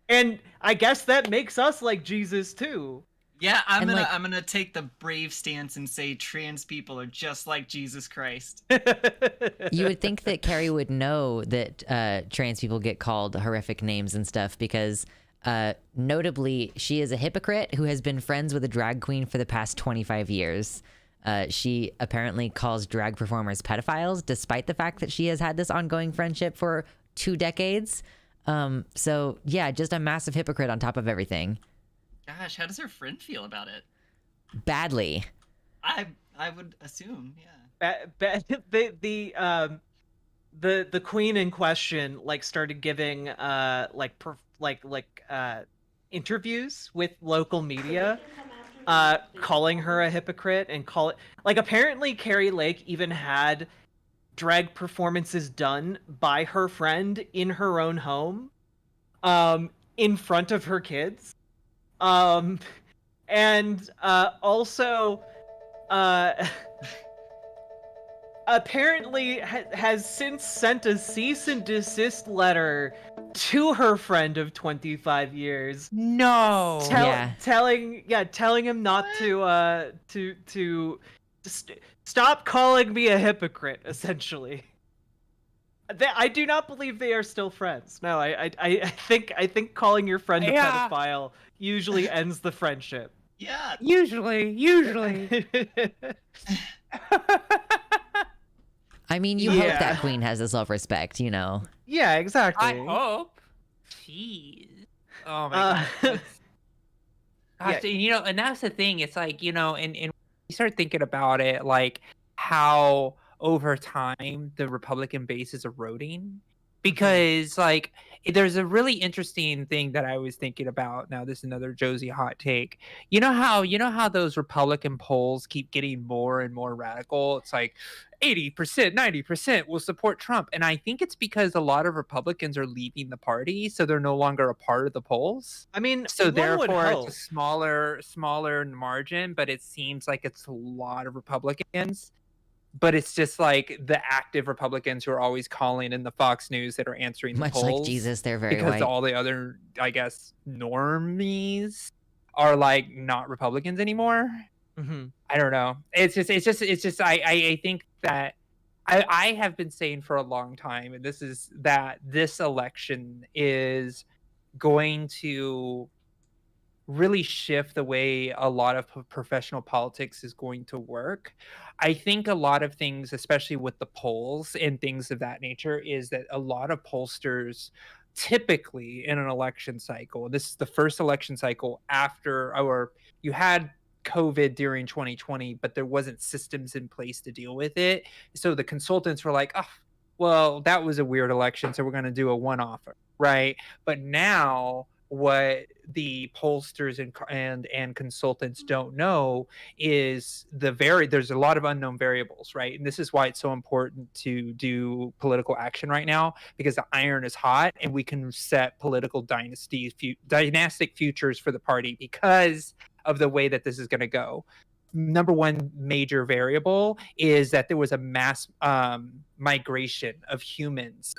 And I guess that makes us like Jesus too. Yeah, I'm gonna take the brave stance and say trans people are just like Jesus Christ. You would think that Carrie would know that trans people get called horrific names and stuff because notably she is a hypocrite who has been friends with a drag queen for the past 25 years. She apparently calls drag performers pedophiles, despite the fact that she has had this ongoing friendship for 2 decades. So yeah, just a massive hypocrite on top of everything. Gosh, how does her friend feel about it? Badly. I would assume, yeah. The queen in question like started giving interviews with local media, calling her a hypocrite and apparently Carrie Lake even had drag performances done by her friend in her own home, in front of her kids. And also apparently has since sent a cease and desist letter to her friend of 25 years. No. Telling him not to stop calling me a hypocrite, essentially. I do not believe they are still friends. No, I think calling your friend a pedophile usually ends the friendship. Yeah. Usually. I mean, you hope that queen has the self-respect, you know. Yeah, exactly. I hope. Jeez. Oh my god. Gosh, you know, and that's the thing. It's like, you know, and you start thinking about it, like how over time the Republican base is eroding. Because like there's a really interesting thing that I was thinking about. Now, this is another Josie hot take. You know how those Republican polls keep getting more and more radical? It's like 80%, 90% will support Trump. And I think it's because a lot of Republicans are leaving the party, so they're no longer a part of the polls. I mean, so therefore it's a smaller margin, but it seems like it's a lot of Republicans. But it's just like the active Republicans who are always calling in the Fox News that are answering the Much polls. like Jesus, they're very because white. all the other, I guess, normies are like not Republicans anymore. Mm-hmm. I don't know. It's just. I think that I have been saying for a long time, and this is that this election is going to really shift the way a lot of professional politics is going to work. I think a lot of things, especially with the polls and things of that nature, is that a lot of pollsters typically in an election cycle, this is the first election cycle after, or you had COVID during 2020, but there wasn't systems in place to deal with it. So the consultants were like, oh, well, that was a weird election, so we're going to do a one-off, right? But now what the pollsters and consultants don't know is there's a lot of unknown variables, right? And this is why it's so important to do political action right now, because the iron is hot and we can set political dynastic futures for the party because of the way that this is going to go. Number one major variable is that there was a mass migration of humans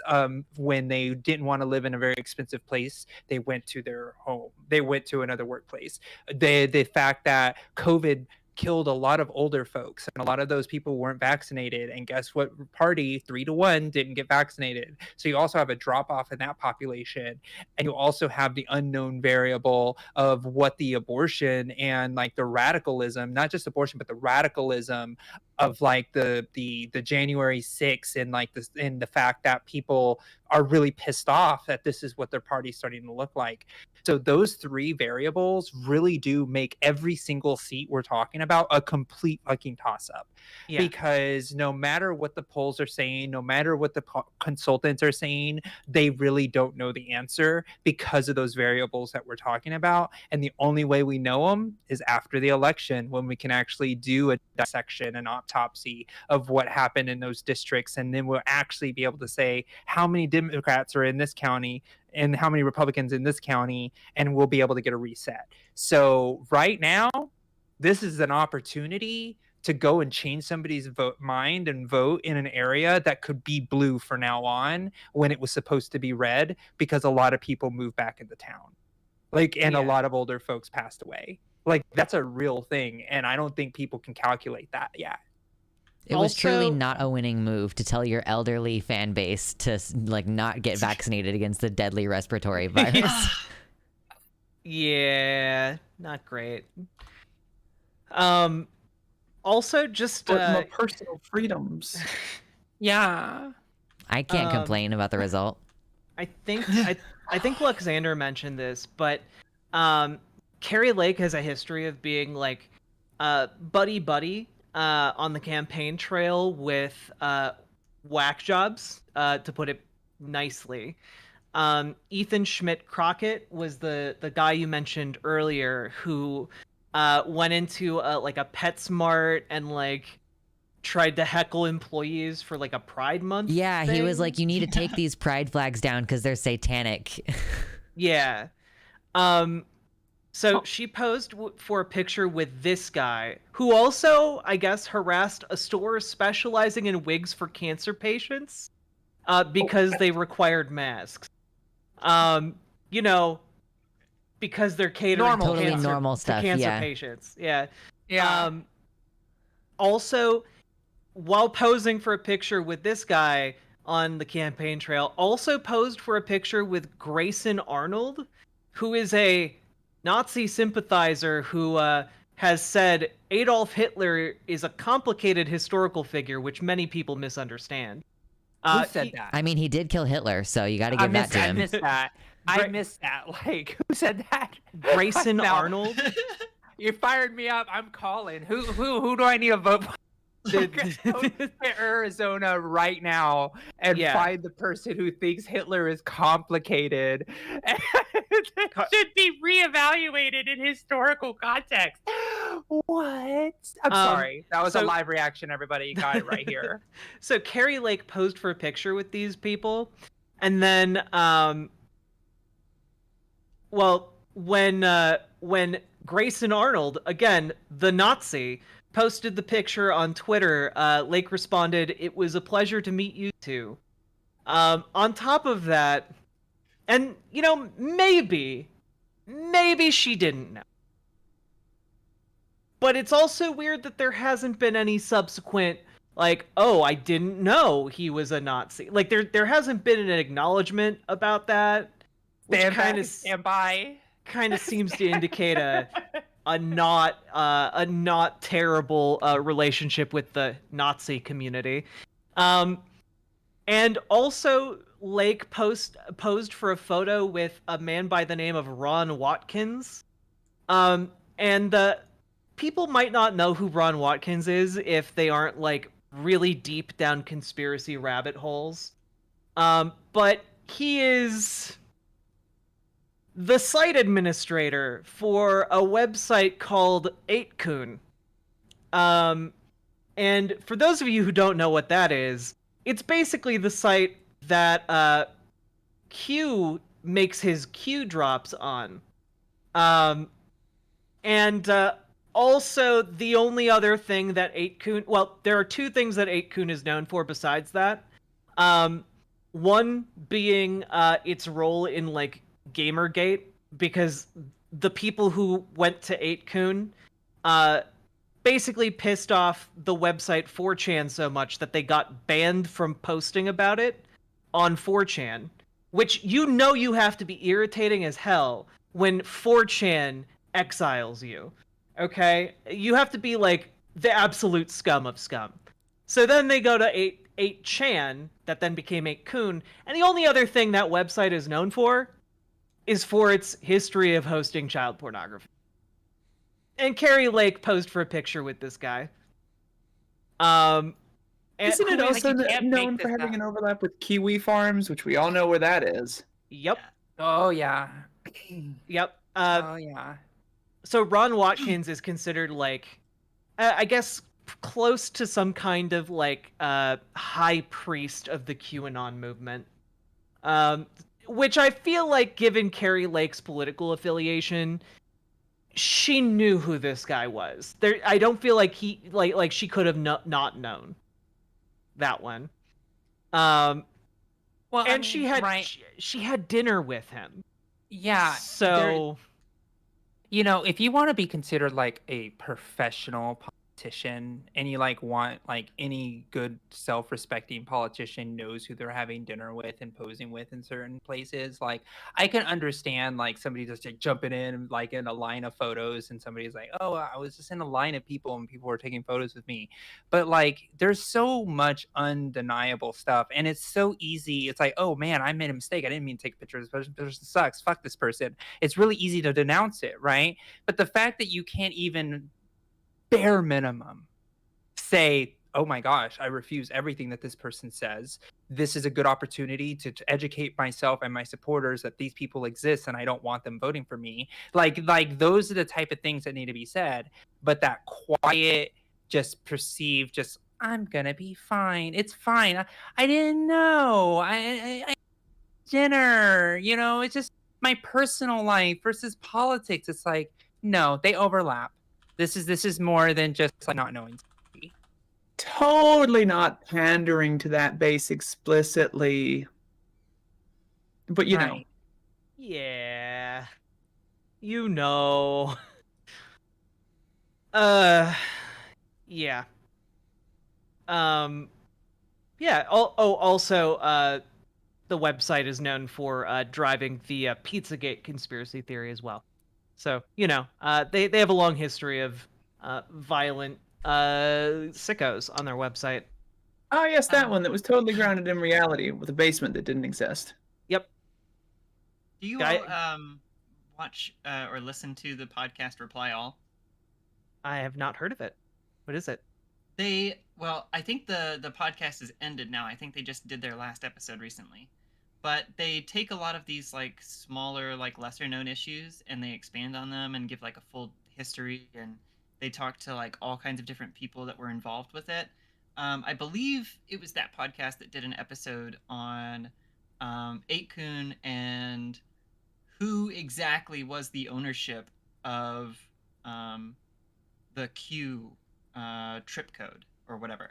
when they didn't want to live in a very expensive place. They went to their home. They went to another workplace. The fact that COVID killed a lot of older folks and a lot of those people weren't vaccinated, and guess what party 3-1 didn't get vaccinated. So you also have a drop off in that population, and you also have the unknown variable of what the abortion and like the radicalism, not just abortion but the radicalism of like the January 6th and like this, and the fact that people are really pissed off that this is what their party's starting to look like. So those three variables really do make every single seat we're talking about a complete fucking toss-up. Yeah. Because no matter what the polls are saying, no matter what the consultants are saying, they really don't know the answer because of those variables that we're talking about. And the only way we know them is after the election, when we can actually do a dissection, an autopsy of what happened in those districts. And then we'll actually be able to say how many Democrats are in this county and how many Republicans in this county, and we'll be able to get a reset. So right now, this is an opportunity to go and change somebody's mind and vote in an area that could be blue from now on when it was supposed to be red, because a lot of people moved back into town. Like, and a lot of older folks passed away. Like, that's a real thing, and I don't think people can calculate that yet. It was truly Also- not a winning move to tell your elderly fan base to like not get vaccinated against the deadly respiratory virus. Yeah, not great. Also, just But my personal freedoms. Yeah. I can't complain about the result. I think Luxander mentioned this, but Carrie Lake has a history of being like buddy on the campaign trail with whack jobs, to put it nicely. Ethan Schmidt Crockett was the guy you mentioned earlier who went into like a PetSmart and like tried to heckle employees for like a Pride Month. Yeah, he was thing. like, you need to take these pride flags down because they're satanic. Yeah. So she posed for a picture with this guy, who also, I guess, harassed a store specializing in wigs for cancer patients because they required masks. You know, because they're catering to Totally cancer, normal to stuff, cancer yeah. patients. Yeah. Yeah. Also, while posing for a picture with this guy on the campaign trail, also posed for a picture with Grayson Arnold, who is a Nazi sympathizer who has said Adolf Hitler is a complicated historical figure, which many people misunderstand. Who said that? I mean, he did kill Hitler, so you got to give that to I him. missed that. I missed that. Like, who said that? Grayson Now, Arnold? You fired me up. I'm calling. Who do I need to vote for? Go to Arizona right now and find the person who thinks Hitler is complicated and should be reevaluated in historical context. What? I'm sorry. That was a live reaction, everybody. You got it right here. So Carrie Lake posed for a picture with these people, and then when Grayson Arnold, again the Nazi, posted the picture on Twitter, Lake responded, "It was a pleasure to meet you too." On top of that, and you know, maybe she didn't know. But it's also weird that there hasn't been any subsequent like, oh, I didn't know he was a Nazi. Like there hasn't been an acknowledgement about that, which Stand by. kind of seems to indicate a not terrible relationship with the Nazi community. And also Lake posed for a photo with a man by the name of Ron Watkins. And people might not know who Ron Watkins is if they aren't like really deep down conspiracy rabbit holes. But he is the site administrator for a website called 8kun. And for those of you who don't know what that is, it's basically the site that Q makes his Q drops on. And also the only other thing that 8kun, well, there are two things that 8kun is known for besides that. One being its role in like Gamergate, because the people who went to 8kun basically pissed off the website 4chan so much that they got banned from posting about it on 4chan, which you have to be irritating as hell when 4chan exiles you. Okay? You have to be like the absolute scum of scum. So then they go to 8chan, that then became 8kun, and the only other thing that website is known for is for its history of hosting child pornography. And Carrie Lake posed for a picture with this guy. Isn't it like, also you can't known make for this having up. an overlap with Kiwi Farms, which we all know where that is? Yep. Oh yeah. Yep. Oh yeah. So Ron Watkins is considered like, I guess, close to some kind of like high priest of the QAnon movement. Which I feel like, given Carrie Lake's political affiliation, she knew who this guy was. I don't feel like he like she could have not known that one. Well, And she had right. she had dinner with him. Yeah. So You know, if you want to be considered like a professional politician and you like want like any good self-respecting politician knows who they're having dinner with and posing with in certain places, like I can understand like somebody just like jumping in like in a line of photos and somebody's like, oh, I was just in a line of people and people were taking photos with me. But like there's so much undeniable stuff and it's so easy. It's like, oh man, I made a mistake, I didn't mean to take pictures, this person sucks, fuck this person. It's really easy to denounce it, right? But the fact that you can't even bare minimum say, oh my gosh, I refuse everything that this person says. This is a good opportunity to educate myself and my supporters that these people exist and I don't want them voting for me. Like those are the type of things that need to be said. But that quiet, just perceived, just I'm gonna be fine. It's fine. I didn't know. I dinner. You know, it's just my personal life versus politics. It's like no, they overlap. This is more than just like not knowing. Totally not pandering to that base explicitly. But you know. Right. yeah, you know. Yeah. Yeah. Also, the website is known for driving the Pizzagate conspiracy theory as well. So they have a long history of violent sickos on their website. Oh yes, that one that was totally grounded in reality with a basement that didn't exist. Yep. Do you Guy- all watch or listen to the podcast Reply All? I have not heard of it. What is it? Well, I think the podcast has ended now. I think they just did their last episode recently. But they take a lot of these like smaller, like lesser known issues and they expand on them and give like a full history, and they talk to like all kinds of different people that were involved with it. I believe it was that podcast that did an episode on 8kun and who exactly was the ownership of the Q trip code or whatever.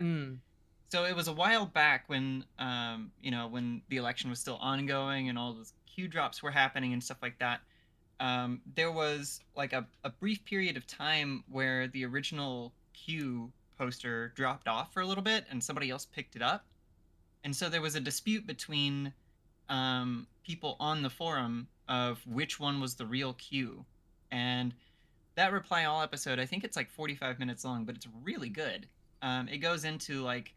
So it was a while back when when the election was still ongoing and all those Q drops were happening and stuff like that. There was like a brief period of time where the original Q poster dropped off for a little bit and somebody else picked it up. And so there was a dispute between people on the forum of which one was the real Q. And that Reply All episode, I think it's like 45 minutes long, but it's really good. It goes into like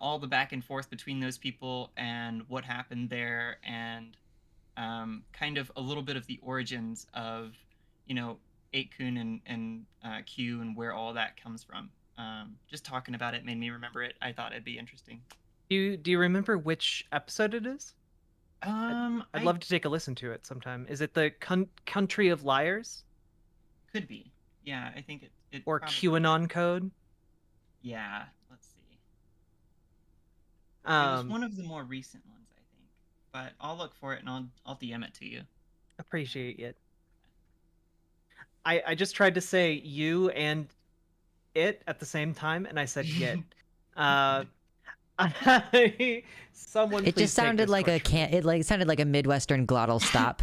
all the back and forth between those people and what happened there, and kind of a little bit of the origins of, 8kun and Q and where all that comes from. Just talking about it made me remember it. I thought it'd be interesting. Do you remember which episode it is? I'd I'd love to take a listen to it sometime. Is it the Country of Liars? Could be. Yeah, I think it Or probably... QAnon Code? Yeah, let's see. It was one of the more recent ones, I think. But I'll look for it and I'll DM it to you. Appreciate it. I just tried to say you and it at the same time, and I said it. Someone. It please just take sounded this like torch it sounded like a Midwestern glottal stop.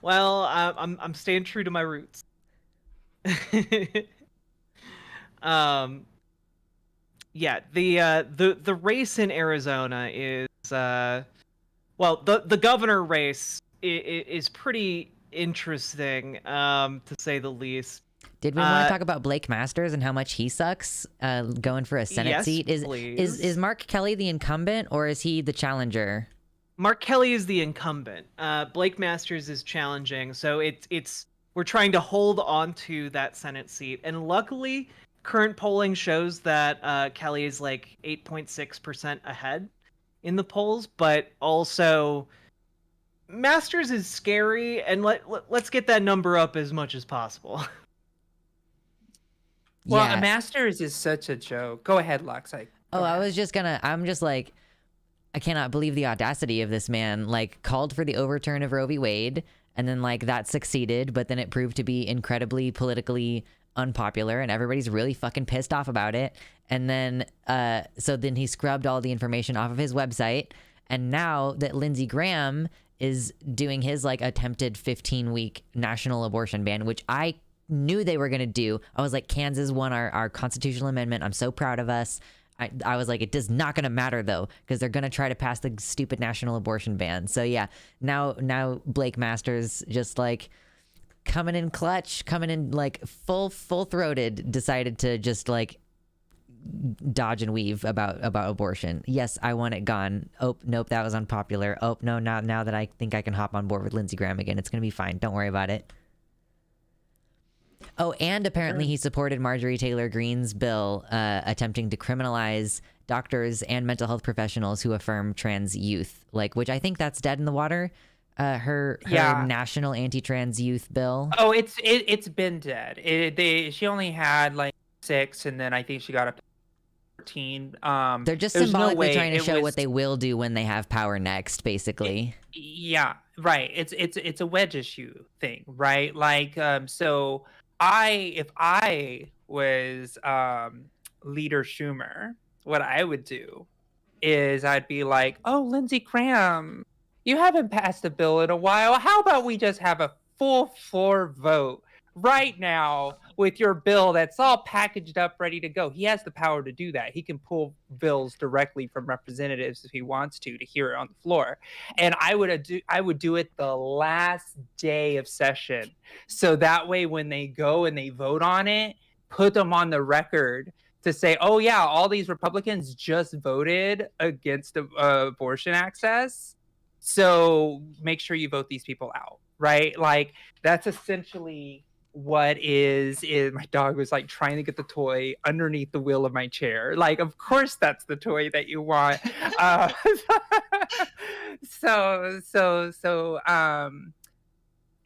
Well, I'm staying true to my roots. Yeah, the race in Arizona is well, the governor race is pretty interesting, to say the least. Did we want to talk about Blake Masters and how much he sucks going for a Senate Yes, seat? please. Is Mark Kelly the incumbent or is he the challenger? Mark Kelly is the incumbent. Blake Masters is challenging, so it's we're trying to hold on to that Senate seat, and luckily, current polling shows that Kelly is like 8.6% ahead in the polls, but also Masters is scary, and let's get that number up as much as possible. Well, Yeah. a Masters is such a joke. Go ahead, Lux. I'm just like, I cannot believe the audacity of this man. Like, called for the overturn of Roe v. Wade, and then like that succeeded, but then it proved to be incredibly politically unpopular, and everybody's really fucking pissed off about it. And then, so then he scrubbed all the information off of his website, and now that Lindsey Graham is doing his like attempted 15-week national abortion ban, which I knew they were going to do. I was like, Kansas won our constitutional amendment. I'm so proud of us. I was like, it does not going to matter though, because they're going to try to pass the stupid national abortion ban. So yeah, now Blake Masters just like coming in clutch, coming in like full-throated, decided to just like dodge and weave about abortion. Yes, I want it gone. Oh, nope, that was unpopular. Oh, no, now that I think I can hop on board with Lindsey Graham again, it's going to be fine. Don't worry about it. Oh, and apparently he supported Marjorie Taylor Greene's bill attempting to criminalize doctors and mental health professionals who affirm trans youth, like, which I think that's dead in the water. Her national anti-trans youth bill. Oh, it's been dead. She only had like 6, and then I think she got up to 14. They're just there's no symbolically way trying to it show was- what they will do when they have power next, basically. Yeah, right. It's a wedge issue thing, right? Like, so if I was Leader Schumer, what I would do is I'd be like, oh, Lindsey Graham, you haven't passed a bill in a while. How about we just have a full floor vote right now with your bill that's all packaged up, ready to go? He has the power to do that. He can pull bills directly from representatives if he wants to hear it on the floor. And I would do it the last day of session. So that way, when they go and they vote on it, put them on the record to say, oh yeah, all these Republicans just voted against abortion access. So make sure you vote these people out, right? Like, that's essentially what is my dog was like trying to get the toy underneath the wheel of my chair. Like, of course that's the toy that you want.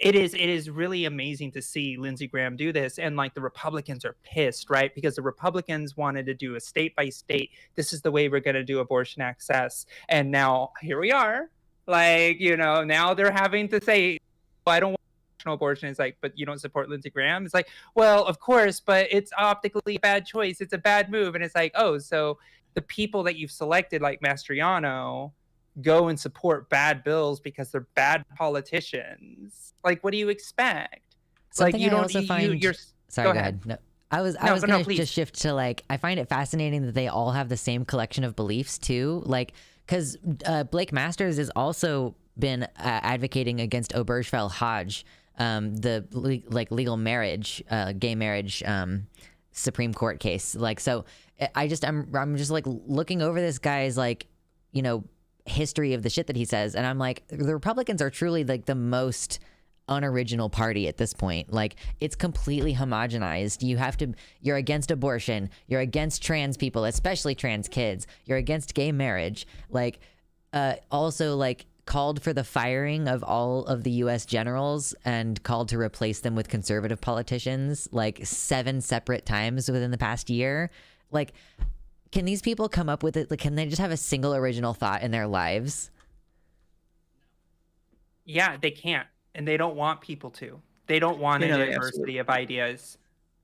It is really amazing to see Lindsey Graham do this, and like the Republicans are pissed, right? Because the Republicans wanted to do a state by state, this is the way we're going to do abortion access, and now here we are. Like, now they're having to say, well, I don't want national abortion. It's like, but you don't support Lindsey Graham? It's like, well, of course, but it's optically a bad choice. It's a bad move. And it's like, oh, so the people that you've selected, like Mastriano, go and support bad bills because they're bad politicians. Like, what do you expect? Something like, you I don't also find... you're Sorry, go go ahead. ahead. No, I was No, no, gonna please. just shift to like, I find it fascinating that they all have the same collection of beliefs too. Like, because Blake Masters has also been advocating against Obergefell Hodge, the legal marriage, gay marriage, Supreme Court case. Like, so I'm just like looking over this guy's like, you know, history of the shit that he says, and I'm like, the Republicans are truly like the most unoriginal party at this point. Like, it's completely homogenized. You're against abortion, you're against trans people, especially trans kids, you're against gay marriage, like also like called for the firing of all of the US generals and called to replace them with conservative politicians like 7 separate times within the past year. Like, can these people come up with it? Like, can they just have a single original thought in their lives? Yeah, they can't. And they don't want people to. They don't want a diversity of ideas.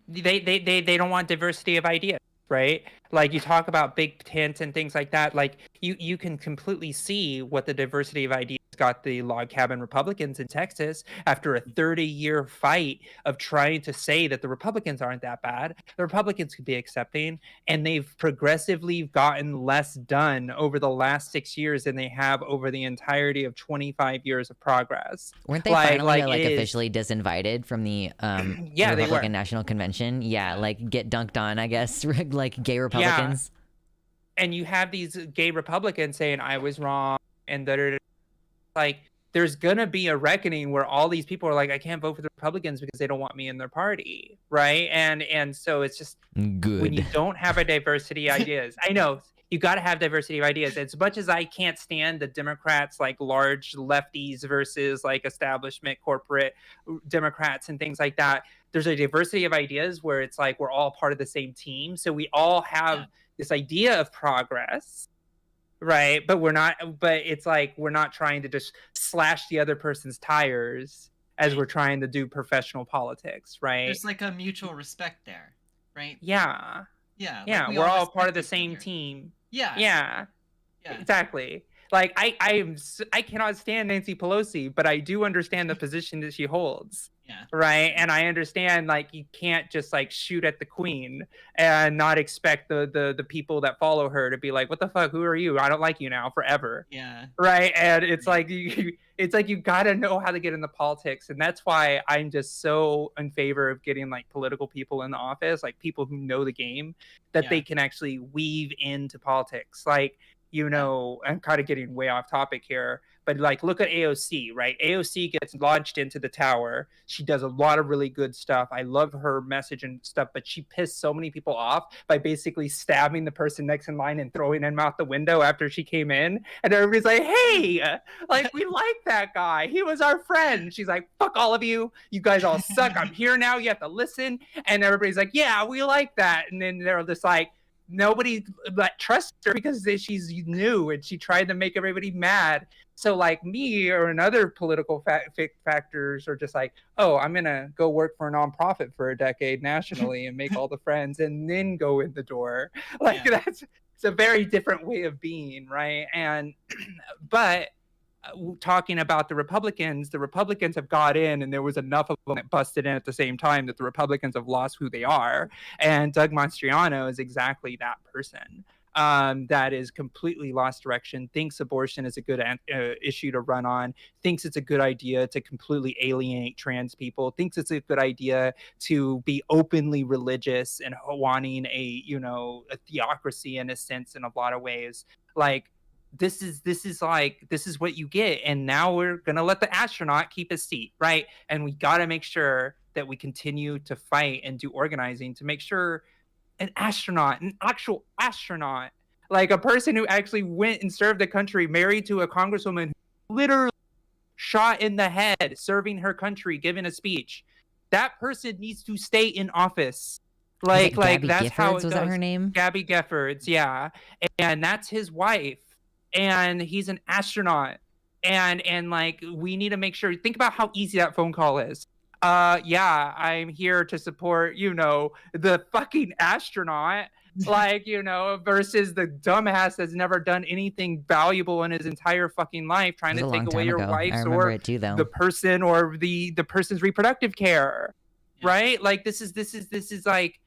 They don't want diversity of ideas, right? Like, you talk about big tent and things like that. Like, you can completely see what the diversity of ideas got the log cabin Republicans in Texas after a 30-year fight of trying to say that the Republicans aren't that bad. The Republicans could be accepting, and they've progressively gotten less done over the last 6 years than they have over the entirety of 25 years of progress. Weren't they finally officially disinvited from the yeah, Republican National Convention? Yeah, like get dunked on, I guess, like gay Republicans. Yeah. And you have these gay Republicans saying I was wrong, and like, there's gonna be a reckoning where all these people are like, I can't vote for the Republicans because they don't want me in their party, right? And so it's just good when you don't have a diversity ideas. I know you got to have diversity of ideas. As much as I can't stand the Democrats, like large lefties versus like establishment corporate Democrats and things like that, there's a diversity of ideas where it's like we're all part of the same team, so we all have this idea of progress. Right, but it's like we're not trying to just slash the other person's tires as we're trying to do professional politics, right? There's like a mutual respect there, right? Yeah. Yeah. Yeah, like we're all part of the same team. Yeah. Yeah. Exactly. Like I cannot stand Nancy Pelosi, but I do understand the position that she holds. Yeah. Right. And I understand, like, you can't just like shoot at the queen and not expect the people that follow her to be like, what the fuck? Who are you? I don't like you now forever. Yeah. Right. And it's like you gotta know how to get into politics. And that's why I'm just so in favor of getting like political people in the office, like people who know the game, that they can actually weave into politics. Like, you know, I'm kind of getting way off topic here, but like, look at AOC, right? AOC gets launched into the tower. She does a lot of really good stuff. I love her message and stuff, but she pissed so many people off by basically stabbing the person next in line and throwing him out the window after she came in. And everybody's like, hey, like, we like that guy. He was our friend. She's like, fuck all of you. You guys all suck. I'm here now. You have to listen. And everybody's like, yeah, we like that. And then they're just like, nobody trusts her because she's new and she tried to make everybody mad. So like me or another political factors are just like, oh, I'm going to go work for a nonprofit for a decade nationally and make all the friends and then go in the door. Like it's a very different way of being, right? And but talking about the Republicans have got in, and there was enough of them that busted in at the same time that the Republicans have lost who they are. And Doug Mastriano is exactly that person that is completely lost direction, thinks abortion is a good issue to run on, thinks it's a good idea to completely alienate trans people, thinks it's a good idea to be openly religious and wanting a theocracy in a sense in a lot of ways. Like, this is what you get. And now we're gonna let the astronaut keep his seat, right? And we got to make sure that we continue to fight and do organizing to make sure an actual astronaut, like a person who actually went and served the country, married to a congresswoman who literally shot in the head serving her country, giving a speech, that person needs to stay in office. Like that's Giffords, how it was goes. that her name? Gabby Giffords, yeah. And that's his wife. And he's an astronaut. And like, we need to make sure, think about how easy that phone call is. Yeah, I'm here to support, the fucking astronaut, like, versus the dumbass that's never done anything valuable in his entire fucking life, trying to take away your wife's or the person or the person's reproductive care. Right? Like, this is like,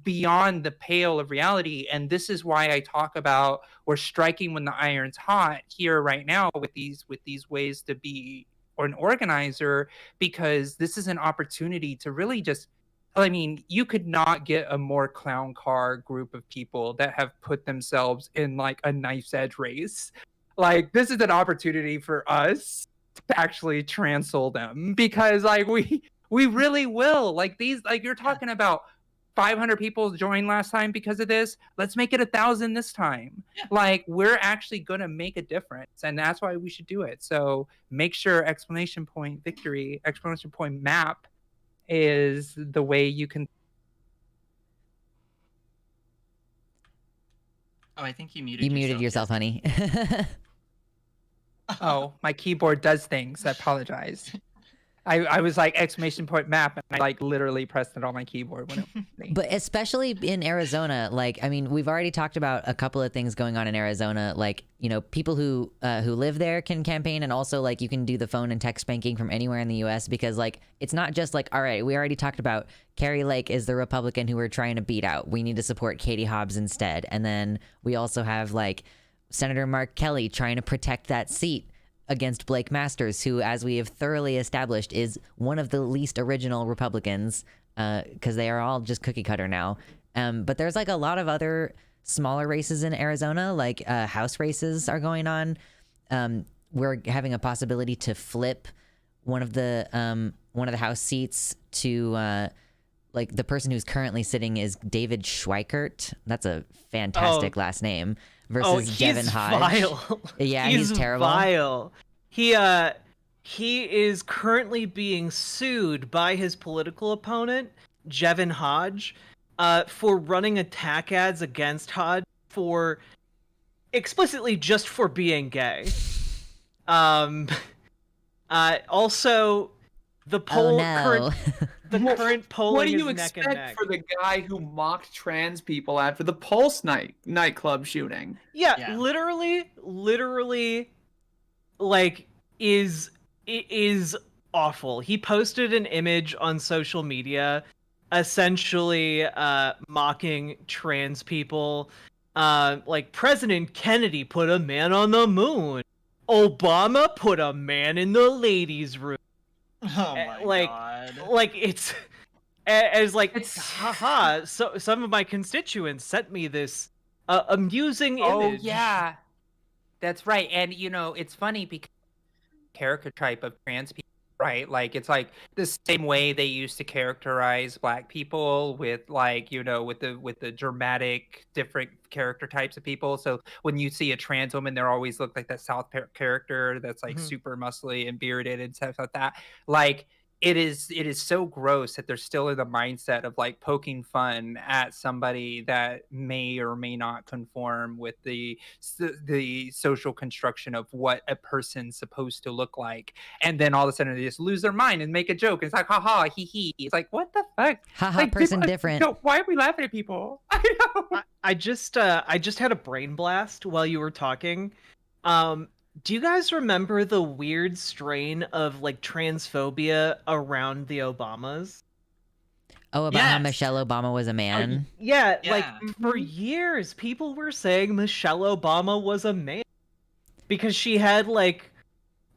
beyond the pale of reality. And this is why I talk about we're striking when the iron's hot here right now with these ways to be an organizer, because this is an opportunity to really just, I mean, you could not get a more clown car group of people that have put themselves in like a knife's edge race. Like, this is an opportunity for us to actually Trancel them, because like we really will. Like, these, like, you're talking about 500 people joined last time because of this. Let's make it 1,000 this time. Yeah. Like, we're actually gonna make a difference, and that's why we should do it. So make sure exclamation point victory, exclamation point map is the way you can. Oh, I think you muted. You muted yourself, honey. Oh, my keyboard does things. I apologize. I was like exclamation point map, and I like literally pressed it on my keyboard when it. But especially in Arizona, like, I mean, we've already talked about a couple of things going on in Arizona. Like, you know, people who live there can campaign, and also like you can do the phone and text banking from anywhere in the U.S. because like it's not just like, all right, we already talked about Carrie Lake is the Republican who we're trying to beat out. We need to support Katie Hobbs instead, and then we also have like Senator Mark Kelly trying to protect that seat against Blake Masters, who, as we have thoroughly established, is one of the least original Republicans, because they are all just cookie cutter now. But there's like a lot of other smaller races in Arizona, like House races are going on. We're having a possibility to flip one of the House seats to like the person who's currently sitting is David Schweikert. That's a fantastic last name. Versus Jevin Hodge. Vile. Yeah, he's terrible. Vile. He is currently being sued by his political opponent, Jevin Hodge, for running attack ads against Hodge for explicitly just for being gay. Also, the poll current polling What do you is neck and expect neck. for the guy who mocked trans people after the Pulse nightclub shooting? Yeah, literally, like, it is awful. He posted an image on social media, essentially mocking trans people. Like, President Kennedy put a man on the moon. Obama put a man in the ladies' room. Oh my god. Like, it's as like, haha. So some of my constituents sent me this amusing image. Oh yeah, that's right. And you know, it's funny because character type of trans people, right? Like, it's like the same way they used to characterize Black people with, like, you know, with the dramatic different character types of people. So when you see a trans woman, they always look like that South Park character that's like super muscly and bearded and stuff like that. Like, it is so gross that they're still in the mindset of like poking fun at somebody that may or may not conform with the social construction of what a person's supposed to look like, and then all of a sudden they just lose their mind and make a joke. It's like, haha, hee hee. It's like, what the fuck? Haha, Like, person people, different. No, why are we laughing at people? I know. I just had a brain blast while you were talking. Do you guys remember the weird strain of like transphobia around the Obamas? Oh, about how Yes. Michelle Obama was a man. Yeah, like Yeah. for years people were saying Michelle Obama was a man because she had like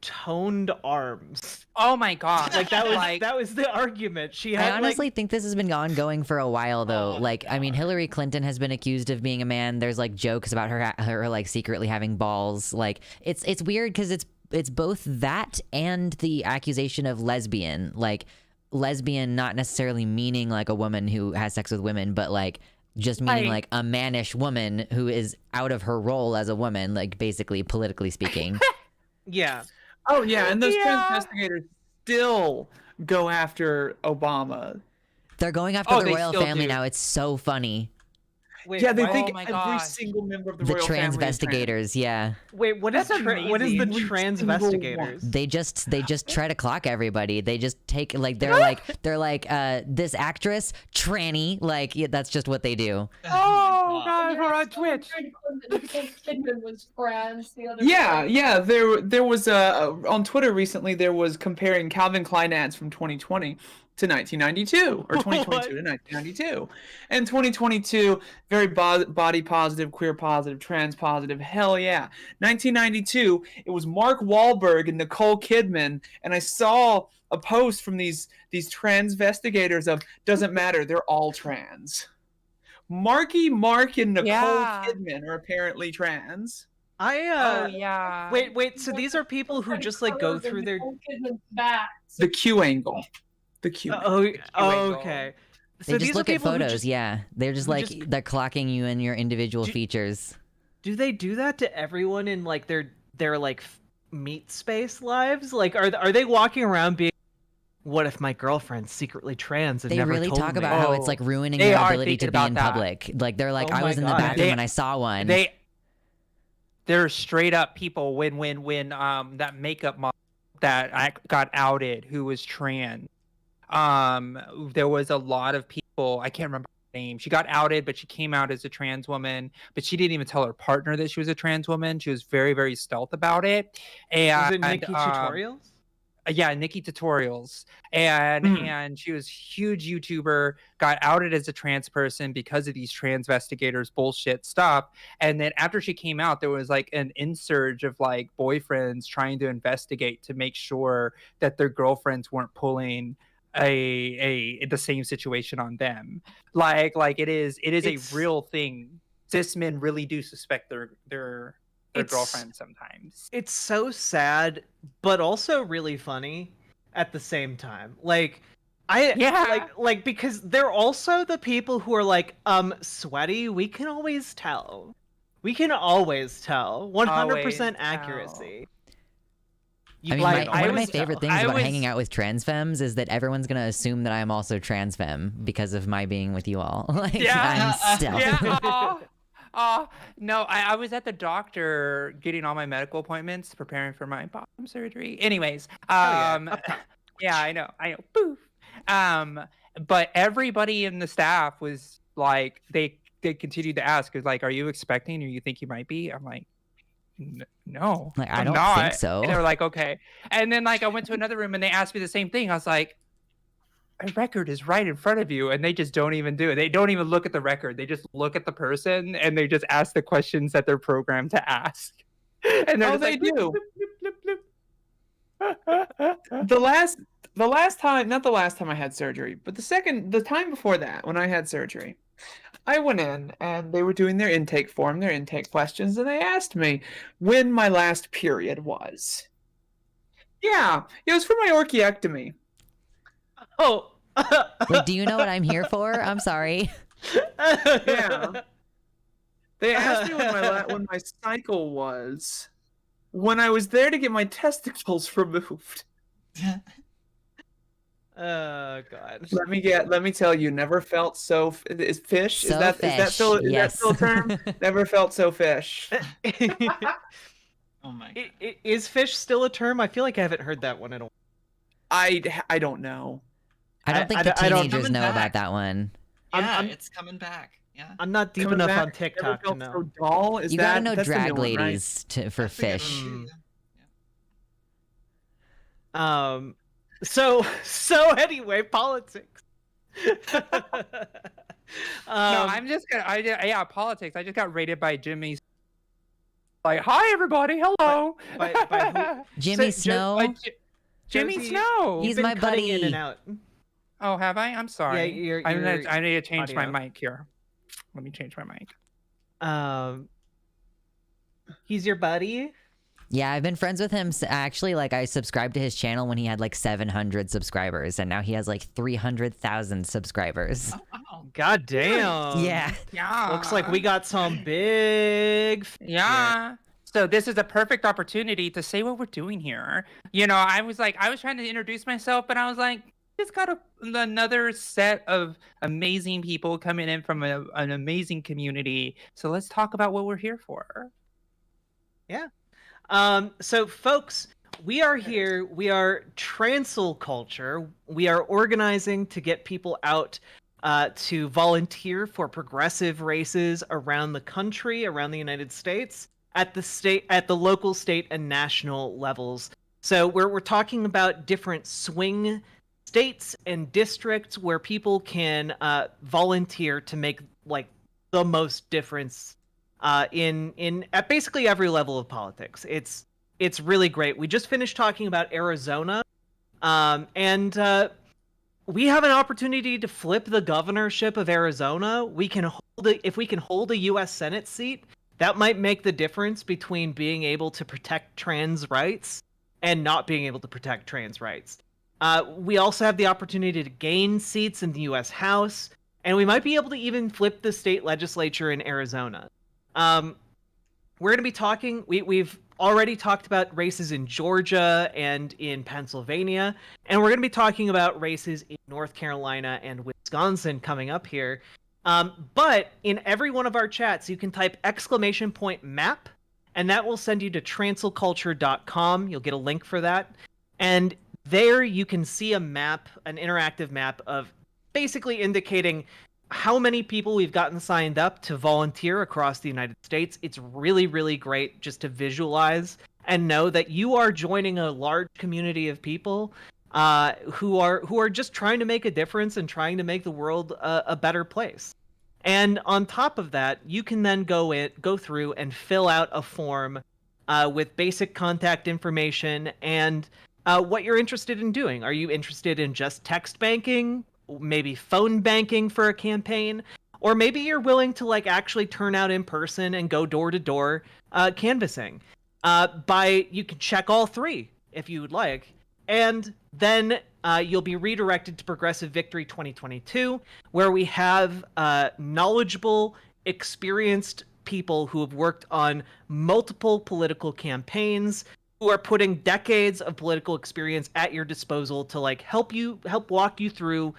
toned arms. Oh my god. Like that was like, that was the argument. She I had honestly think this has been ongoing for a while, though. Oh, Like, I mean, Hillary Clinton has been accused of being a man. There's like jokes about her like secretly having balls. Like, it's weird because it's both that and the accusation of lesbian. Like, lesbian not necessarily meaning like a woman who has sex with women, but like just meaning like a mannish woman who is out of her role as a woman, like basically politically speaking. yeah. Oh yeah, and those Yeah. trans investigators still go after Obama. They're going after the they royal still family do. now. It's so funny. Wait, Yeah, they what? think Oh my every gosh. single member of the, The royal trans family is trans. investigators, yeah. Wait, what is That's what is the amazing. Every trans single investigators? They just try to clock everybody. They just take like they're like this actress tranny, like, yeah, that's just what they do. oh god, we're on Twitch. Kidman was trans the other Yeah, day. yeah. There was on Twitter recently. There was comparing Calvin Klein ads from 2020 to 1992, or 2022 to 1992. And 2022, very body positive, queer positive, trans positive. Hell yeah. 1992, it was Mark Wahlberg and Nicole Kidman, and I saw a post from these transvestigators of doesn't matter, they're all trans. Marky Mark and Nicole Kidman are apparently trans. Oh yeah. Wait. So these are people who just like go through their back. The Q angle. The Q. Okay. They So just these are look at people who photos. just, Yeah, they're just who like just- they're clocking you in your individual Do- features. do they do that to everyone in like their like meat space lives? Like, are they walking around being, what if my girlfriend's secretly trans and They never really told talk me? about how it's like ruining They their are ability to thinking be about in that. public. Like they're like, Oh I was my in the God. bathroom They- and I saw one. They're straight up people when that makeup model that I got outed who was trans. There was a lot of people, I can't remember her name. She got outed, but she came out as a trans woman, but she didn't even tell her partner that she was a trans woman. She was very, very stealth about it. And Was it Nikki Tutorials? yeah, Nikki Tutorials, and she was huge YouTuber, got outed as a trans person because of these transvestigators bullshit stuff. And then after she came out, there was like an insurge of like boyfriends trying to investigate to make sure that their girlfriends weren't pulling the same situation on them. Like it is It's- a real thing. Cis men really do suspect their It's- girlfriend sometimes. It's so sad, but also really funny at the same time. Like, like because they're also the people who are like, sweaty. We can always tell. 100% accuracy. I mean, Like, one of my was- favorite things I about was- hanging out with trans femmes is that everyone's gonna assume that I'm also trans femme because of my being with you all. Like, Yeah. I'm stealth. Yeah. No, I was at the doctor getting all my medical appointments, preparing for my bottom surgery. Anyways, yeah, I know. Poof. But everybody in the staff was like, they continued to ask, like, are you expecting, or you think you might be? I'm like, no, Like, I I'm don't not. think so. And they were like, okay. And then like I went to another room and they asked me the same thing. I was like, a record is right in front of you, and they just don't even do it. They don't even look at the record. They just look at the person and they just ask the questions that they're programmed to ask. And they're just they like, do. bloop, bloop, bloop. The last time, not the last time I had surgery, but the time before that, when I had surgery, I went in and they were doing their intake form, their intake questions, and they asked me when my last period was. Yeah, it was for my orchiectomy. Oh. Wait, do you know what I'm here for? I'm sorry. Yeah. They asked me when my cycle was, when I was there to get my testicles removed. Oh God. Let me tell you, never felt so is fish. So Is that still is that yes. still a term? Never felt so fish. Oh my god. Is fish still a term? I feel like I haven't heard that one in a while. I don't know. I don't think the I don't- teenagers Coming know back. about that one. Yeah, I'm- it's coming back. Yeah. I'm not deep Coming enough back, on TikTok to never know. felt so dull. Is You that gotta know that's the new drag one, right? ladies for That's a good fish. one, Mm. yeah. So anyway, politics. No, I'm just gonna. Yeah, politics. I just got rated by Jimmy's. Like, hi everybody, hello. By who? Jimmy So, Snow. Like, Jimmy Josie, Snow. He's You've been my cutting in buddy. and out. Oh, have I? I'm sorry. Yeah, I need to change my audio. mic here. Let me change my mic. He's your buddy. Yeah, I've been friends with him. Actually, like I subscribed to his channel when he had like 700 subscribers, and now he has like 300,000 subscribers. Oh, wow. God damn. Yeah. Yeah. Looks like we got some big. Yeah. So this is a perfect opportunity to say what we're doing here. You know, I was trying to introduce myself, but I was like, just got another set of amazing people coming in from an amazing community. So let's talk about what we're here for. So folks, we are here. We are Trancel Culture. We are organizing to get people out to volunteer for progressive races around the country, around the United States, at the local, state, and national levels. So we're talking about different swing states and districts where people can volunteer to make like the most difference in at basically every level of politics. It's really great. We just finished talking about Arizona, and we have an opportunity to flip the governorship of Arizona. If we can hold a U.S. Senate seat, that might make the difference between being able to protect trans rights and not being able to protect trans rights. We also have the opportunity to gain seats in the U.S. House, and we might be able to even flip the state legislature in Arizona. We're going to be talking. We've already talked about races in Georgia and in Pennsylvania, and we're going to be talking about races in North Carolina and Wisconsin coming up here. But in every one of our chats, you can type !map, and that will send you to trancelculture.com. You'll get a link for that. And there you can see a map, an interactive map of basically indicating how many people we've gotten signed up to volunteer across the United States. It's really, really great just to visualize and know that you are joining a large community of people who are just trying to make a difference and trying to make the world a better place. And on top of that, you can then go through and fill out a form with basic contact information and what you're interested in doing. Are you interested in just text banking? Maybe phone banking for a campaign? Or maybe you're willing to like actually turn out in person and go door to door canvassing. You can check all three if you would like. And then you'll be redirected to Progressive Victory 2022, where we have knowledgeable, experienced people who have worked on multiple political campaigns, who are putting decades of political experience at your disposal to like help walk you through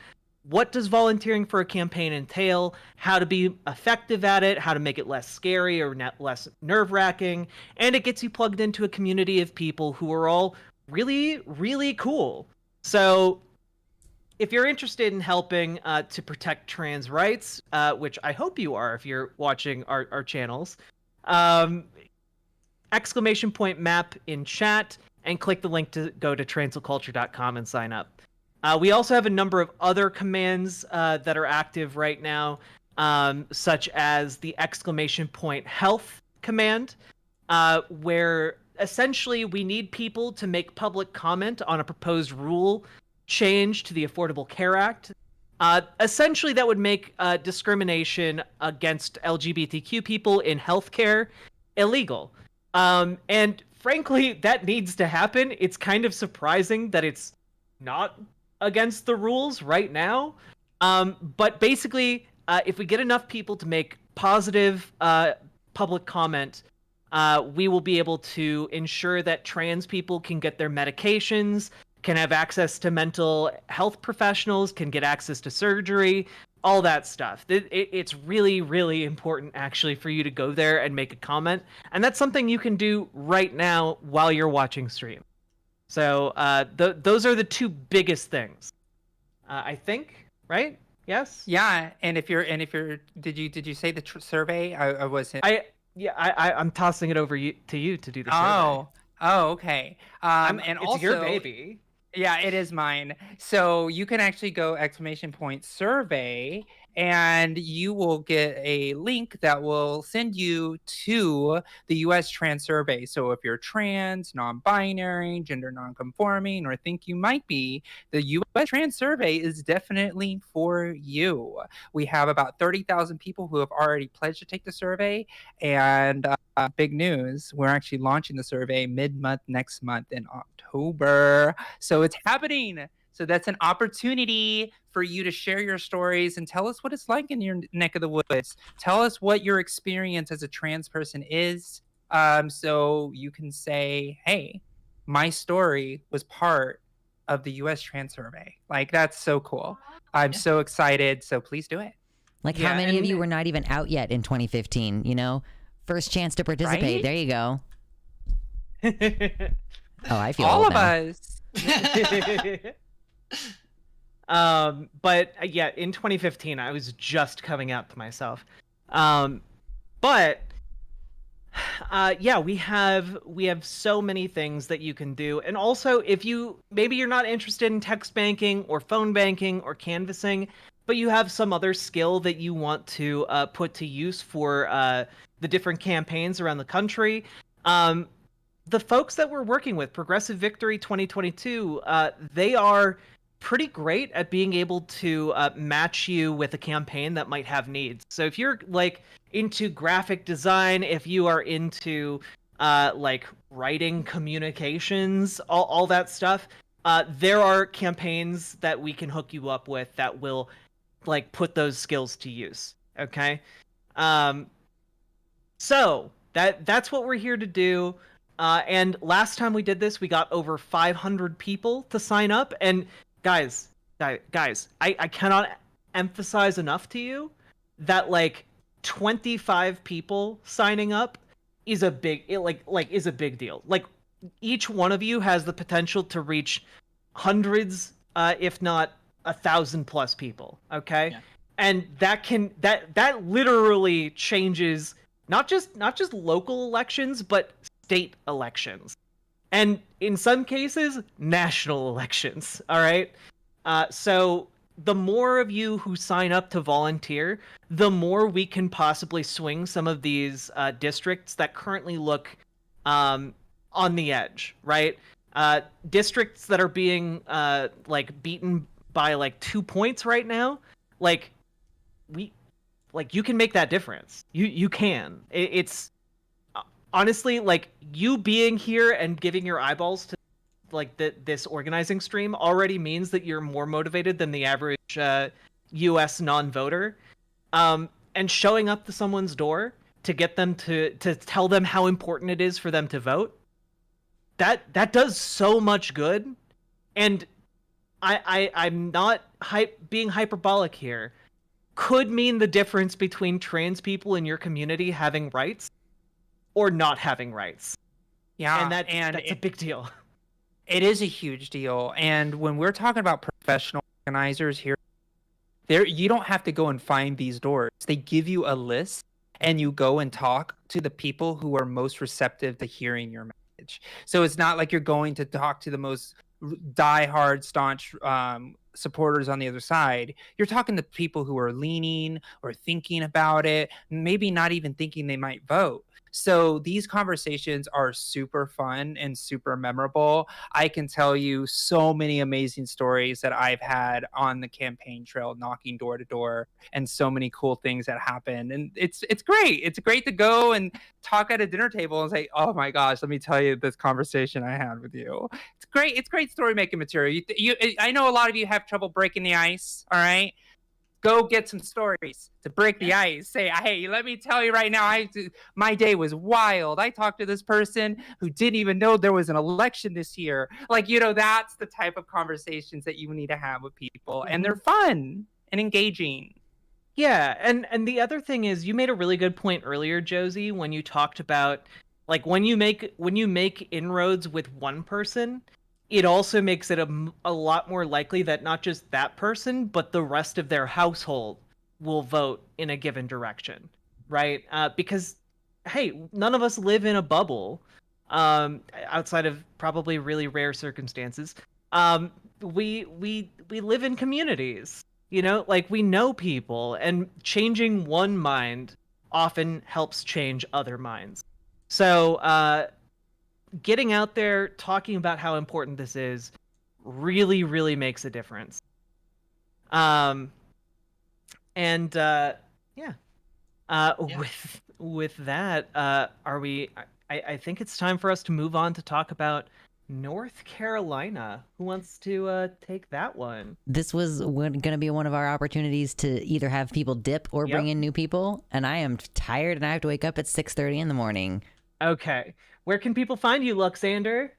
what does volunteering for a campaign entail, how to be effective at it, how to make it less scary or less nerve-wracking, and it gets you plugged into a community of people who are all really, really cool. So if you're interested in helping to protect trans rights, which I hope you are if you're watching our channels, !map in chat and click the link to go to trancelculture.com and sign up. We also have a number of other commands that are active right now, such as the !health command, where essentially we need people to make public comment on a proposed rule change to the Affordable Care Act. Essentially, that would make discrimination against LGBTQ people in healthcare illegal. And frankly, that needs to happen. It's kind of surprising that it's not against the rules right now. But basically, if we get enough people to make positive public comment, we will be able to ensure that trans people can get their medications, can have access to mental health professionals, can get access to surgery, all that stuff. It's really, really important, actually, for you to go there and make a comment. And that's something you can do right now while you're watching stream. So those are the two biggest things, I think, right? Yes? Yeah, and if you're, did you say the survey? I wasn't. I'm tossing it over to you to do the survey. Oh, okay. And it's also, your baby. Yeah, it is mine. So you can actually go !survey, and you will get a link that will send you to the U.S. Trans Survey. So if you're trans, non-binary, gender non-conforming, or think you might be, the U.S. Trans Survey is definitely for you. We have about 30,000 people who have already pledged to take the survey, and big news, we're actually launching the survey mid-month next month in October. So it's happening. So that's an opportunity for you to share your stories and tell us what it's like in your neck of the woods. Tell us what your experience as a trans person is. So you can say, hey, my story was part of the U.S. Trans Survey. Like, that's so cool. I'm so excited. So please do it. Like, how many of you were not even out yet in 2015, you know? First chance to participate. Right? There you go. Oh, I feel all old of now. Us. But yeah, in 2015, I was just coming out to myself. But yeah, we have so many things that you can do. And also, if you're not interested in text banking or phone banking or canvassing, but you have some other skill that you want to put to use for the different campaigns around the country, the folks that we're working with, Progressive Victory 2022, they are pretty great at being able to match you with a campaign that might have needs. So if you're like into graphic design, if you are into like writing, communications, all that stuff, there are campaigns that we can hook you up with that will like put those skills to use. Okay. So that's what we're here to do. And last time we did this, we got over 500 people to sign up. And guys, I cannot emphasize enough to you that like 25 people signing up is a big is a big deal. Like each one of you has the potential to reach hundreds, if not 1,000+ people. Okay, yeah. And that literally changes not just local elections, but state elections, and in some cases national elections. All right, so the more of you who sign up to volunteer, the more we can possibly swing some of these districts that currently look on the edge, right? Districts that are being like beaten by like 2 points right now, like you can make that difference. You can. It's honestly, like, you being here and giving your eyeballs to like this organizing stream already means that you're more motivated than the average US non-voter. And showing up to someone's door to get them to tell them how important it is for them to vote, that does so much good. And I'm not being hyperbolic here. Could mean the difference between trans people in your community having rights or not having rights. Yeah, and that's a big deal. It is a huge deal. And when we're talking about professional organizers here, you don't have to go and find these doors. They give you a list and you go and talk to the people who are most receptive to hearing your message. So it's not like you're going to talk to the most diehard, staunch supporters on the other side. You're talking to people who are leaning or thinking about it, maybe not even thinking they might vote. So these conversations are super fun and super memorable. I can tell you so many amazing stories that I've had on the campaign trail, knocking door to door, and so many cool things that happen. And it's great. It's great to go and talk at a dinner table and say, "Oh my gosh, let me tell you this conversation I had with you." It's great. It's great story making material. I know a lot of you have trouble breaking the ice. All right. Go get some stories to break the ice. Say, hey, let me tell you right now, my day was wild. I talked to this person who didn't even know there was an election this year. Like, that's the type of conversations that you need to have with people. And they're fun and engaging. Yeah, and the other thing is, you made a really good point earlier, Josie, when you talked about, like, when you make inroads with one person, it also makes it a lot more likely that not just that person, but the rest of their household will vote in a given direction, right? Because, hey, none of us live in a bubble, outside of probably really rare circumstances. We live in communities, like, we know people, and changing one mind often helps change other minds. So, getting out there, talking about how important this is, really, really makes a difference. Yeah. With that, I think it's time for us to move on to talk about North Carolina. Who wants to take that one? This was going to be one of our opportunities to either have people dip or bring in new people, and I am tired and I have to wake up at 6:30 in the morning. Okay. Where can people find you, Luxander?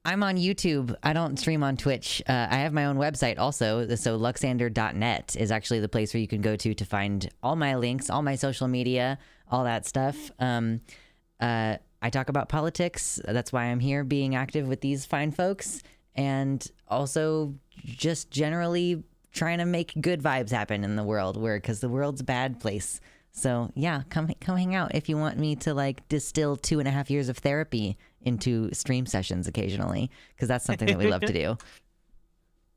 I'm on YouTube. I don't stream on Twitch. I have my own website also. So luxander.net is actually the place where you can go to find all my links, all my social media, all that stuff. I talk about politics. That's why I'm here, being active with these fine folks. And also just generally trying to make good vibes happen in the world, because the world's a bad place. So yeah, come hang out if you want me to like distill 2.5 years of therapy into stream sessions occasionally, because that's something that we love to do.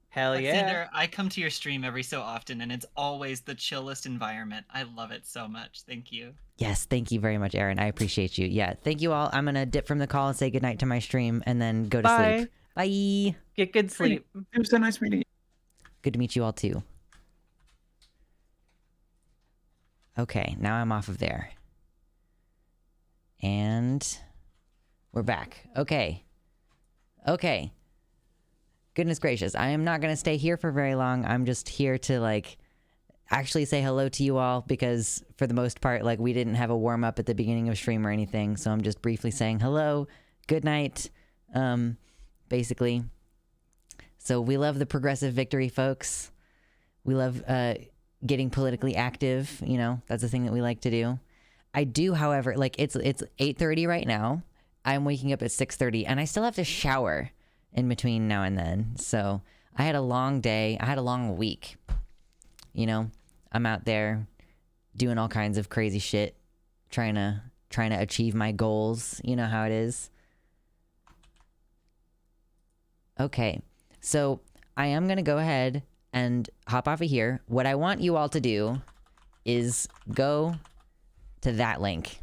Hell yeah. Alexander, I come to your stream every so often, and it's always the chillest environment. I love it so much. Thank you. Yes, thank you very much, Aaron. I appreciate you. Yeah, thank you all. I'm gonna dip from the call and say goodnight to my stream, and then go to Bye. sleep. Bye. Get good sleep. It was so nice meeting you. Good to meet you all too. Okay, now I'm off of there. And we're back. Okay. Okay. Goodness gracious. I am not going to stay here for very long. I'm just here to like actually say hello to you all because for the most part, like we didn't have a warm up at the beginning of stream or anything. So I'm just briefly saying hello, good night, basically. So we love the progressive victory, folks. We love, getting politically active, you know, that's a thing that we like to do. I do, however, like it's 8:30 right now. I'm waking up at 6:30 and I still have to shower in between now and then. So I had a long day. I had a long week. You know, I'm out there doing all kinds of crazy shit, trying to achieve my goals. You know how it is. Okay. So I am going to go ahead and hop off of here. What I want you all to do is go to that link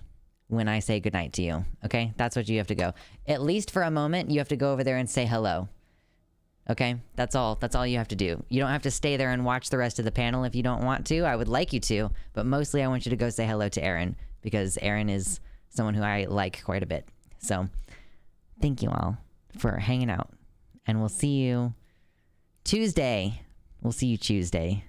when I say goodnight to you. Okay? That's what you have to go. At least for a moment, you have to go over there and say hello. Okay? That's all you have to do. You don't have to stay there and watch the rest of the panel if you don't want to. I would like you to, but mostly I want you to go say hello to Aaron because Aaron is someone who I like quite a bit. So, thank you all for hanging out. And we'll see you Tuesday. We'll see you Tuesday.